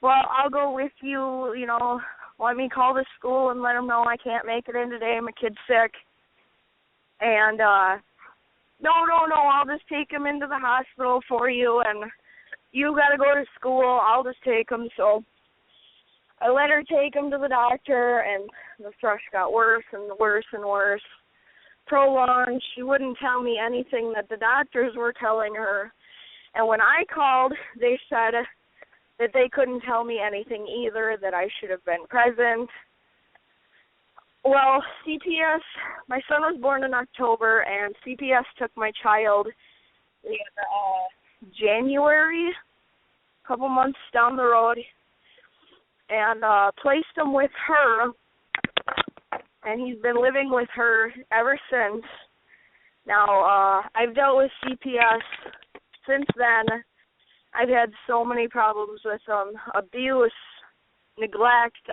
well, I'll go with you, you know, let me call the school and let them know I can't make it in today. My kid's sick. And, no, I'll just take him into the hospital for you. And you got to go to school. I'll just take him. So I let her take him to the doctor, and the thrush got worse and worse and worse. Prolonged. She wouldn't tell me anything that the doctors were telling her. And when I called, they said that they couldn't tell me anything either, that I should have been present. Well, CPS, my son was born in October, and CPS took my child in January, a couple months down the road, and placed him with her. And he's been living with her ever since. Now, I've dealt with CPS since then. I've had so many problems with abuse, neglect,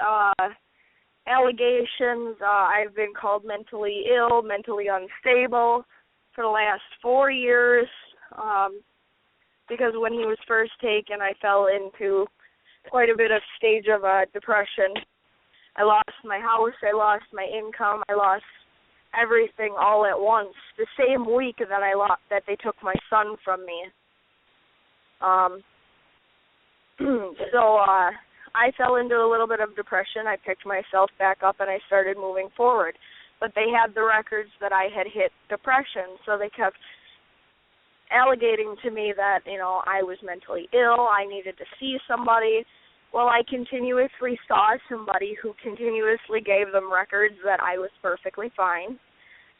allegations. I've been called mentally ill, mentally unstable for the last 4 years. Because when he was first taken, I fell into quite a bit of stage of depression. I lost my house, I lost my income, I lost everything all at once, the same week that they took my son from me. So I fell into a little bit of depression. I picked myself back up and I started moving forward. But they had the records that I had hit depression, so they kept allegating to me that, you know, I was mentally ill, I needed to see somebody. Well, I continuously saw somebody who continuously gave them records that I was perfectly fine,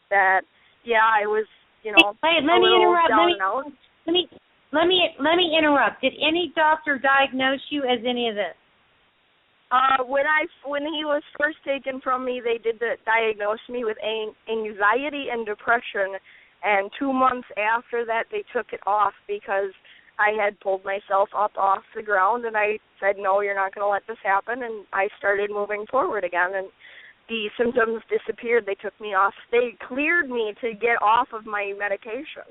that, yeah, I was, you know, let me interrupt. Did any doctor diagnose you as any of this? When he was first taken from me, they did diagnose me with anxiety and depression, and 2 months after that, they took it off because I had pulled myself up off the ground, and I said, no, you're not going to let this happen, and I started moving forward again, and the symptoms disappeared. They took me off. They cleared me to get off of my medication.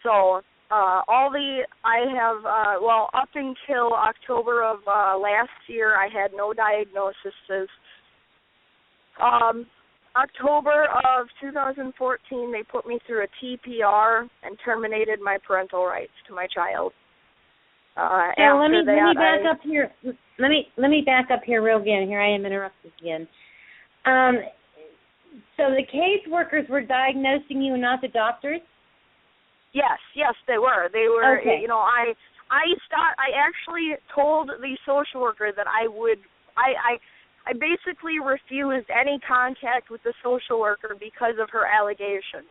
So, up until October of last year, I had no diagnoses. October of 2014, they put me through a TPR and terminated my parental rights to my child. Let me back up here. Let me back up here real again. Here I am interrupted again. So the caseworkers were diagnosing you, not the doctors? Yes, they were. They were. Okay. You know, I actually told the social worker that I basically refused any contact with the social worker because of her allegations.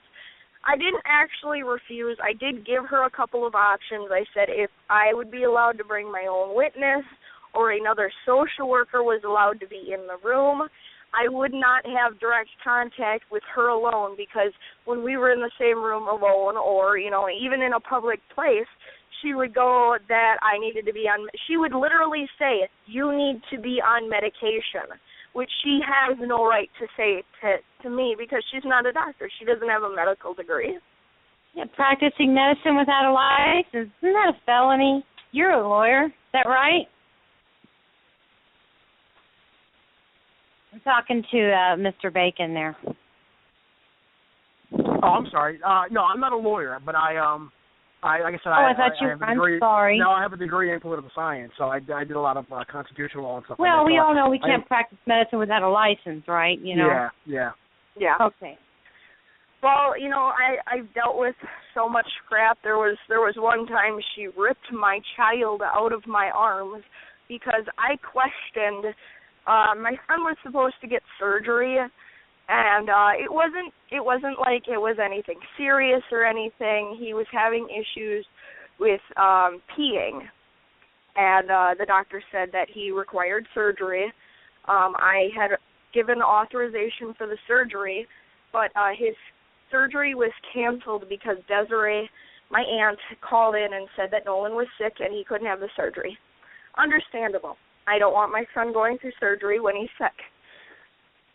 I didn't actually refuse. I did give her a couple of options. I said if I would be allowed to bring my own witness or another social worker was allowed to be in the room, I would not have direct contact with her alone, because when we were in the same room alone or, you know, even in a public place, she would go that I needed to be on, she would literally say, you need to be on medication, which she has no right to say to me because she's not a doctor. She doesn't have a medical degree. Yeah, practicing medicine without a license, isn't that a felony? You're a lawyer, is that right? I'm talking to Mr. Bacon there. Oh, I'm sorry. No, I'm not a lawyer, but I like I said, I thought you were. I'm sorry. No, I have a degree in political science, so I did a lot of constitutional law and stuff. Well, like that. we all know we can't practice medicine without a license, right? You know. Yeah. Okay. Well, you know, I've dealt with so much crap. There was one time she ripped my child out of my arms because I questioned. My son was supposed to get surgery, and it wasn't like it was anything serious or anything. He was having issues with peeing, and the doctor said that he required surgery. I had given authorization for the surgery, but his surgery was canceled because Desiree, my aunt, called in and said that Nolan was sick and he couldn't have the surgery. Understandable. I don't want my son going through surgery when he's sick.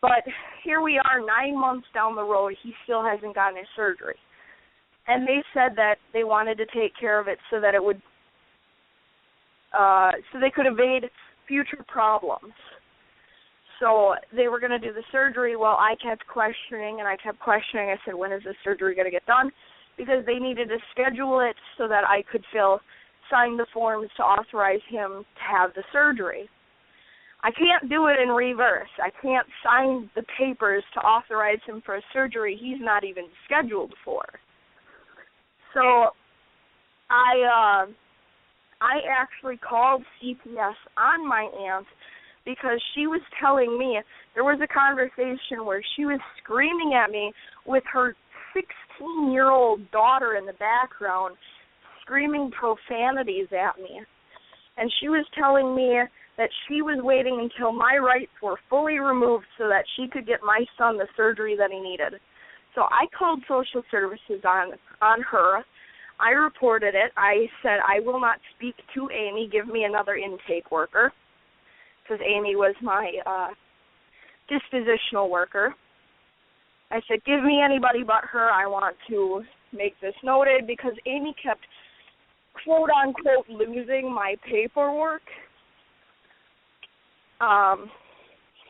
But here we are 9 months down the road, he still hasn't gotten his surgery. And they said that they wanted to take care of it so that it would, so they could evade future problems. So they were going to do the surgery. Well, I kept questioning, and I kept questioning. I said, when is this surgery going to get done? Because they needed to schedule it so that I could sign the forms to authorize him to have the surgery. I can't do it in reverse. I can't sign the papers to authorize him for a surgery he's not even scheduled for. So I actually called CPS on my aunt because she was telling me there was a conversation where she was screaming at me with her 16-year-old daughter in the background, screaming profanities at me. And she was telling me that she was waiting until my rights were fully removed so that she could get my son the surgery that he needed. So I called social services on her. I reported it. I said, I will not speak to Amy. Give me another intake worker, because Amy was my dispositional worker. I said, give me anybody but her. I want to make this noted, because Amy kept, quote-unquote, losing my paperwork.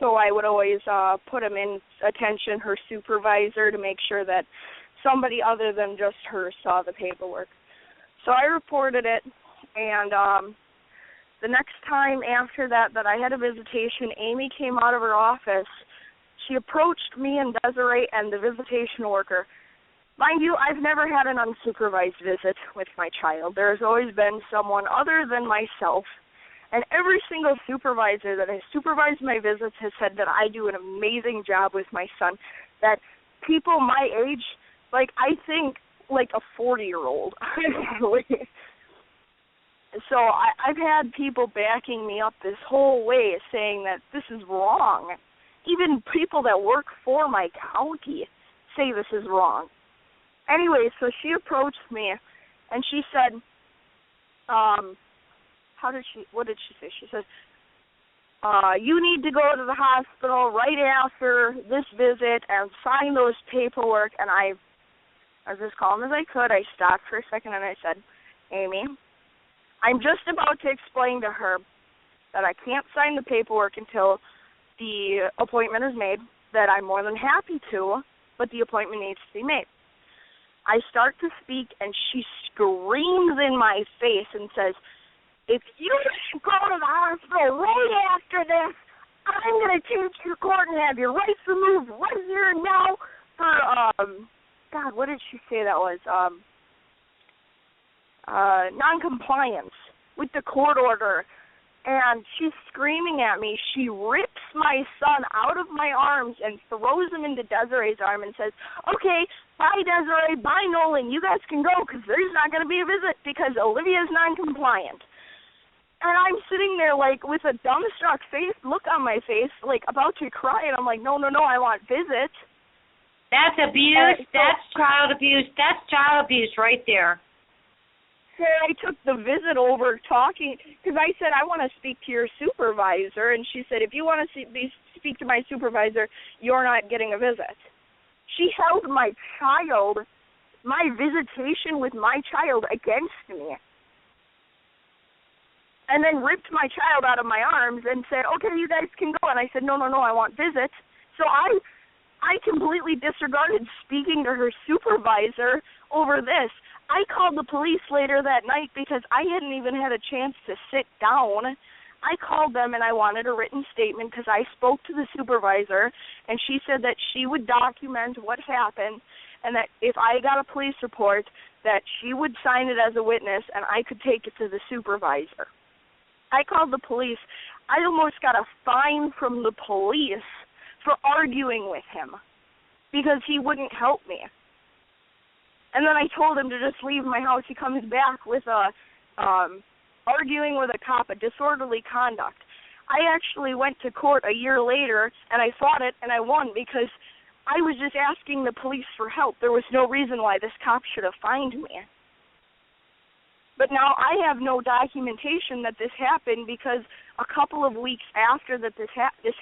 So I would always put him in attention, her supervisor, to make sure that somebody other than just her saw the paperwork. So I reported it, and the next time after that I had a visitation, Amy came out of her office. She approached me and Desiree and the visitation worker. Mind you, I've never had an unsupervised visit with my child. There's always been someone other than myself. And every single supervisor that has supervised my visits has said that I do an amazing job with my son, that people my age, like, I think like a 40-year-old. So I've had people backing me up this whole way, saying that this is wrong. Even people that work for my county say this is wrong. Anyway, so she approached me, and she said, what did she say? She said, you need to go to the hospital right after this visit and sign those paperwork. And I was as calm as I could. I stopped for a second and I said, Amy, I'm just about to explain to her that I can't sign the paperwork until the appointment is made, that I'm more than happy to, but the appointment needs to be made. I start to speak, and she screams in my face and says, if you go to the hospital right after this, I'm going to take you to court and have your rights removed right here and now for, God, what did she say that was? Non-compliance with the court order. And she's screaming at me. She rips my son out of my arms and throws him into Desiree's arm and says, okay, bye, Desiree, bye, Nolan. You guys can go because there's not going to be a visit because Olivia's non-compliant. And I'm sitting there, like, with a dumbstruck look on my face, like, about to cry. And I'm like, no, I want visit. That's abuse. That's child abuse. That's child abuse right there. So I took the visit over talking, because I said, I want to speak to your supervisor. And she said, if you want to speak to my supervisor, you're not getting a visit. She held my child, my visitation with my child against me. And then ripped my child out of my arms and said, okay, you guys can go. And I said, no, I want visits. So I completely disregarded speaking to her supervisor over this. I called the police later that night because I hadn't even had a chance to sit down. I called them and I wanted a written statement because I spoke to the supervisor, and she said that she would document what happened and that if I got a police report that she would sign it as a witness and I could take it to the supervisor. I called the police. I almost got a fine from the police for arguing with him because he wouldn't help me. And then I told him to just leave my house. He comes back with arguing with a cop, a disorderly conduct. I actually went to court a year later, and I fought it, and I won because I was just asking the police for help. There was no reason why this cop should have fined me. But now I have no documentation that this happened because a couple of weeks after that this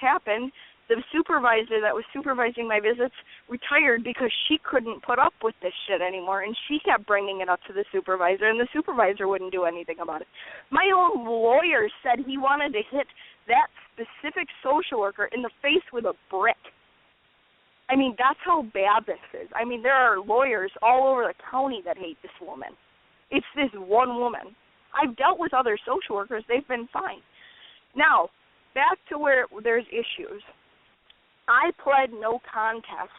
happened, the supervisor that was supervising my visits retired because she couldn't put up with this shit anymore, and she kept bringing it up to the supervisor, and the supervisor wouldn't do anything about it. My own lawyer said he wanted to hit that specific social worker in the face with a brick. I mean, that's how bad this is. I mean, there are lawyers all over the county that hate this woman. It's this one woman. I've dealt with other social workers. They've been fine. Now, back to where there's issues. I pled no contest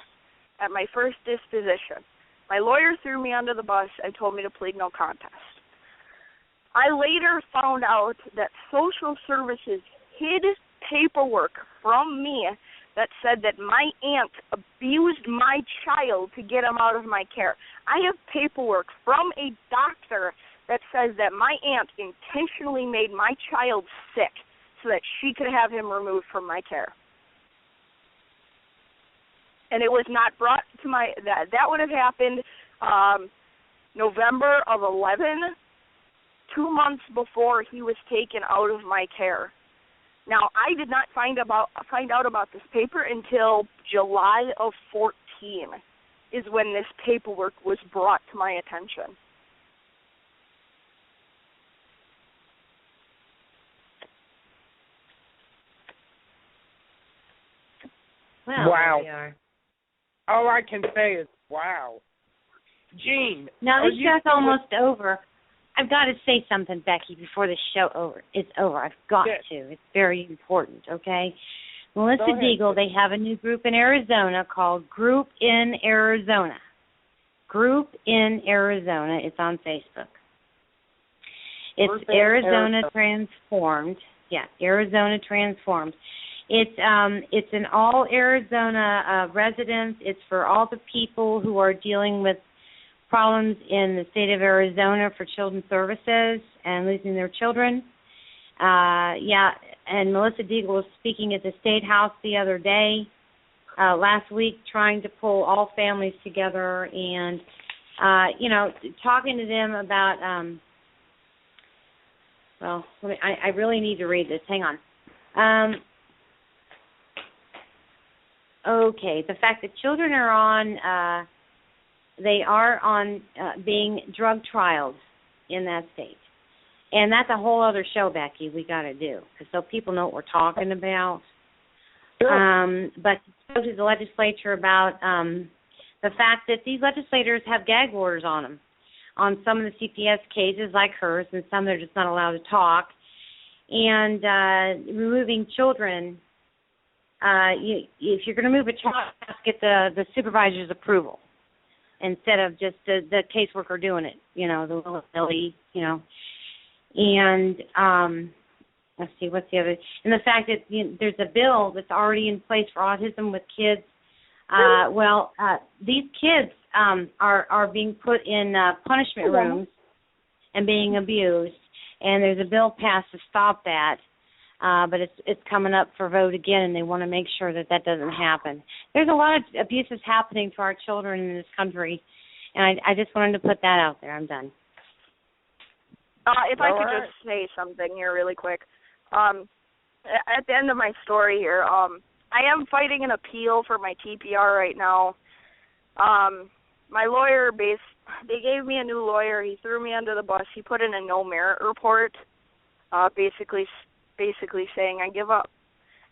at my first disposition. My lawyer threw me under the bus and told me to plead no contest. I later found out that social services hid paperwork from me that said that my aunt abused my child to get him out of my care. I have paperwork from a doctor that says that my aunt intentionally made my child sick so that she could have him removed from my care. And it was not brought to my, that would have happened November of 11, 2 months before he was taken out of my care. Now, I did not find out about this paper until July of 14 is when this paperwork was brought to my attention. Well, wow. There we are. All I can say is wow. Jean. Now, this show's almost over. I've got to say something, Becky, before the show is over. I've got to. It's very important, okay? Melissa Deagle, they have a new group in Arizona called Group in Arizona. Group in Arizona. It's on Facebook. It's Arizona Transformed. Yeah, Arizona Transformed. It's an all Arizona residents. It's for all the people who are dealing with problems in the state of Arizona for children's services and losing their children. And Melissa Deagle was speaking at the State House the other day, last week, trying to pull all families together and, talking to them about, I really need to read this. Hang on. Okay, the fact that children are on, they are on being drug trialed in that state. And that's a whole other show, Becky, we got to do, so people know what we're talking about. Sure. But spoke to the legislature about the fact that these legislators have gag orders on them, on some of the CPS cases like hers, and some they're just not allowed to talk. And removing children, if you're going to move a child, get the supervisor's approval instead of just the caseworker doing it, the willy-nilly, And let's see, what's the other? And the fact that there's a bill that's already in place for autism with kids. These kids are being put in punishment rooms and being abused, and there's a bill passed to stop that. But it's coming up for vote again, and they want to make sure that doesn't happen. There's a lot of abuses happening to our children in this country, and I just wanted to put that out there. I'm done. If I could just say something here really quick. At the end of my story here, I am fighting an appeal for my TPR right now. My lawyer, they gave me a new lawyer. He threw me under the bus. He put in a no merit report, basically saying I give up.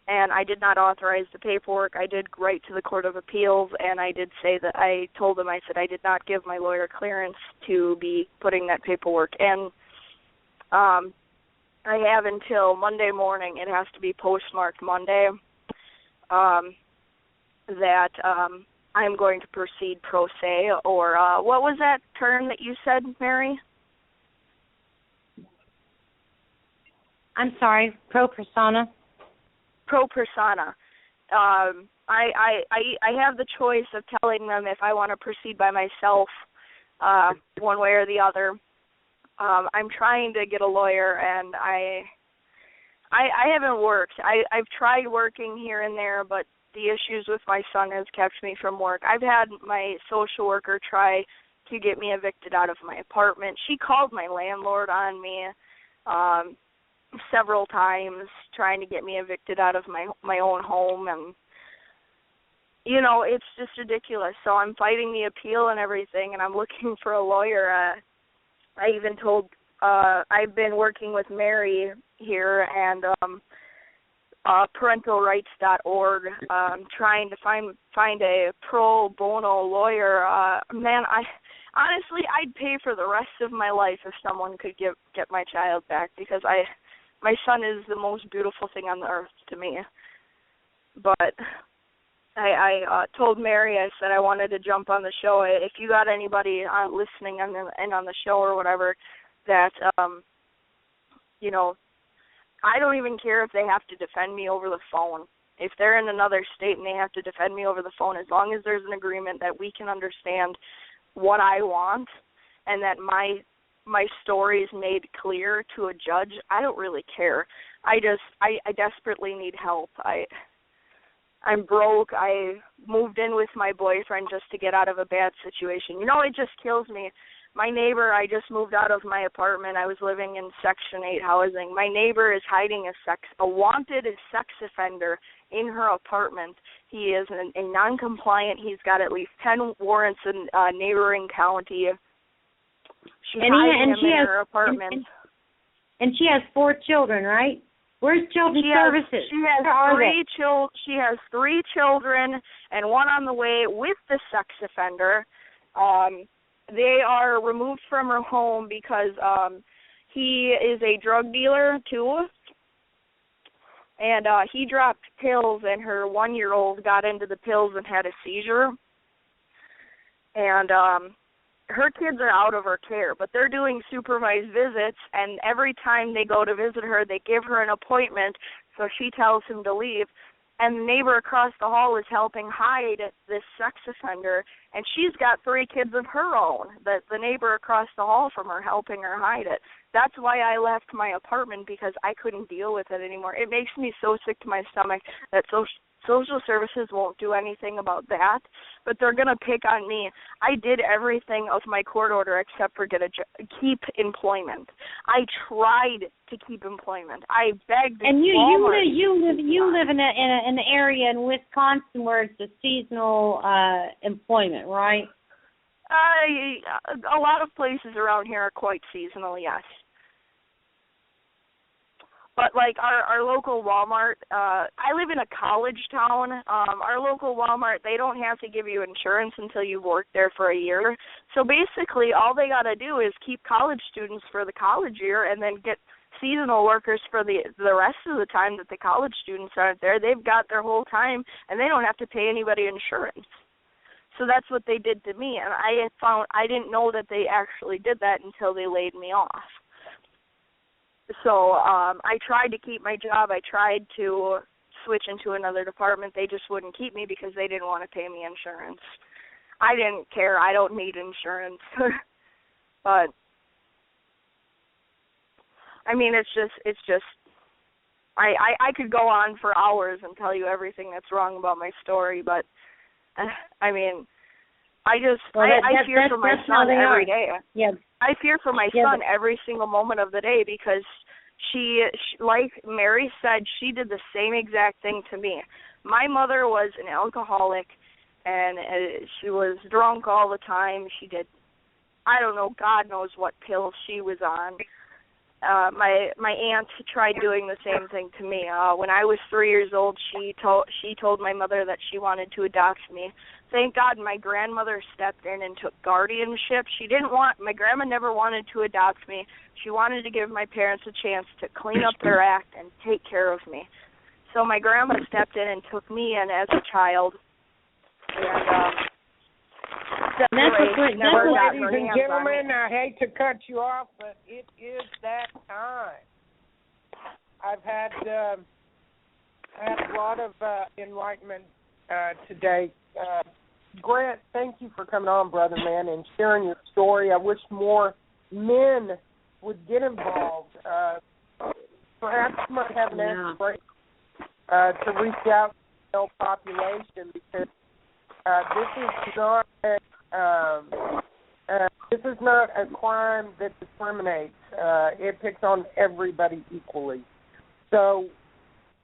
And I did not authorize the paperwork. I did write to the Court of Appeals, and I did say that I told them, I said I did not give my lawyer clearance to be putting that paperwork in. I have until Monday morning. It has to be postmarked Monday. That I'm going to proceed pro se, or what was that term that you said, Mary? I'm sorry, pro persona. Pro persona. I have the choice of telling them if I want to proceed by myself, one way or the other. I'm trying to get a lawyer, and I haven't worked. I've tried working here and there, but the issues with my son has kept me from work. I've had my social worker try to get me evicted out of my apartment. She called my landlord on me several times trying to get me evicted out of my own home, and you know, it's just ridiculous. So I'm fighting the appeal and everything, and I'm looking for a lawyer. I even told I've been working with Mary here and parentalrights.org, trying to find a pro bono lawyer. Man, honestly, I'd pay for the rest of my life if someone could get my child back, because my son is the most beautiful thing on the earth to me. But I told Mary, I said I wanted to jump on the show. If you got anybody listening on the show or whatever that, you know, I don't even care if they have to defend me over the phone. If they're in another state and they have to defend me over the phone, as long as there's an agreement that we can understand what I want and that my story is made clear to a judge, I don't really care. I desperately need help. I'm broke. I moved in with my boyfriend just to get out of a bad situation. You know, it just kills me. My neighbor, I just moved out of my apartment. I was living in Section 8 housing. My neighbor is hiding a wanted sex offender in her apartment. He is a non-compliant. He's got at least 10 warrants in neighboring county. She's hiding him in her apartment. And she has 4 children, right? Where's Children's Services? She has 3 children and one on the way with the sex offender. They are removed from her home because he is a drug dealer too, and he dropped pills, and her 1-year-old got into the pills and had a seizure. And her kids are out of her care, but they're doing supervised visits, and every time they go to visit her, they give her an appointment, so she tells him to leave. And the neighbor across the hall is helping hide this sex offender, and she's got 3 kids of her own, the neighbor across the hall from her helping her hide it. That's why I left my apartment, because I couldn't deal with it anymore. It makes me so sick to my stomach that social services won't do anything about that, but they're going to pick on me. I did everything of my court order except for keep employment. I tried to keep employment. I begged. And you live in an area in Wisconsin where it's a seasonal employment, right? A lot of places around here are quite seasonal, yes. But, like, our local Walmart, I live in a college town. Our local Walmart, they don't have to give you insurance until you've worked there for a year. So, basically, all they got to do is keep college students for the college year and then get seasonal workers for the rest of the time that the college students aren't there. They've got their whole time, and they don't have to pay anybody insurance. So that's what they did to me, and I didn't know that they actually did that until they laid me off. So I tried to keep my job. I tried to switch into another department. They just wouldn't keep me because they didn't want to pay me insurance. I didn't care. I don't need insurance. But I mean, it's just I could go on for hours and tell you everything that's wrong about my story, but I mean, I fear for my son every day. Yeah. I fear for my son every single moment of the day because she, like Mary said, she did the same exact thing to me. My mother was an alcoholic, and she was drunk all the time. She did, I don't know, God knows what pills she was on. My aunt tried doing the same thing to me. When I was 3 years old, she told my mother that she wanted to adopt me. Thank God my grandmother stepped in and took guardianship. My grandma never wanted to adopt me. She wanted to give my parents a chance to clean up their act and take care of me. So my grandma stepped in and took me in as a child. And ladies and gentlemen, I hate to cut you off, but it is that time. I've had a lot of enlightenment today. Grant, thank you for coming on, brother man, and sharing your story. I wish more men would get involved. Perhaps you might have an answer to reach out male population, because this is not a crime that discriminates. It picks on everybody equally. So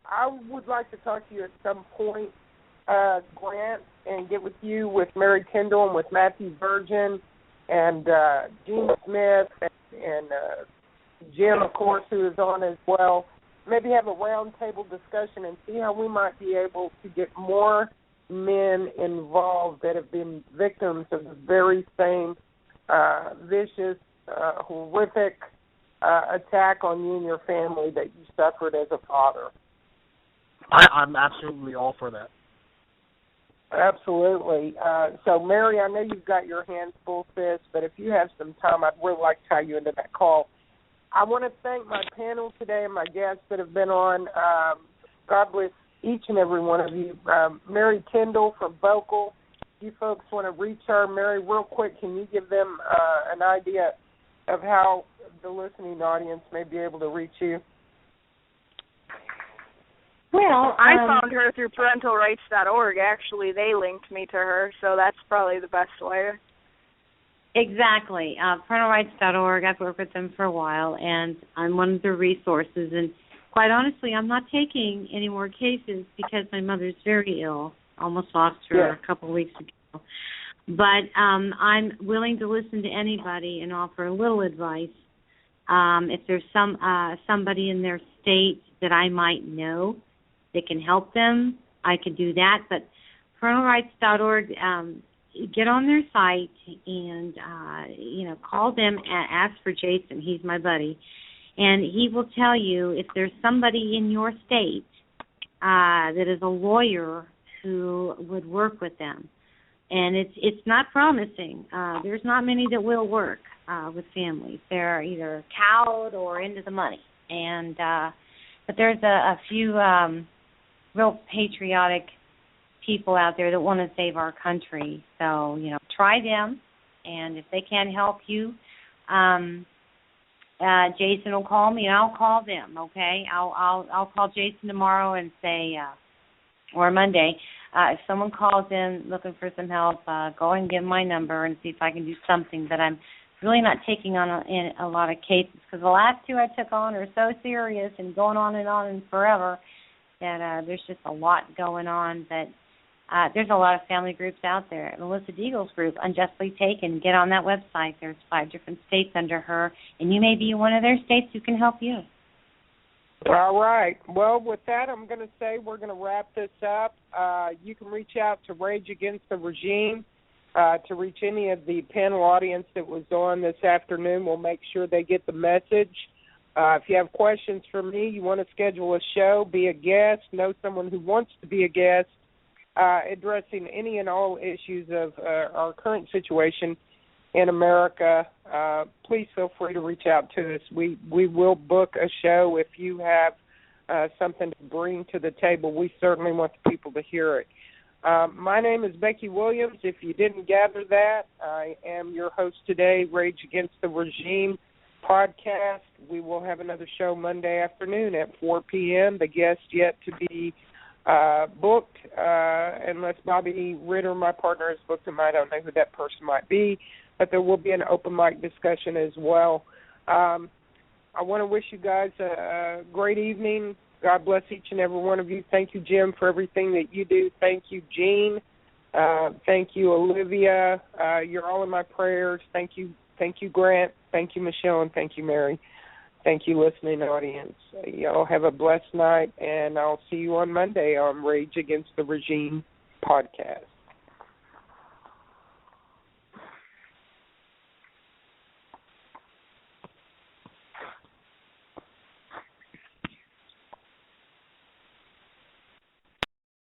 I would like to talk to you at some point, Grant, and get with you with Mary Tyndall and with Matthew Virgin and Gene Smith and Jim, of course, who is on as well. Maybe have a roundtable discussion and see how we might be able to get more men involved that have been victims of the very same vicious, horrific attack on you and your family that you suffered as a father. I'm absolutely all for that. Absolutely. So, Mary, I know you've got your hands full, sis, but if you have some time, I'd really like to tie you into that call. I want to thank my panel today and my guests that have been on. God bless each and every one of you. Mary Tyndall from Vocal. You folks want to reach her. Mary, real quick, can you give them an idea of how the listening audience may be able to reach you? Well, I found her through parentalrights.org. Actually, they linked me to her, so that's probably the best way. Exactly. Parentalrights.org, I've worked with them for a while, and I'm one of their resources. And quite honestly, I'm not taking any more cases because my mother's very ill. Almost lost her a couple of weeks ago. But I'm willing to listen to anybody and offer a little advice. If there's somebody in their state that I might know that can help them, I could do that. But parentalrights.org, get on their site and, call them and ask for Jason. He's my buddy. And he will tell you if there's somebody in your state that is a lawyer who would work with them. And it's not promising. There's not many that will work with families. They're either cowed or into the money. And but there's a few real patriotic people out there that want to save our country. So, try them. And if they can't help you, Jason will call me and I'll call them, okay? I'll call Jason tomorrow and say, or Monday, if someone calls in looking for some help, go and give my number and see if I can do something. But I'm really not taking on in a lot of cases because the last two I took on are so serious and going on and forever that there's just a lot going on. But there's a lot of family groups out there. Melissa Deagle's group, Unjustly Taken, get on that website. There's 5 different states under her, and you may be one of their states who can help you. All right. Well, with that, I'm going to say we're going to wrap this up. You can reach out to Rage Against the Regime to reach any of the panel audience that was on this afternoon. We'll make sure they get the message. If you have questions for me, you want to schedule a show, be a guest, know someone who wants to be a guest, addressing any and all issues of our current situation in America, please feel free to reach out to us. We will book a show if you have something to bring to the table. We certainly want the people to hear it. My name is Becky Williams. If you didn't gather that, I am your host today, Rage Against the Regime podcast. We will have another show Monday afternoon at 4 p.m. The guest yet to be booked, unless Bobby Ritter, my partner, has booked him. I don't know who that person might be, but there will be an open mic discussion as well. I want to wish you guys a great evening. God bless each and every one of you. Thank you, Jim, for everything that you do. Thank you, Gene. Thank you, Olivia. You're all in my prayers. Thank you, Grant. Thank you, Michelle, and thank you, Mary. Thank you, listening audience. Y'all have a blessed night, and I'll see you on Monday on Rage Against the Regime podcast.